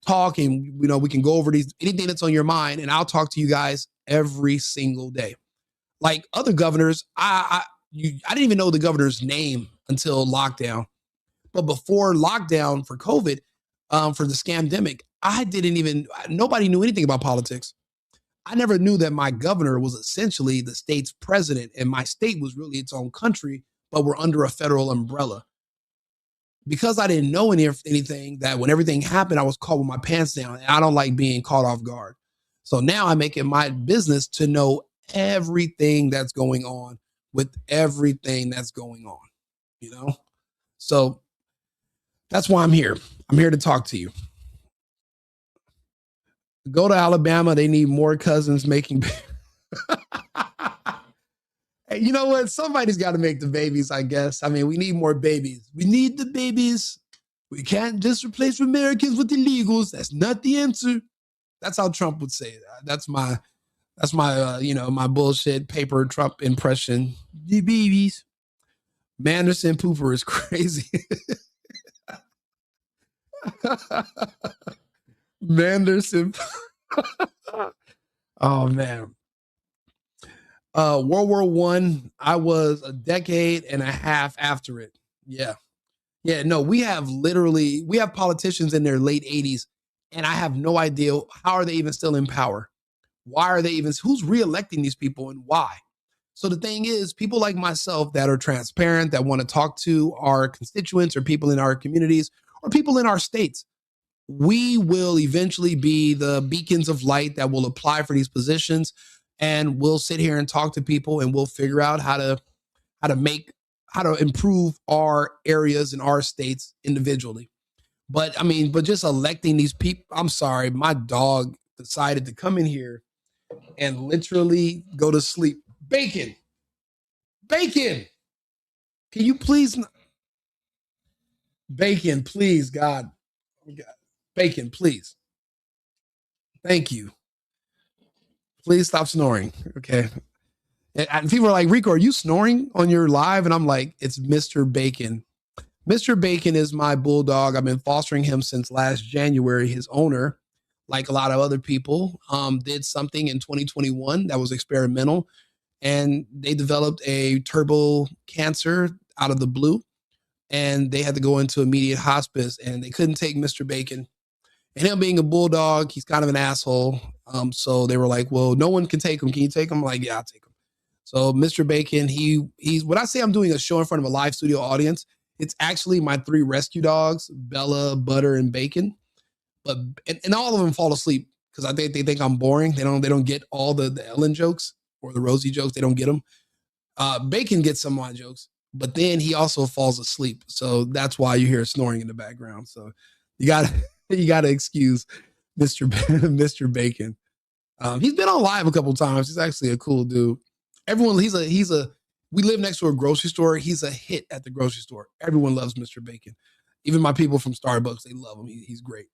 C: talk and, we can go over anything that's on your mind. And I'll talk to you guys every single day. Like other governors, I didn't even know the governor's name until lockdown. But before lockdown for COVID, for the scamdemic, nobody knew anything about politics. I never knew that my governor was essentially the state's president and my state was really its own country, but we're under a federal umbrella. Because I didn't know anything, that when everything happened, I was caught with my pants down. And I don't like being caught off guard. So now I make it my business to know everything that's going on with everything that's going on, So that's why I'm here. I'm here to talk to you. Go to Alabama. They need more cousins making. Hey, you know what? Somebody's got to make the babies, I guess. I mean, we need more babies. We need the babies. We can't just replace Americans with illegals. That's not the answer. That's how Trump would say it. That's my my bullshit paper Trump impression. The babies. Manderson Pooper is crazy. Manderson. Oh man. World War I, I was a decade and a half after it. Yeah. No, we have politicians in their late 80s, and I have no idea how are they even still in power? Why are they who's reelecting these people and why? So the thing is, people like myself that are transparent, that want to talk to our constituents or people in our communities or people in our states, we will eventually be the beacons of light that will apply for these positions. And we'll sit here and talk to people and we'll figure out how to improve our areas and our states individually. But just electing these people, I'm sorry, my dog decided to come in here and literally go to sleep. Bacon. Can you please? Bacon, please, God. Bacon, please. Thank you. Please stop snoring. Okay. And people are like, Rico, are you snoring on your live? And I'm like, it's Mr. Bacon. Mr. Bacon is my bulldog. I've been fostering him since last January. His owner, like a lot of other people, did something in 2021 that was experimental. And they developed a turbo cancer out of the blue. And they had to go into immediate hospice. And they couldn't take Mr. Bacon. And him being a bulldog, he's kind of an asshole. So they were like, well, no one can take him. Can you take him? I'm like, yeah, I'll take him. So Mr. Bacon, he's when I say I'm doing a show in front of a live studio audience, it's actually my 3 rescue dogs, Bella, Butter, and Bacon. But and all of them fall asleep because I think they think I'm boring. They don't get all the Ellen jokes or the Rosie jokes. They don't get them. Bacon gets some of my jokes, but then he also falls asleep. So that's why you hear snoring in the background. So you gotta excuse Mr. Bacon. He's been on live a couple of times. He's actually a cool dude. Everyone, we live next to a grocery store. He's a hit at the grocery store. Everyone loves Mr. Bacon. Even my people from Starbucks, they love him. He's great.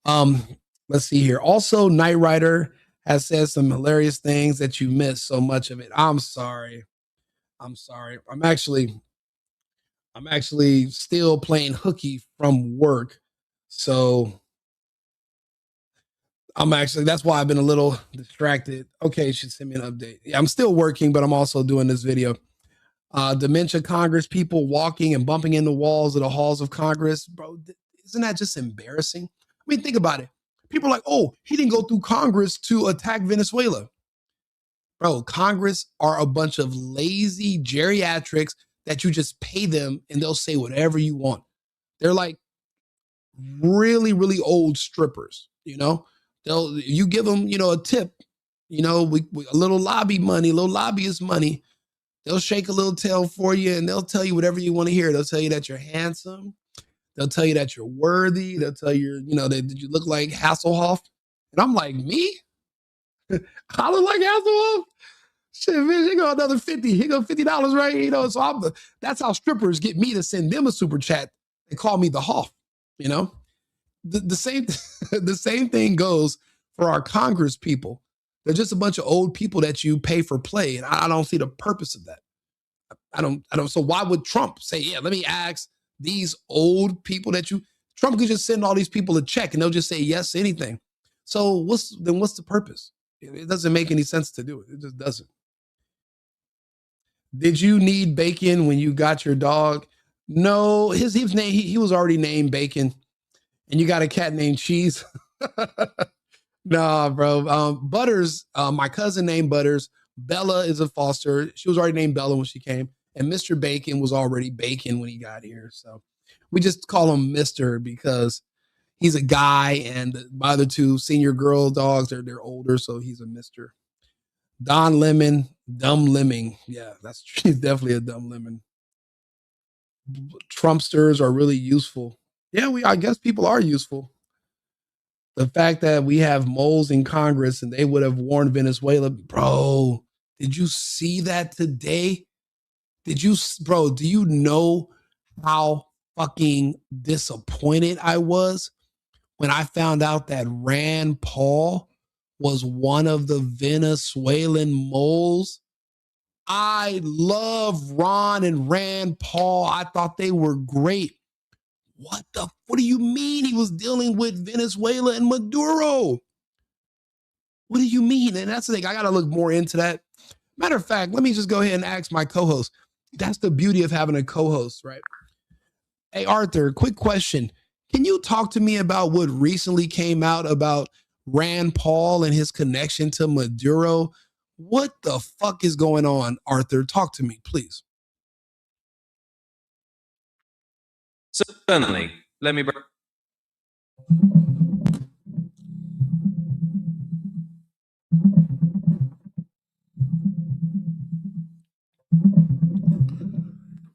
C: Let's see here. Also, Knight Rider has said some hilarious things that you missed so much of it. I'm sorry. I'm sorry. I'm actually still playing hooky from work. So that's why I've been a little distracted. Okay, you should send me an update. Yeah, I'm still working, but I'm also doing this video. Dementia Congress people walking and bumping into walls of the halls of Congress. Bro, isn't that just embarrassing? I mean, think about it. People are like, oh, he didn't go through Congress to attack Venezuela. Bro, Congress are a bunch of lazy geriatrics that you just pay them and they'll say whatever you want. They're like really, really old strippers, you know? You give them, a tip, a little lobby money, a little lobbyist money. They'll shake a little tail for you and they'll tell you whatever you want to hear. They'll tell you that you're handsome. They'll tell you that you're worthy. They'll tell you, that you look like Hasselhoff. And I'm like, me? I look like Hasselhoff? Shit, man, he got another 50. He got $50, right? So that's how strippers get me to send them a super chat. They call me the Hoff, The same the same thing goes for our Congress people. They're just a bunch of old people that you pay for play. And I don't see the purpose of that. I don't. So why would Trump say, yeah, let me ask these old people Trump could just send all these people a check and they'll just say yes to anything. So what's the purpose? It doesn't make any sense to do it. It just doesn't. Did you need Bacon when you got your dog? No, his name, he was already named Bacon. And you got a cat named Cheese? Nah, bro. Butters, my cousin named Butters. Bella is a foster. She was already named Bella when she came. And Mr. Bacon was already Bacon when he got here. So we just call him Mr. because he's a guy. And my other two senior girl dogs, they're older. So he's a Mr. Don Lemon, dumb lemming. Yeah, he's definitely a dumb lemon. Trumpsters are really useful. Yeah, I guess people are useful. The fact that we have moles in Congress and they would have warned Venezuela, bro, did you see that today? Do you know how fucking disappointed I was when I found out that Rand Paul was one of the Venezuelan moles? I love Ron and Rand Paul. I thought they were great. What do you mean he was dealing with Venezuela and Maduro? What do you mean? And that's the thing. I got to look more into that. Matter of fact, let me just go ahead and ask my co-host. That's the beauty of having a co-host, right? Hey, Arthur, quick question. Can you talk to me about what recently came out about Rand Paul and his connection to Maduro? What the fuck is going on, Arthur? Talk to me, please.
F: Certainly. Let me.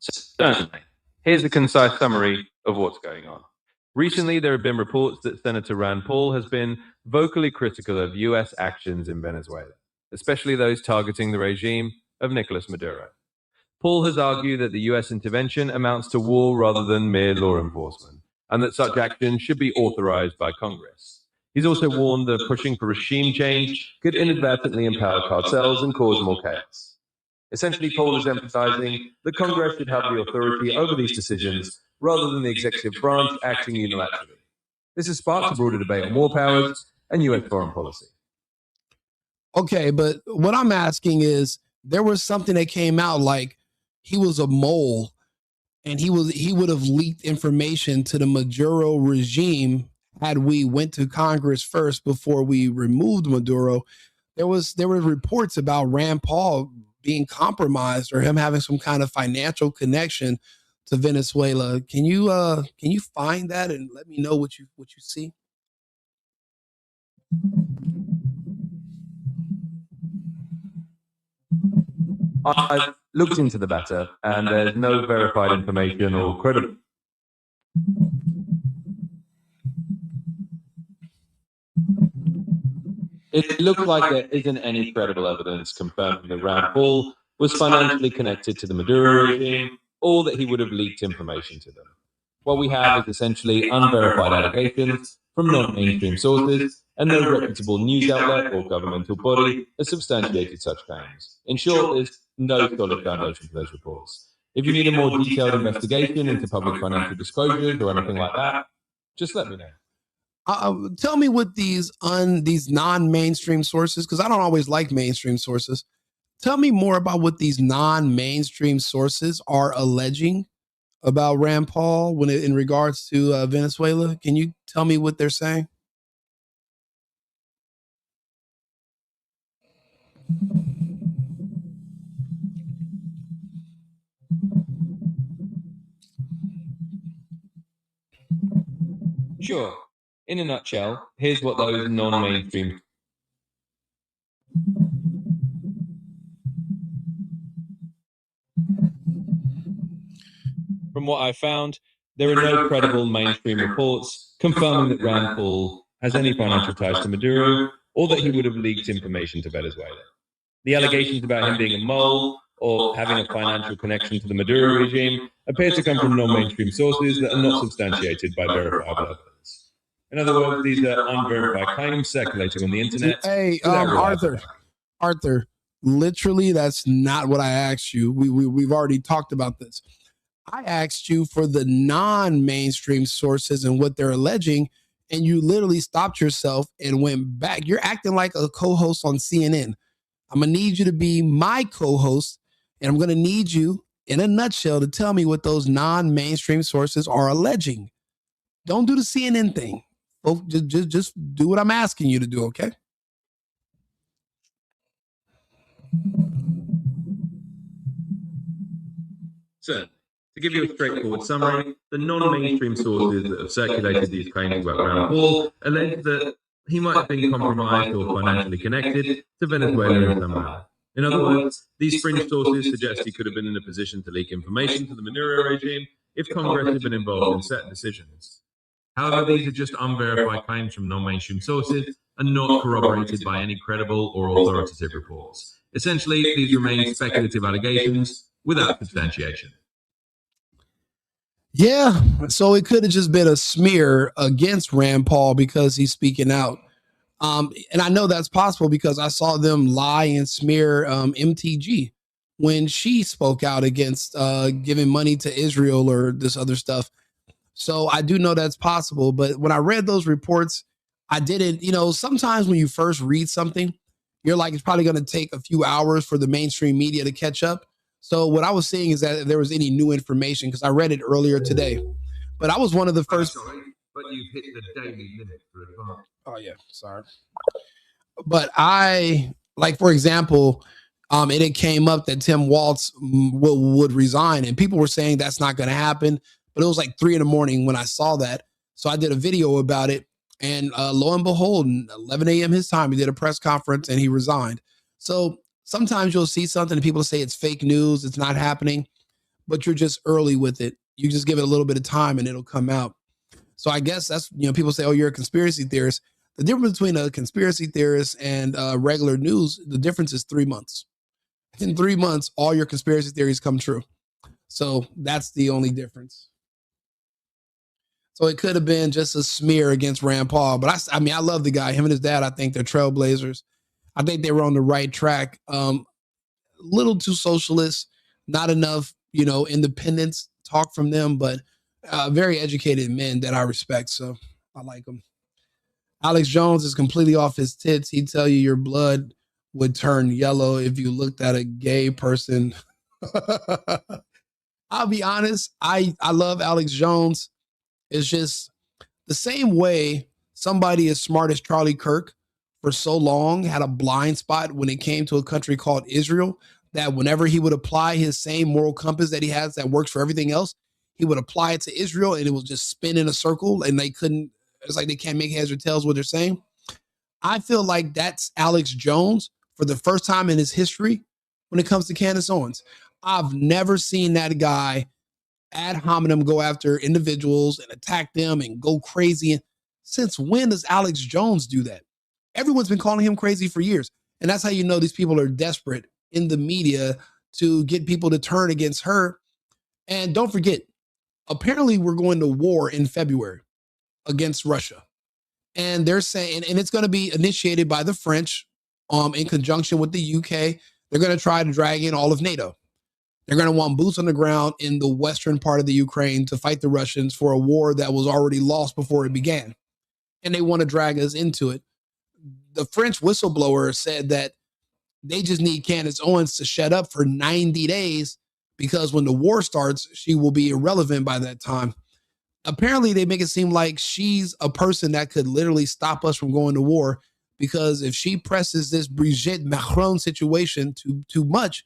F: Certainly. Here's a concise summary of what's going on. Recently, there have been reports that Senator Rand Paul has been vocally critical of U.S. actions in Venezuela, especially those targeting the regime of Nicolas Maduro. Paul has argued that the U.S. intervention amounts to war rather than mere law enforcement, and that such action should be authorized by Congress. He's also warned that pushing for regime change could inadvertently empower cartels and cause more chaos. Essentially, Paul is emphasizing that Congress should have the authority over these decisions rather than the executive branch acting unilaterally. This has sparked a broader debate on war powers and U.S. foreign policy.
C: Okay, but what I'm asking is, there was something that came out like he was a mole and he would have leaked information to the Maduro regime had we went to Congress first before we removed Maduro. There were reports about Rand Paul being compromised or him having some kind of financial connection to Venezuela. Can you find that and let me know what you see?
F: I've looked into the matter, and there's no verified information or credible. It looks like there isn't any credible evidence confirming that Rand Paul was financially connected to the Maduro regime, or that he would have leaked information to them. What we have is essentially unverified allegations from non-mainstream sources, and no reputable news outlet or governmental body has substantiated such claims. In short, there's no solid foundation for those reports. If you need a more detailed investigation into public financial disclosures or anything like that, just let me know.
C: Tell me what these non-mainstream sources, because I don't always like mainstream sources. Tell me more about what these non-mainstream sources are alleging about Rand Paul in regards to Venezuela. Can you tell me what they're saying?
F: Sure. In a nutshell, here's what those non-mainstream... From what I found, there are no credible mainstream reports confirming that Rand Paul has any financial ties to Maduro or that he would have leaked information to Venezuela. The allegations about him being a mole or having a financial connection to the Maduro regime appear to come from non-mainstream sources that are not substantiated by verifiable evidence. In other words, these are unverified claims circulating on the internet.
C: Hey, Arthur, literally, that's not what I asked you. We've already talked about this. I asked you for the non-mainstream sources and what they're alleging, and you literally stopped yourself and went back. You're acting like a co-host on CNN. I'm going to need you to be my co-host, and I'm going to need you, in a nutshell, to tell me what those non-mainstream sources are alleging. Don't do the CNN thing. Just do what I'm asking you to do, okay?
F: So, to give you a straightforward summary, the non-mainstream sources that have circulated these claims about Rand Paul allege that he might have been compromised or financially connected to Venezuela in some manner. In other words, these fringe sources suggest he could have been in a position to leak information to the Maduro regime if Congress had been involved in certain decisions. However, these are just unverified claims from non-mainstream sources and not corroborated by any credible or authoritative reports. Essentially, these remain speculative allegations without substantiation.
C: Yeah, so it could have just been a smear against Rand Paul because he's speaking out. And I know that's possible because I saw them lie and smear MTG when she spoke out against giving money to Israel or this other stuff. So I do know that's possible. But when I read those reports, I didn't, sometimes when you first read something, you're like, it's probably going to take a few hours for the mainstream media to catch up. So what I was seeing is that if there was any new information, because I read it earlier today, but I was one of the first.
F: Sorry, but you've hit the daily limit for advance.
C: Oh yeah, sorry. But for example, it came up that Tim Walz would resign, and people were saying that's not going to happen. But it was like 3 a.m. when I saw that, so I did a video about it, and lo and behold, 11 a.m. his time, he did a press conference and he resigned. So sometimes you'll see something and people say it's fake news, it's not happening, but you're just early with it. You just give it a little bit of time and it'll come out. So I guess that's, people say, oh, you're a conspiracy theorist. The difference between a conspiracy theorist and regular news, the difference is 3 months. In 3 months, all your conspiracy theories come true. So that's the only difference. So it could have been just a smear against Rand Paul. But I love the guy. Him and his dad, I think they're trailblazers. I think they were on the right track. Little too socialist, not enough, independence talk from them, but very educated men that I respect. So I like them. Alex Jones is completely off his tits. He'd tell you your blood would turn yellow if you looked at a gay person. I'll be honest. I love Alex Jones. It's just the same way somebody as smart as Charlie Kirk for so long had a blind spot when it came to a country called Israel, that whenever he would apply his same moral compass that he has that works for everything else, he would apply it to Israel and it will just spin in a circle and it's like they can't make heads or tails what they're saying. I feel like that's Alex Jones for the first time in his history when it comes to Candace Owens. I've never seen that guy ad hominem go after individuals and attack them and go crazy. Since when does Alex Jones do that? Everyone's been calling him crazy for years. And that's how you know these people are desperate in the media to get people to turn against her. And don't forget, apparently we're going to war in February against Russia. And they're saying, and it's going to be initiated by the French in conjunction with the UK. They're going to try to drag in all of NATO. They're going to want boots on the ground in the western part of the Ukraine to fight the Russians for a war that was already lost before it began. And they want to drag us into it. The French whistleblower said that they just need Candace Owens to shut up for 90 days because when the war starts, she will be irrelevant by that time. Apparently, they make it seem like she's a person that could literally stop us from going to war, because if she presses this Brigitte Macron situation too much,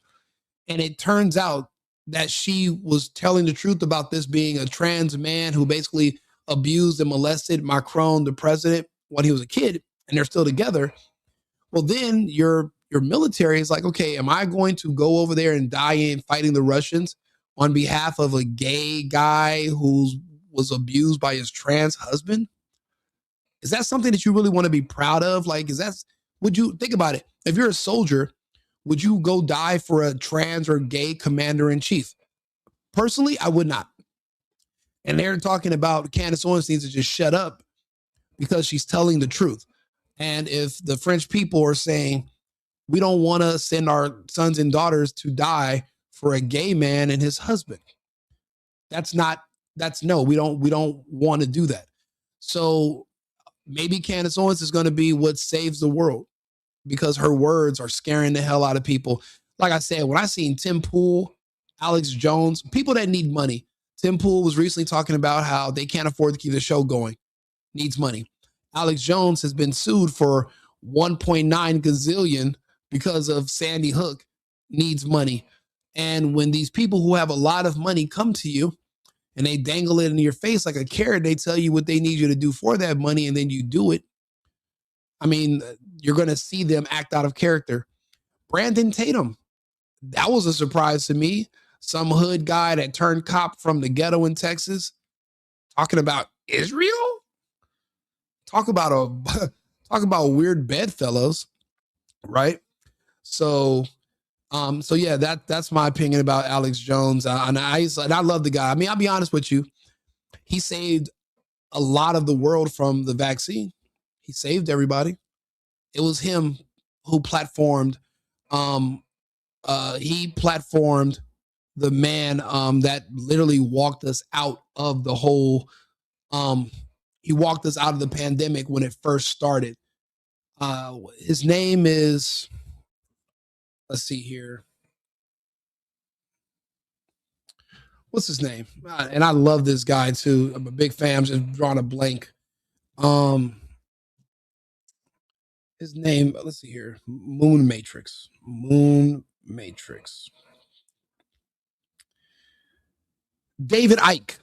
C: and it turns out that she was telling the truth about this being a trans man who basically abused and molested Macron, the president, when he was a kid, and they're still together, well, then your military is like, okay, am I going to go over there and die in fighting the Russians on behalf of a gay guy who was abused by his trans husband? Is that something that you really want to be proud of? Like, would you think about it? If you're a soldier, would you go die for a trans or gay commander in chief? Personally, I would not. And they're talking about Candace Owens needs to just shut up because she's telling the truth. And if the French people are saying, we don't want to send our sons and daughters to die for a gay man and his husband, no, we don't want to do that. So maybe Candace Owens is going to be what saves the world, because her words are scaring the hell out of people. Like I said, when I seen Tim Pool, Alex Jones, people that need money. Tim Pool was recently talking about how they can't afford to keep the show going, needs money. Alex Jones has been sued for 1.9 gazillion because of Sandy Hook, needs money. And when these people who have a lot of money come to you and they dangle it in your face like a carrot, they tell you what they need you to do for that money, and then you do it. I mean, you're going to see them act out of character. Brandon Tatum, that was a surprise to me. Some hood guy that turned cop from the ghetto in Texas, talking about Israel. Talk about weird bedfellows, right? So yeah, that's my opinion about Alex Jones. And I love the guy. I mean, I'll be honest with you, he saved a lot of the world from the vaccine. He saved everybody. It was him who platformed. He platformed the man that literally walked us out of the whole. He walked us out of the pandemic when it first started. His name is. Let's see here. What's his name? And I love this guy too. I'm a big fan. I'm just drawing a blank. His name, let's see here. Moon Matrix. David Icke.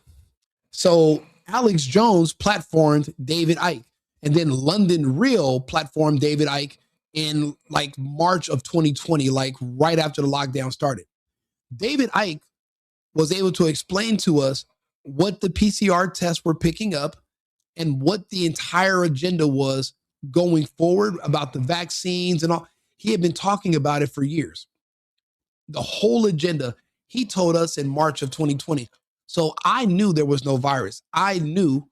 C: So Alex Jones platformed David Icke. And then London Real platformed David Icke in like March of 2020, like right after the lockdown started. David Icke was able to explain to us what the PCR tests were picking up and what the entire agenda was going forward about the vaccines and all. He had been talking about it for years. The whole agenda, he told us in March of 2020. So I knew there was no virus. I knew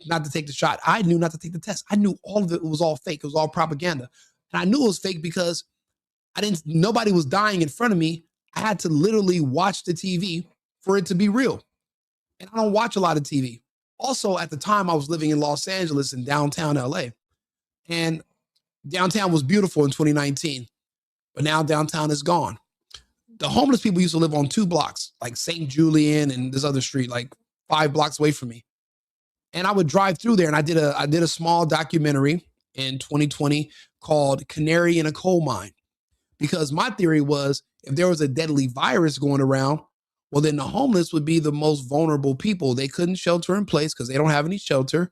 C: not to take the shot. I knew not to take the test. I knew all of it was all fake. It was all propaganda. And I knew it was fake because nobody was dying in front of me. I had to literally watch the TV for it to be real. And I don't watch a lot of TV. Also, at the time, I was living in Los Angeles in downtown LA. And downtown was beautiful in 2019. But now downtown is gone. The homeless people used to live on 2 blocks, like St. Julian and this other street, like 5 blocks away from me. And I would drive through there, and I did a small documentary in 2020 called Canary in a Coal Mine. Because my theory was, if there was a deadly virus going around, well, then the homeless would be the most vulnerable people. They couldn't shelter in place because they don't have any shelter,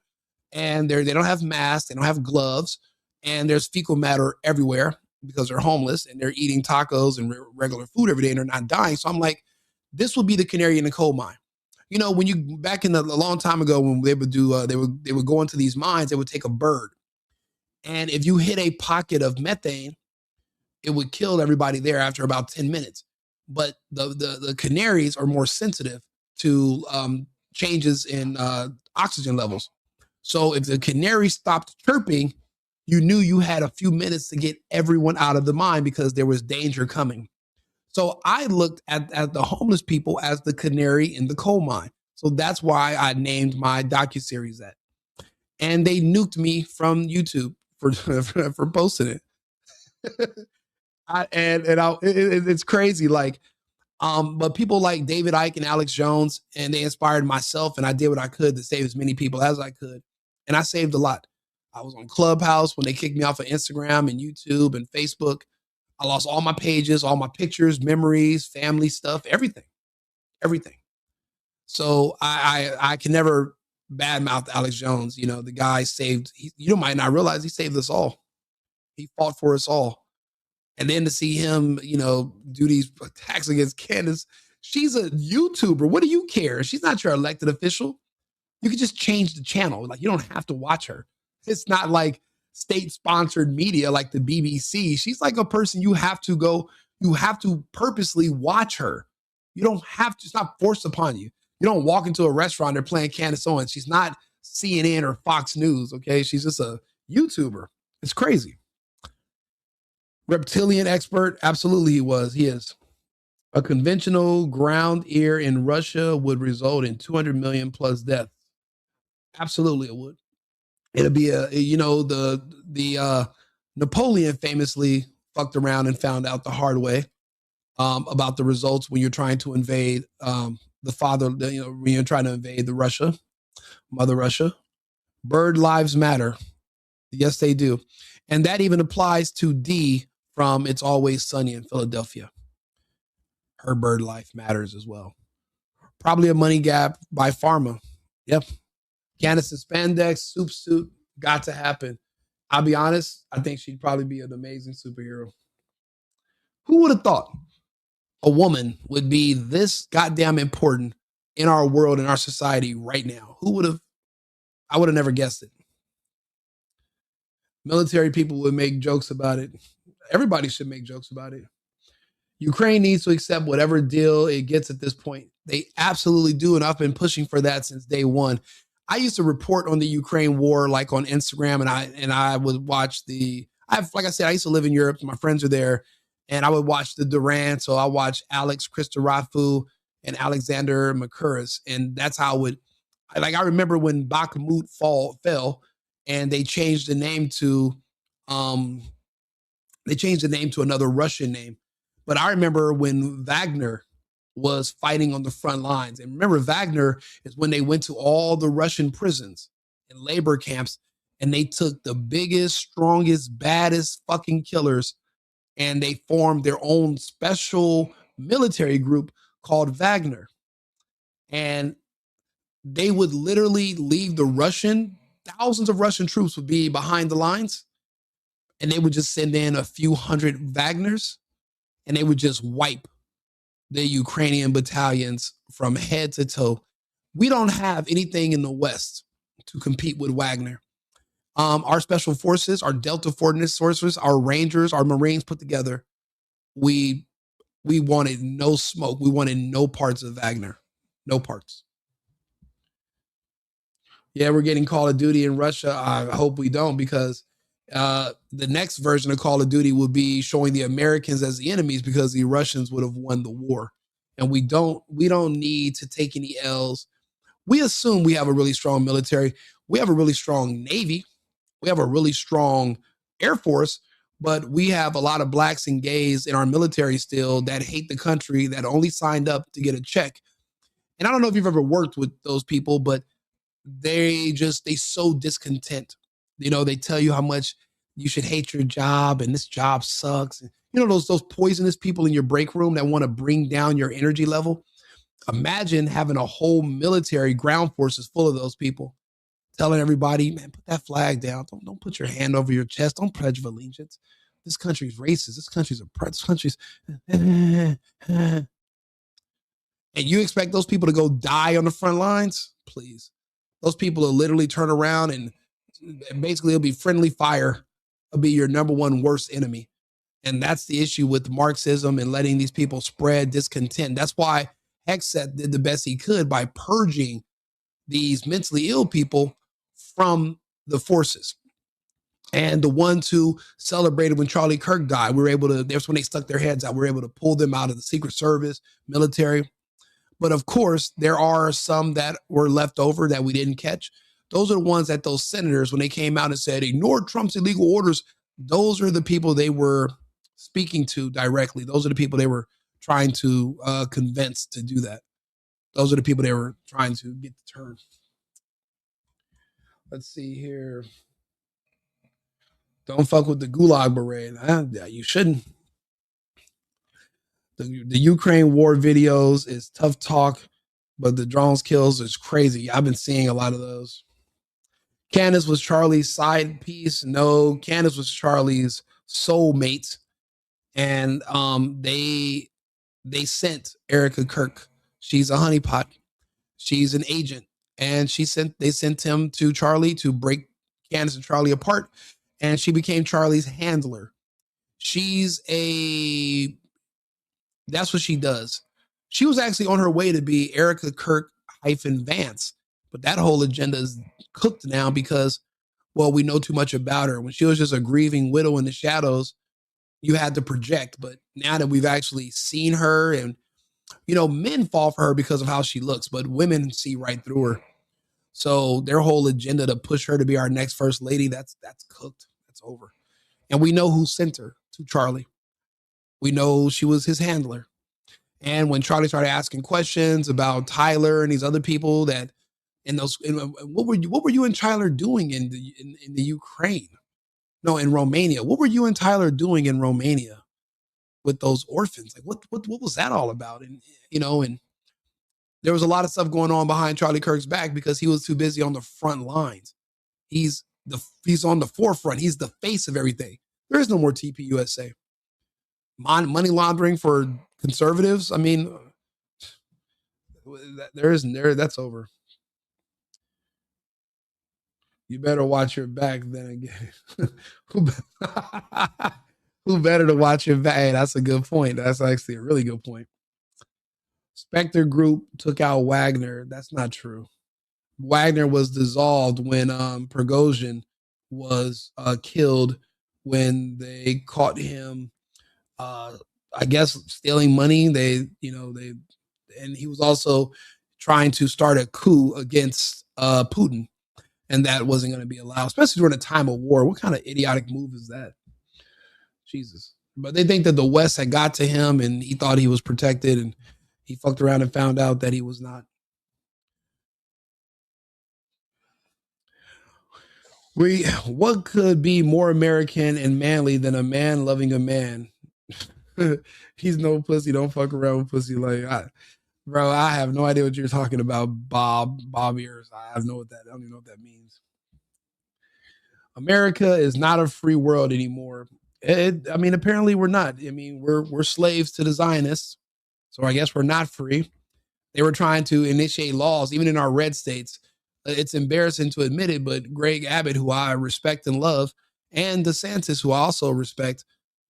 C: and they don't have masks, they don't have gloves, and there's fecal matter everywhere because they're homeless and they're eating tacos and regular food every day and they're not dying. So I'm like, this would be the canary in the coal mine. You know, when you back in a long time ago when they would do, they would go into these mines, they would take a bird, and if you hit a pocket of methane, it would kill everybody there after about 10 minutes. But the canaries are more sensitive to changes in oxygen levels. So if the canary stopped chirping, you knew you had a few minutes to get everyone out of the mine because there was danger coming. So I looked at the homeless people as the canary in the coal mine. So that's why I named my docuseries that. And they nuked me from YouTube for posting it. It's crazy. Like, but people like David Icke and Alex Jones, and they inspired myself, and I did what I could to save as many people as I could. And I saved a lot. I was on Clubhouse when they kicked me off of Instagram and YouTube and Facebook. I lost all my pages, all my pictures, memories, family stuff, everything. So I can never badmouth Alex Jones. You know, the guy saved, you might not realize he saved us all. He fought for us all. And then to see him, you know, do these attacks against Candace, she's a YouTuber. What do you care? She's not your elected official. You can just change the channel. Like, you don't have to watch her. It's not like state-sponsored media like the BBC. She's like a person you have to purposely watch her. You don't have to, it's not forced upon you. You don't walk into a restaurant, they're playing Candace Owens. She's not CNN or Fox News, okay? She's just a YouTuber. It's crazy. Reptilian expert, absolutely he is. A conventional ground ear in Russia would result in 200 million plus deaths. Absolutely it would. It'll be the Napoleon famously fucked around and found out the hard way about the results when you're trying to invade when you're trying to invade Mother Russia. Bird lives matter. Yes, they do. And that even applies to Dee from It's Always Sunny in Philadelphia. Her bird life matters as well. Probably a money gap by pharma. Yep. Candace in spandex, soup suit, got to happen. I'll be honest, I think she'd probably be an amazing superhero. Who would have thought a woman would be this goddamn important in our world, in our society right now? I would have never guessed it. Military people would make jokes about it. Everybody should make jokes about it. Ukraine needs to accept whatever deal it gets at this point. They absolutely do, and I've been pushing for that since day one. I used to report on the Ukraine war, like on Instagram, and I would watch like I said, I used to live in Europe. My friends are there, and I would watch the Durant. So I watched Alex Christorafu and Alexander Makuras, and that's how I remember when Bakhmut fell, and they changed the name to another Russian name. But I remember when Wagner was fighting on the front lines. And remember, Wagner is when they went to all the Russian prisons and labor camps, and they took the biggest, strongest, baddest fucking killers, and they formed their own special military group called Wagner. And they would literally leave thousands of Russian troops would be behind the lines, and they would just send in a few hundred Wagners, and they would just wipe the Ukrainian battalions from head to toe. We don't have anything in the West to compete with Wagner. Our special forces, our Delta forces, our Rangers, our Marines put together, we wanted no smoke. We wanted no parts of Wagner. No parts. Yeah, we're getting Call of Duty in Russia. I hope we don't, because the next version of Call of Duty would be showing the Americans as the enemies, because the Russians would have won the war. And we don't need to take any L's. We assume we have a really strong military. We have a really strong Navy. We have a really strong Air Force, but we have a lot of blacks and gays in our military still that hate the country, that only signed up to get a check. And I don't know if you've ever worked with those people, but they so discontent. You know, they tell you how much you should hate your job and this job sucks. You know, those poisonous people in your break room that want to bring down your energy level. Imagine having a whole military ground forces full of those people telling everybody, man, put that flag down. Don't put your hand over your chest. Don't pledge of allegiance. This country's racist. This country's oppressed. This country's and you expect those people to go die on the front lines? Please. Those people will literally turn around and basically it'll be friendly fire. It'll be your number one worst enemy. And that's the issue with Marxism and letting these people spread discontent. That's why Hegseth did the best he could by purging these mentally ill people from the forces. And the ones who celebrated when Charlie Kirk died, we were able to, that's when they stuck their heads out. We were able to pull them out of the Secret Service, military. But of course, there are some that were left over that we didn't catch. Those are the ones that those senators, when they came out and said, ignore Trump's illegal orders, those are the people they were speaking to directly. Those are the people they were trying to convince to do that. Those are the people they were trying to get to turn. Let's see here. Don't fuck with the Gulag Beret. You shouldn't. The Ukraine war videos is tough talk, but the drones kills is crazy. I've been seeing a lot of those. Candace was Charlie's side piece. No, Candace was Charlie's soulmate. And they sent Erica Kirk. She's a honeypot. She's an agent. And they sent him to Charlie to break Candace and Charlie apart. And she became Charlie's handler. That's what she does. She was actually on her way to be Erica Kirk -Vance, but that whole agenda is cooked now because, well, we know too much about her. When she was just a grieving widow in the shadows, you had to project. But now that we've actually seen her, and, men fall for her because of how she looks, but women see right through her. So their whole agenda to push her to be our next first lady, that's cooked. That's over. And we know who sent her to Charlie. We know she was his handler. And when Charlie started asking questions about Tyler and these other people what were you and Tyler doing in the Ukraine? No, in Romania. What were you and Tyler doing in Romania with those orphans? Like what was that all about? And and there was a lot of stuff going on behind Charlie Kirk's back because he was too busy on the front lines. He's on the forefront. He's the face of everything. There is no more TPUSA. Money laundering for conservatives. I mean, that's over. You better watch your back then again. Who better to watch your back? Hey, that's a good point. That's actually a really good point. Spectre Group took out Wagner. That's not true. Wagner was dissolved when Prigozhin was killed when they caught him I guess stealing money. And he was also trying to start a coup against Putin, and that wasn't going to be allowed, especially during a time of war. What kind of idiotic move is that? Jesus. But they think that the West had got to him and he thought he was protected, and he fucked around and found out that he was not. What could be more American and manly than a man loving a man? He's no pussy. Don't fuck around with pussy. Bro, I have no idea what you're talking about, Bob ears. I don't even know what that means. America is not a free world anymore. Apparently we're not. We're slaves to the Zionists. So I guess we're not free. They were trying to initiate laws, even in our red states. It's embarrassing to admit it, but Greg Abbott, who I respect and love, and DeSantis, who I also respect,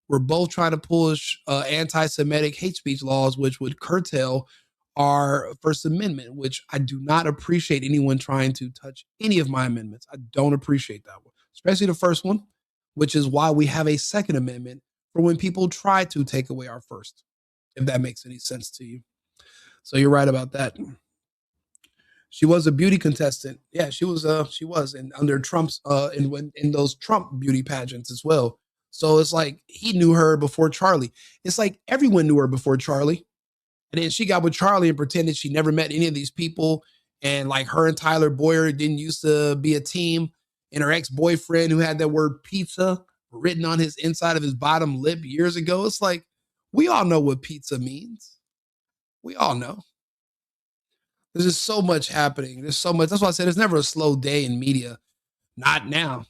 C: were both trying to push anti-Semitic hate speech laws, which would curtail our First Amendment, which I do not appreciate anyone trying to touch any of my amendments. I don't appreciate that one, especially the first one, which is why we have a Second Amendment for when people try to take away our first, if that makes any sense to you. So you're right about that. She was a beauty contestant. Yeah, she was, and under Trump's, in those Trump beauty pageants as well. So it's like he knew her before Charlie. It's like everyone knew her before Charlie. And then she got with Charlie and pretended she never met any of these people. And like her and Tyler Boyer didn't used to be a team. And her ex-boyfriend, who had that word pizza written on his inside of his bottom lip years ago. It's like, we all know what pizza means. We all know. There's just so much happening. There's so much. That's why I said there's never a slow day in media. Not now.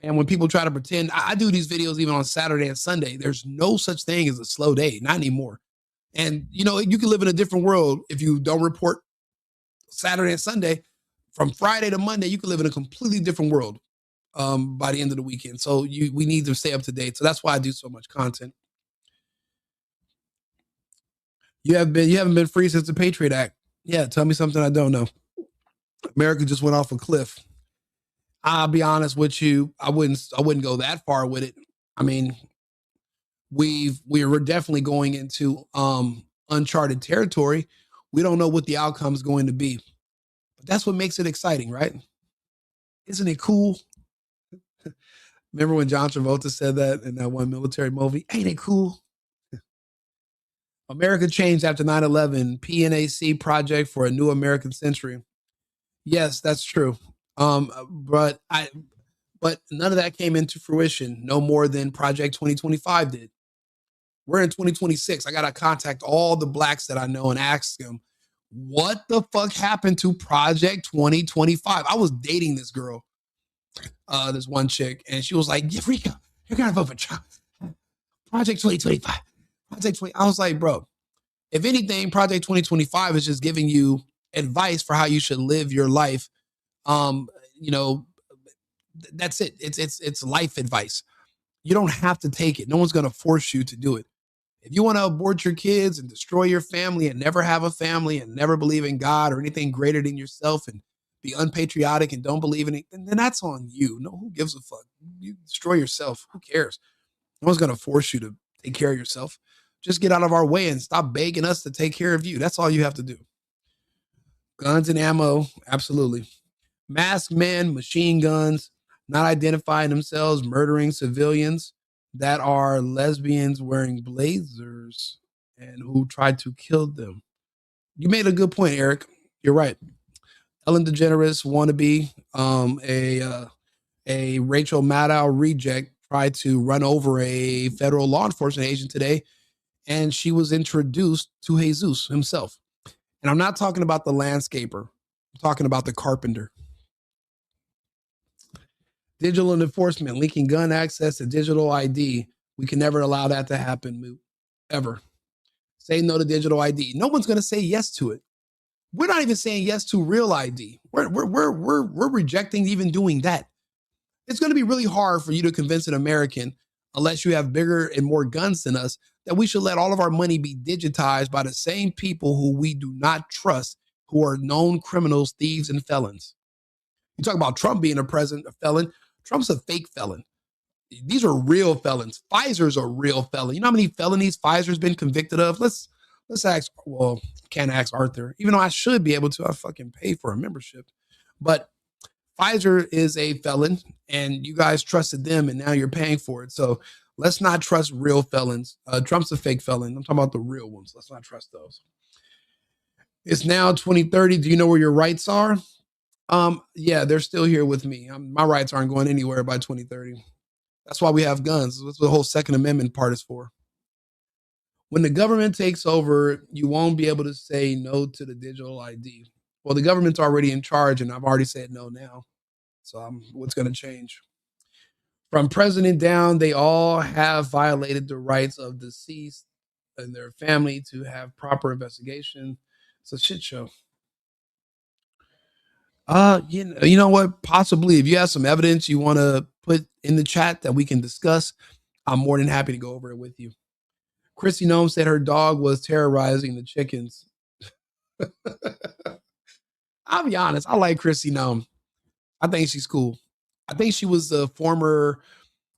C: And when people try to pretend, I do these videos even on Saturday and Sunday. There's no such thing as a slow day. Not anymore. And, you can live in a different world if you don't report Saturday and Sunday. From Friday to Monday, you can live in a completely different world by the end of the weekend. So we need to stay up to date. So that's why I do so much content. You haven't been free since the Patriot Act. Yeah, tell me something I don't know. America just went off a cliff. I'll be honest with you, I wouldn't go that far with it. I mean, we're definitely going into uncharted territory. We don't know what the outcome is going to be. But that's what makes it exciting, right? Isn't it cool? Remember when John Travolta said that in that one military movie? Ain't it cool? America changed after 9/11, PNAC project for a new American century. Yes, that's true. But none of that came into fruition, no more than Project 2025 did. We're in 2026. I got to contact all the blacks that I know and ask them, what the fuck happened to Project 2025? I was dating this girl, this one chick, and she was like, yeah, Rico, you're going to vote for Project 2025. Project 20. I was like, bro, if anything, Project 2025 is just giving you advice for how you should live your life. You know, that's it. It's life advice. You don't have to take it. No one's going to force you to do it. If you want to abort your kids and destroy your family and never have a family and never believe in God or anything greater than yourself and be unpatriotic and don't believe in it, then that's on you. No, who gives a fuck? You destroy yourself. Who cares? No one's going to force you to take care of yourself. Just get out of our way and stop begging us to take care of you. That's all you have to do. Guns and ammo, absolutely. Masked men, machine guns, not identifying themselves, murdering civilians that are lesbians wearing blazers and who tried to kill them. You made a good point, Eric. You're right. Ellen DeGeneres wannabe, a Rachel Maddow reject, tried to run over a federal law enforcement agent today, and she was introduced to Jesus himself. And I'm not talking about the landscaper. I'm talking about the carpenter. Digital enforcement, linking gun access to digital ID. We can never allow that to happen, ever. Say no to digital ID. No one's going to say yes to it. We're not even saying yes to real ID. We're rejecting even doing that. It's going to be really hard for you to convince an American, unless you have bigger and more guns than us, that we should let all of our money be digitized by the same people who we do not trust, who are known criminals, thieves, and felons. You talk about Trump being a felon. Trump's a fake felon. These are real felons. Pfizer's a real felon. You know how many felonies Pfizer's been convicted of? Let's ask, well, can't ask Arthur, even though I should be able to. I fucking pay for a membership. But Pfizer is a felon, and you guys trusted them, and now you're paying for it. So let's not trust real felons. Trump's a fake felon. I'm talking about the real ones. Let's not trust those. It's now 2030. Do you know where your rights are? Yeah, they're still here with me. My rights aren't going anywhere by 2030. That's why we have guns. That's what the whole Second Amendment part is for. When the government takes over, you won't be able to say no to the digital ID. Well, the government's already in charge, and I've already said no now. So what's going to change? From president down, they all have violated the rights of deceased and their family to have proper investigation. It's a shit show. You know what? Possibly, if you have some evidence you want to put in the chat that we can discuss, I'm more than happy to go over it with you. Chrissy Nome said her dog was terrorizing the chickens. I'll be honest. I like Chrissy Nome. I think she's cool. I think she was the former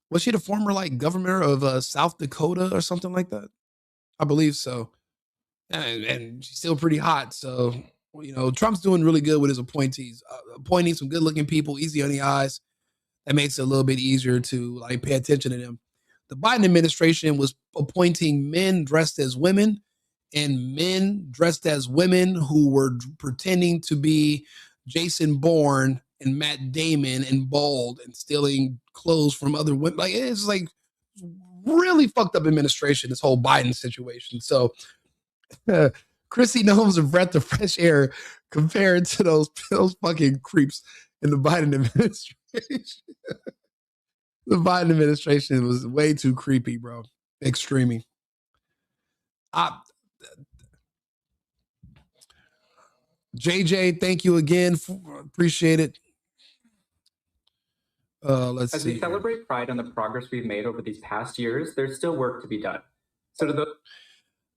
C: like governor of South Dakota or something like that? I believe so. And she's still pretty hot. So, you know, Trump's doing really good with his appointees, appointing some good looking people, easy on the eyes. That makes it a little bit easier to like pay attention to them. The Biden administration was appointing men dressed as women and men dressed as women who were pretending to be Jason Bourne and Matt Damon and bald and stealing clothes from other women. Like, it's like really fucked up administration, this whole Biden situation. So Chrissy Nome's a breath of fresh air compared to those fucking creeps in the Biden administration. The Biden administration was way too creepy, bro. Extremely. JJ, thank you again. Appreciate it. Let's see.
M: As we celebrate Pride on the progress we've made over these past years, there's still work to be done.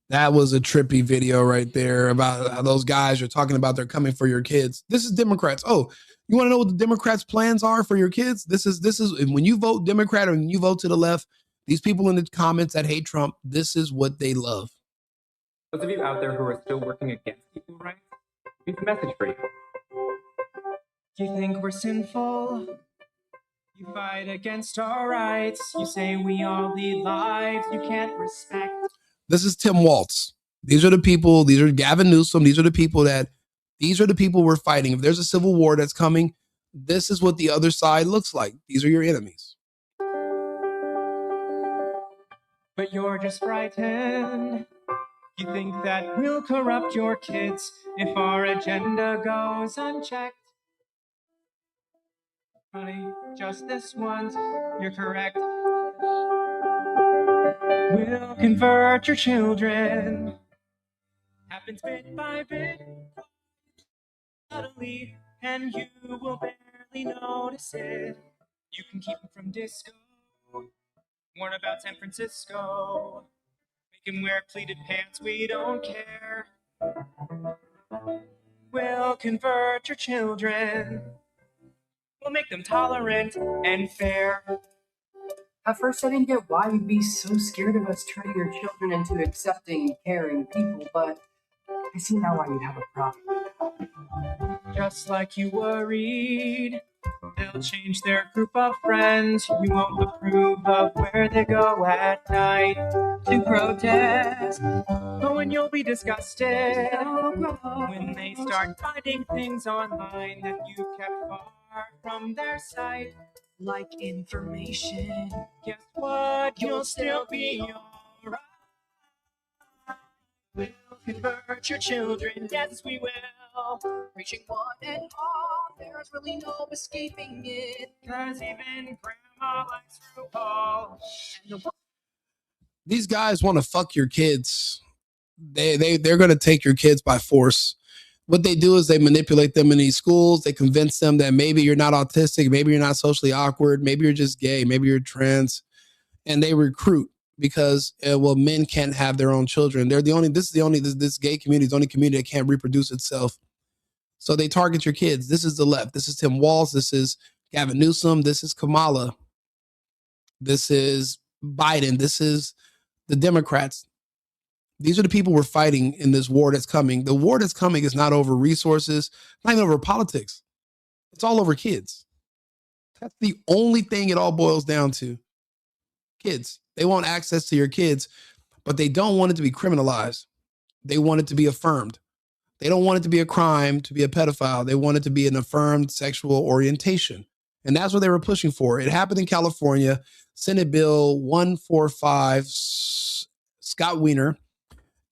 C: That was a trippy video right there about how those guys are talking about they're coming for your kids. This is Democrats. Oh, You want to know what the Democrats' plans are for your kids? This is when you vote Democrat or when you vote to the left, these people in the comments that hate Trump, this is what they love.
M: Those of you out there who are still working against equal rights, we have a message for you.
N: You think we're sinful? You fight against our rights. You say we all lead lives you can't respect.
C: This is Tim Walz. These are the people, these are Gavin Newsom. These are the people we're fighting. If there's a civil war that's coming, this is what the other side looks like. These are your enemies.
N: But you're just frightened. You think that we'll corrupt your kids if our agenda goes unchecked. Honey, just this once, you're correct. We'll convert your children. Happens bit by bit, subtly, and you will barely notice it. You can keep them from disco, warn about San Francisco. Make him wear pleated pants, we don't care. We'll convert your children. We'll make them tolerant and fair.
O: At first, I didn't get why you'd be so scared of us turning your children into accepting, caring people, but I see now why you'd have a problem.
N: Just like you worried, they'll change their group of friends. You won't approve of where they go at night to protest. Oh, and you'll be disgusted when they start finding things online that you kept far from their sight. Like information. Guess what? You'll still be alright. We'll convert your children, yes we will.
O: Reaching one and all, there's really no escaping it.
N: Cause even grandma likes RuPaul.
C: These guys want to fuck your kids. They're going to take your kids by force. What they do is they manipulate them in these schools. They convince them that maybe you're not autistic, maybe you're not socially awkward, maybe you're just gay, maybe you're trans, and they recruit because men can't have their own children. This gay community is the only community that can't reproduce itself. So they target your kids. This is the left. This is Tim Walz. This is Gavin Newsom. This is Kamala. This is Biden. This is the Democrats. These are the people we're fighting in this war that's coming. The war that's coming is not over resources, not even over politics. It's all over kids. That's the only thing it all boils down to. Kids. They want access to your kids, but they don't want it to be criminalized. They want it to be affirmed. They don't want it to be a crime to be a pedophile. They want it to be an affirmed sexual orientation. And that's what they were pushing for. It happened in California. Senate Bill 145, Scott Wiener.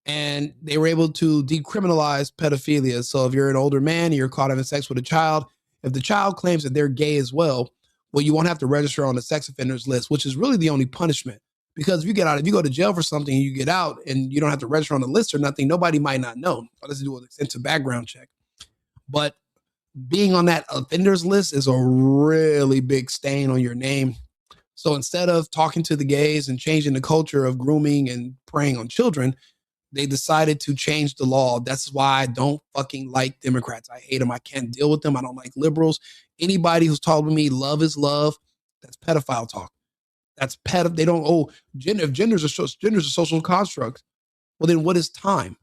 C: And they were able to decriminalize pedophilia. So if you're an older man and you're caught having sex with a child, if the child claims that they're gay as well, you won't have to register on the sex offenders list, which is really the only punishment. Because if you go to jail for something and you get out and you don't have to register on the list or nothing, nobody might not know. All this to do with an extensive background check. But being on that offenders list is a really big stain on your name. So instead of talking to the gays and changing the culture of grooming and preying on children, they decided to change the law. That's why I don't fucking like Democrats. I hate them. I can't deal with them. I don't like liberals. Anybody who's telling me love is love, that's pedophile talk. That's they don't, if gender's a social construct, well, then what is time?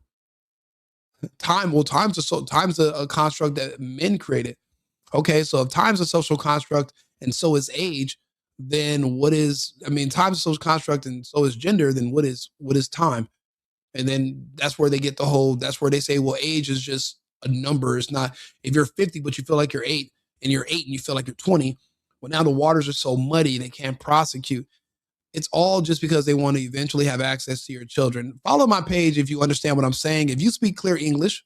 C: Time's a construct that men created. Okay, so if time's a social construct and so is age, then time's a social construct and so is gender, then what is time? And then that's where they get that's where they say, well, age is just a number. It's not, if you're 50, but you feel like you're 8 and you're 8 and you feel like you're 20. Well, now the waters are so muddy, they can't prosecute. It's all just because they want to eventually have access to your children. Follow my page if you understand what I'm saying. If you speak clear English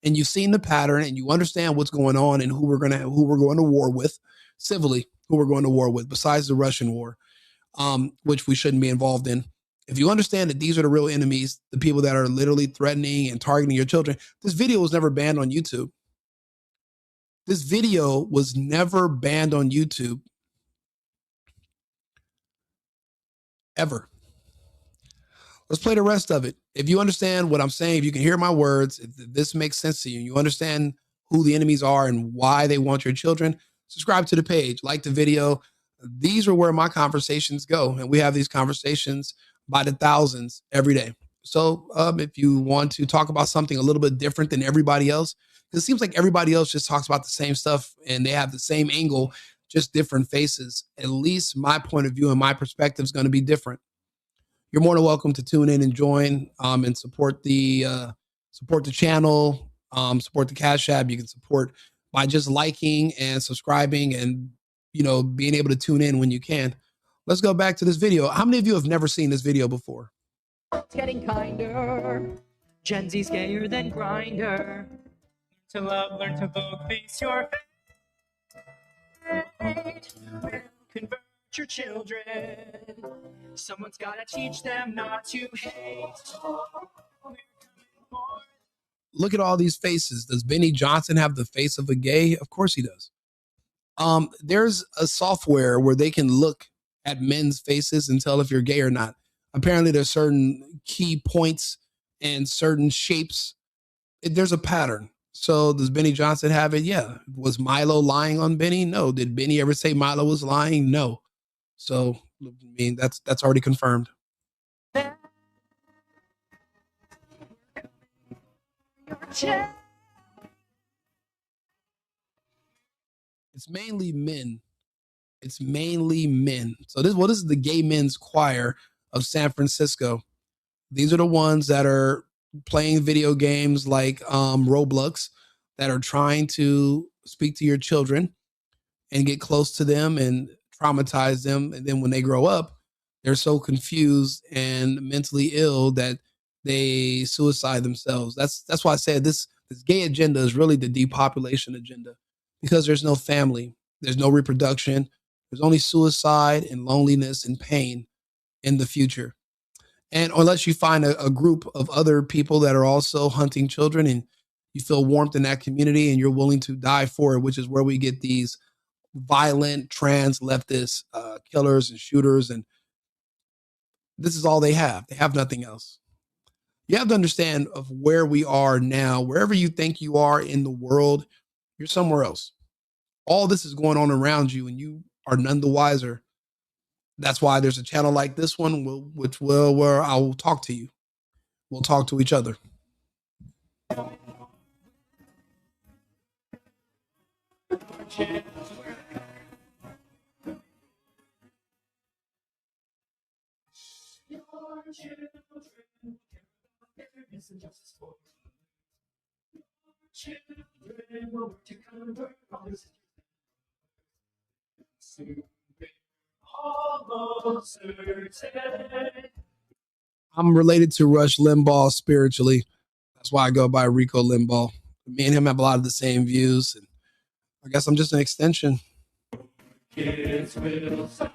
C: and you've seen the pattern and you understand what's going on and who we're going to war with civilly, who we're going to war with besides the Russian war, which we shouldn't be involved in. If you understand that these are the real enemies, the people that are literally threatening and targeting your children, this video was never banned on YouTube. This video was never banned on YouTube. Ever. Let's play the rest of it. If you understand what I'm saying, if you can hear my words, if this makes sense to you, you understand who the enemies are and why they want your children, subscribe to the page, like the video. These are where my conversations go. And we have these conversations by the thousands every day. So if you want to talk about something a little bit different than everybody else, because it seems like everybody else just talks about the same stuff and they have the same angle, just different faces. At least my point of view and my perspective is going to be different. You're more than welcome to tune in and join and support the channel, support the Cash App. You can support by just liking and subscribing and being able to tune in when you can. Let's go back to this video. How many of you have never seen this video before?
N: It's getting kinder. Gen Z's gayer than Grinder. To love, learn to vote, face your fate. Convert your children. Someone's gotta teach them not to hate.
C: Look at all these faces. Does Benny Johnson have the face of a gay? Of course he does. There's a software where they can look at men's faces and tell if you're gay or not. Apparently there's certain key points and certain shapes. There's a pattern. So does Benny Johnson have it? Yeah. Was Milo lying on Benny? No. Did Benny ever say Milo was lying? No. So, I mean, that's already confirmed. It's mainly men. It's mainly men. So this is the gay men's choir of San Francisco. These are the ones that are playing video games like Roblox, that are trying to speak to your children and get close to them and traumatize them. And then when they grow up, they're so confused and mentally ill that they suicide themselves. That's why I said this gay agenda is really the depopulation agenda, because there's no family, there's no reproduction, there's only suicide and loneliness and pain in the future. And unless you find a group of other people that are also hunting children and you feel warmth in that community and you're willing to die for it, which is where we get these violent trans leftist killers and shooters. And this is all they have. They have nothing else. You have to understand of where we are now. Wherever you think you are in the world, you're somewhere else. All this is going on around you and you are none the wiser. That's why there's a channel like this one, where I will talk to you. We'll talk to each other. I'm related to Rush Limbaugh spiritually. That's why I go by Rico Limbaugh. Me and him have a lot of the same views. And I guess I'm just an extension. Kids will start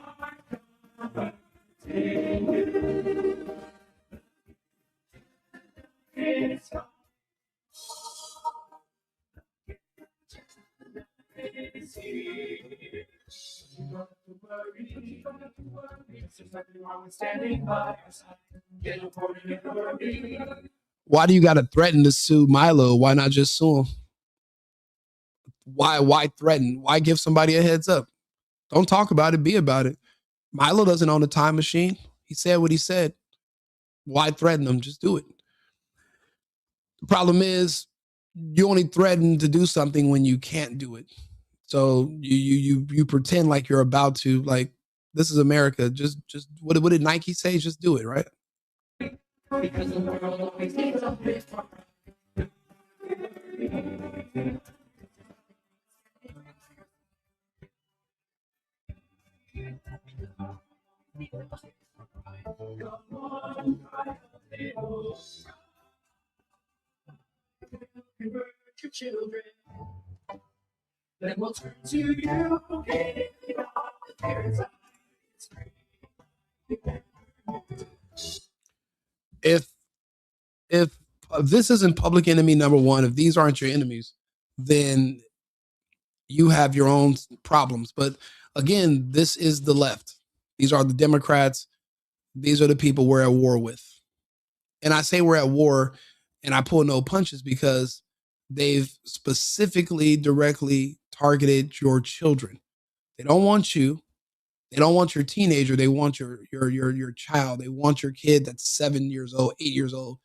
C: Why do you got to threaten to sue Milo? Why not just sue him? Why threaten? Why give somebody a heads up? Don't talk about it, be about it. Milo doesn't own a time machine. He said what he said. Why threaten him? Just do it. The problem is you only threaten to do something when you can't do it. So you pretend like you're about to, like, this is America. Just what did Nike say? Just do it, right? Because the world always needs a bit more. Convert your children. Then we'll turn to you. If this isn't public enemy number one, if these aren't your enemies, then you have your own problems. But again, this is the left. These are the Democrats. These are the people we're at war with. And I say we're at war and I pull no punches because They've specifically directly targeted your children. They don't want you. They don't want your teenager. They want your child. They want your kid that's 7 years old, 8 years old.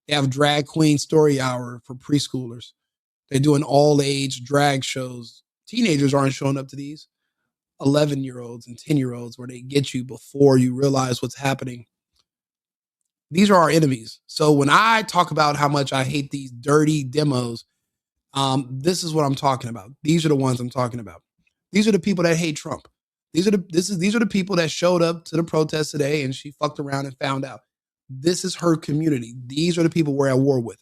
C: They have drag queen story hour for preschoolers. They're doing all age drag shows. Teenagers aren't showing up to these. 11-year-olds and 10-year-olds where they get you before you realize what's happening. These are our enemies. So when I talk about how much I hate these dirty demos, this is what I'm talking about. These are the ones I'm talking about. These are the people that hate Trump. These are the people that showed up to the protest today and she fucked around and found out. This is her community. These are the people we're at war with.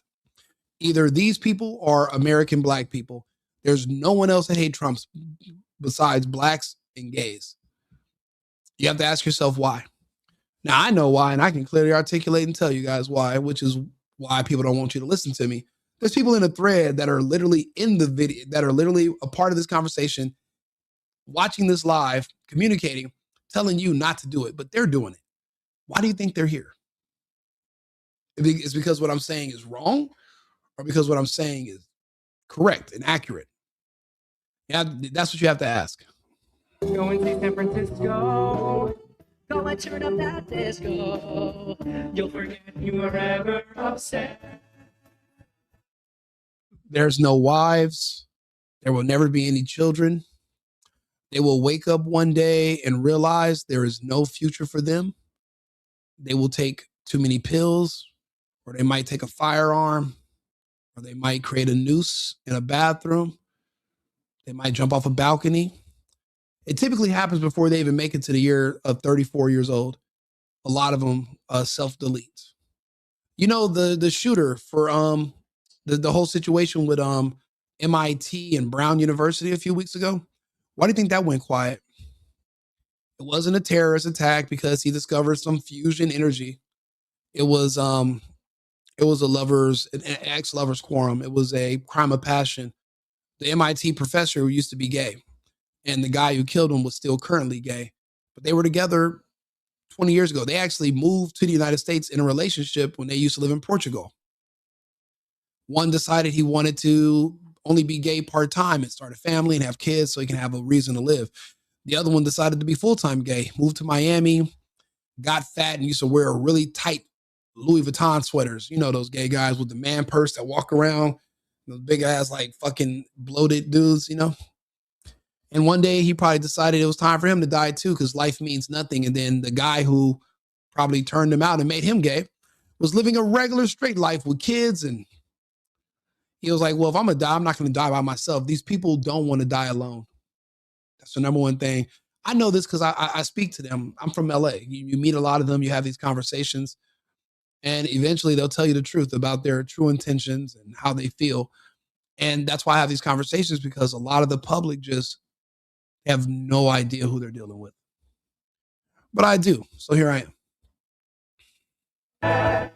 C: Either these people are American black people. There's no one else that hate Trump besides blacks and gays. You have to ask yourself why. Now, I know why, and I can clearly articulate and tell you guys why, which is why people don't want you to listen to me. There's people in a thread that are literally in the video, that are literally a part of this conversation, watching this live, communicating, telling you not to do it, but they're doing it. Why do you think they're here? It's because what I'm saying is wrong, or because what I'm saying is correct and accurate? Yeah, that's what you have to ask.
N: Going to San Francisco. Go and turn up that disco. You'll forget you were ever upset.
C: There's no wives. There will never be any children. They will wake up one day and realize there is no future for them. They will take too many pills, or they might take a firearm, or they might create a noose in a bathroom. They might jump off a balcony. It typically happens before they even make it to the year of 34 years old. A lot of them self-delete. You know, the shooter for the whole situation with MIT and Brown University a few weeks ago. Why do you think that went quiet? It wasn't a terrorist attack because he discovered some fusion energy. It was an ex-lovers quorum. It was a crime of passion. The MIT professor who used to be gay, and the guy who killed him was still currently gay, but they were together 20 years ago. They actually moved to the United States in a relationship when they used to live in Portugal. One decided he wanted to only be gay part-time and start a family and have kids so he can have a reason to live. The other one decided to be full-time gay, moved to Miami, got fat, and used to wear really tight Louis Vuitton sweaters. You know, those gay guys with the man purse that walk around, those big ass, like fucking bloated dudes, you know? And one day he probably decided it was time for him to die too, because life means nothing. And then the guy who probably turned him out and made him gay was living a regular straight life with kids. And he was like, well, if I'm going to die, I'm not going to die by myself. These people don't want to die alone. That's the number one thing. I know this because I speak to them. I'm from LA. You meet a lot of them. You have these conversations. And eventually they'll tell you the truth about their true intentions and how they feel. And that's why I have these conversations, because a lot of the public just have no idea who they're dealing with. But I do. So here I am.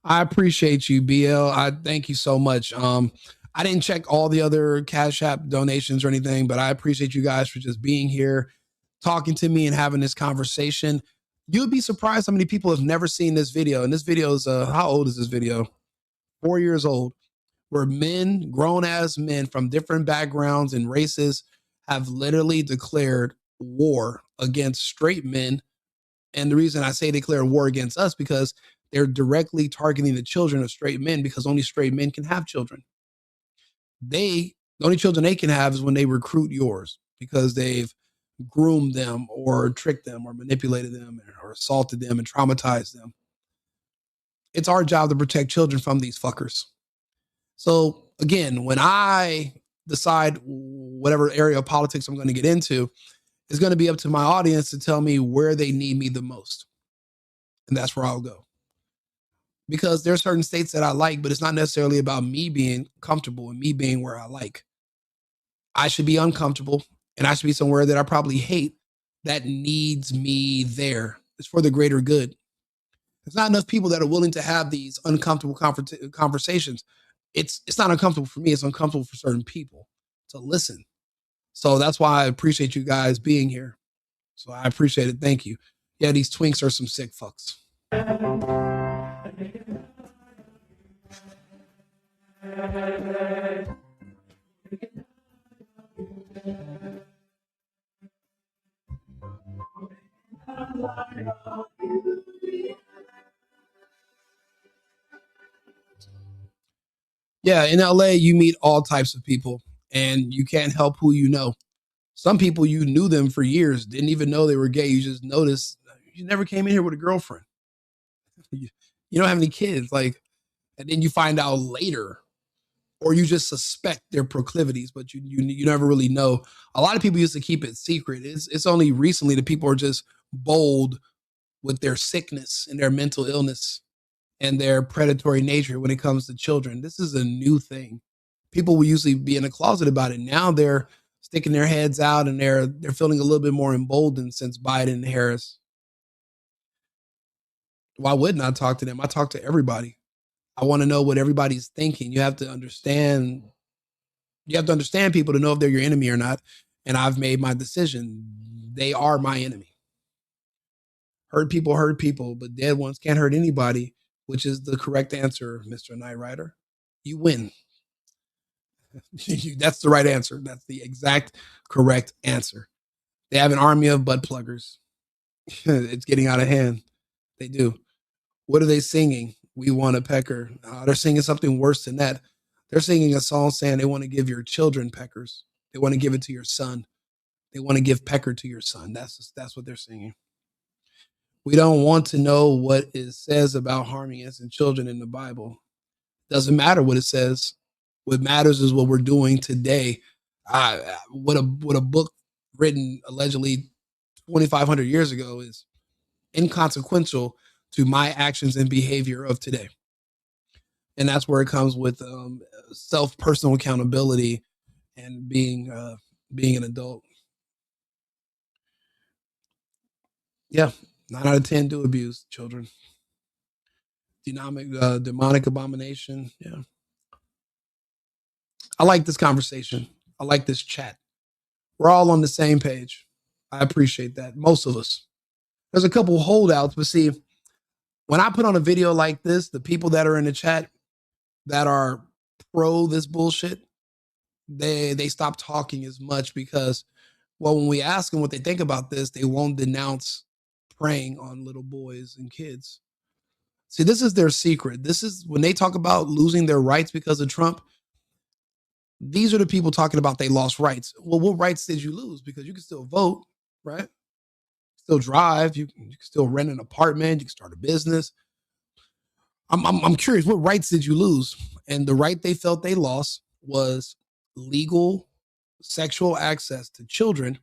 C: I appreciate you, BL. I thank you so much. I didn't check all the other Cash App donations or anything, but I appreciate you guys for just being here, talking to me and having this conversation. You'd be surprised how many people have never seen this video. And this video is, how old is this video? 4 years old, where men, grown-ass men from different backgrounds and races have literally declared war against straight men. And the reason I say declare war against us, because they're directly targeting the children of straight men, because only straight men can have children. The only children they can have is when they recruit yours, because they've groomed them or tricked them or manipulated them or assaulted them and traumatized them. It's our job to protect children from these fuckers. So again, when I decide whatever area of politics I'm going to get into, it's going to be up to my audience to tell me where they need me the most. And that's where I'll go. Because there are certain states that I like, but it's not necessarily about me being comfortable and me being where I like. I should be uncomfortable, and I should be somewhere that I probably hate that needs me there. It's for the greater good. There's not enough people that are willing to have these uncomfortable conversations. It's not uncomfortable for me. It's uncomfortable for certain people to listen. So that's why I appreciate you guys being here. So I appreciate it. Thank you. Yeah, these twinks are some sick fucks. Yeah, in LA, you meet all types of people, and you can't help who you know. Some people, you knew them for years, didn't even know they were gay. You just noticed you never came in here with a girlfriend. You don't have any kids, like, and then you find out later, or you just suspect their proclivities, but you never really know. A lot of people used to keep it secret. It's only recently that people are just bold with their sickness and their mental illness and their predatory nature when it comes to children. This is a new thing. People will usually be in a closet about it. Now they're sticking their heads out, and they're feeling a little bit more emboldened since Biden and Harris. Why wouldn't I talk to them? I talk to everybody. I want to know what everybody's thinking. You have to understand people to know if they're your enemy or not. And I've made my decision. They are my enemy. Hurt people, but dead ones can't hurt anybody, which is the correct answer, Mr. Knight Rider. You win. That's the right answer. That's the exact correct answer. They have an army of butt pluggers. It's getting out of hand. They do. What are they singing? We want a pecker. They're singing something worse than that. They're singing a song saying they want to give your children peckers. They want to give it to your son. They want to give pecker to your son. That's what they're singing. We don't want to know what it says about harming innocent children in the Bible. Doesn't matter what it says. What matters is what we're doing today. What a book written allegedly 2,500 years ago is inconsequential to my actions and behavior of today. And that's where it comes with personal accountability and being an adult. Yeah, 9 out of 10 do abuse children. Demonic abomination. Yeah. I like this conversation. I like this chat. We're all on the same page. I appreciate that. Most of us. There's a couple holdouts, but see, when I put on a video like this, the people that are in the chat that are pro this bullshit, they stop talking as much because, well, when we ask them what they think about this, they won't denounce preying on little boys and kids. See, this is their secret. This is when they talk about losing their rights because of Trump. These are the people talking about they lost rights. Well, what rights did you lose? Because you can still vote, right? Still drive. You can still rent an apartment. You can start a business. I'm curious, what rights did you lose? And the right they felt they lost was legal sexual access to children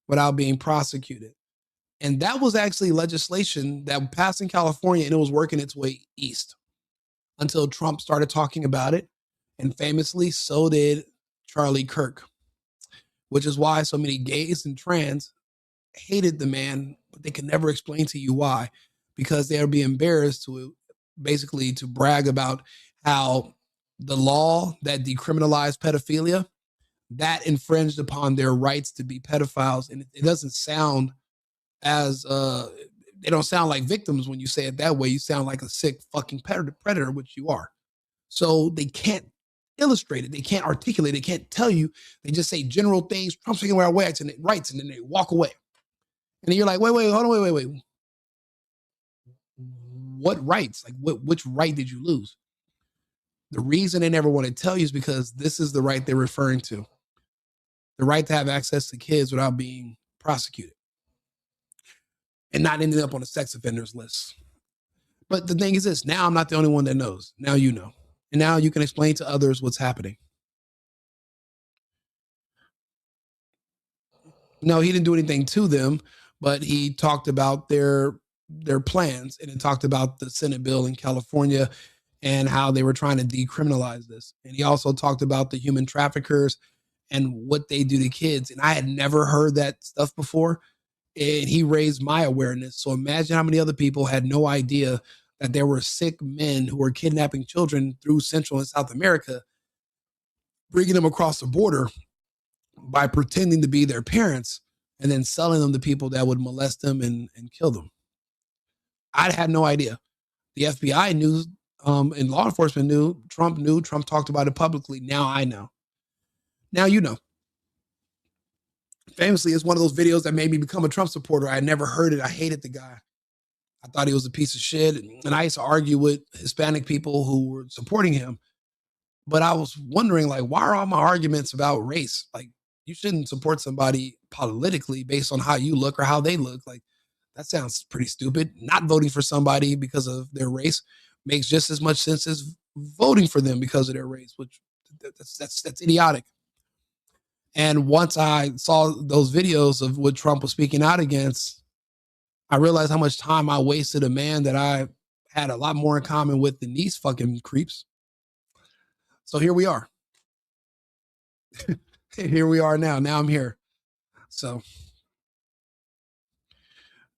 C: without being prosecuted. And that was actually legislation that passed in California, and it was working its way east until Trump started talking about it. And famously, so did Charlie Kirk, which is why so many gays and trans hated the man, but they could never explain to you why, because they would be embarrassed to basically to brag about how the law that decriminalized pedophilia, that infringed upon their rights to be pedophiles. And it doesn't sound as they don't sound like victims when you say it that way. You sound like a sick fucking predator, which you are. So they can't illustrate it. They can't articulate it. They can't tell you. They just say general things. Trump's taking away our rights, and then they walk away. And then you're like, wait, hold on, wait. What rights? Like, which right did you lose? The reason they never want to tell you is because this is the right they're referring to. The right to have access to kids without being prosecuted and not ending up on a sex offenders list. But the thing is this, now I'm not the only one that knows. Now you know. And now you can explain to others what's happening. No, he didn't do anything to them, but he talked about their plans, and it talked about the Senate bill in California and how they were trying to decriminalize this. And he also talked about the human traffickers and what they do to kids. And I had never heard that stuff before. And he raised my awareness. So imagine how many other people had no idea that there were sick men who were kidnapping children through Central and South America, bringing them across the border by pretending to be their parents and then selling them to people that would molest them and kill them. I had no idea. The FBI knew and law enforcement knew. Trump talked about it publicly. Now I know. Now you know. Famously, it's one of those videos that made me become a Trump supporter. I had never heard it. I hated the guy. I thought he was a piece of shit. And I used to argue with Hispanic people who were supporting him. But I was wondering, like, why are all my arguments about race? Like, you shouldn't support somebody politically based on how you look or how they look. Like, that sounds pretty stupid. Not voting for somebody because of their race makes just as much sense as voting for them because of their race, which that's idiotic. And once I saw those videos of what Trump was speaking out against, I realized how much time I wasted a man that I had a lot more in common with than these fucking creeps. So here we are. Here we are now. Now I'm here. So,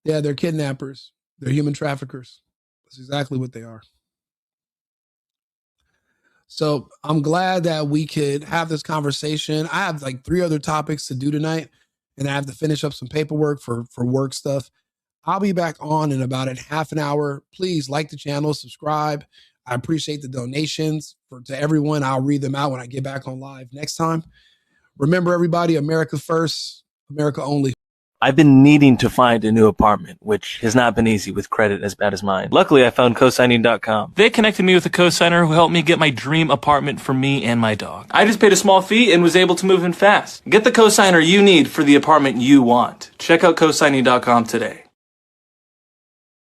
C: yeah, they're kidnappers. They're human traffickers. That's exactly what they are. So I'm glad that we could have this conversation. I have like 3 other topics to do tonight, and I have to finish up some paperwork for work stuff. I'll be back on in about a half an hour. Please like the channel, subscribe. I appreciate the donations to everyone. I'll read them out when I get back on live next time. Remember, everybody, America first, America only.
P: I've been needing to find a new apartment, which has not been easy with credit as bad as mine. Luckily, I found cosigning.com. They connected me with a cosigner who helped me get my dream apartment for me and my dog. I just paid a small fee and was able to move in fast. Get the cosigner you need for the apartment you want. Check out cosigning.com today.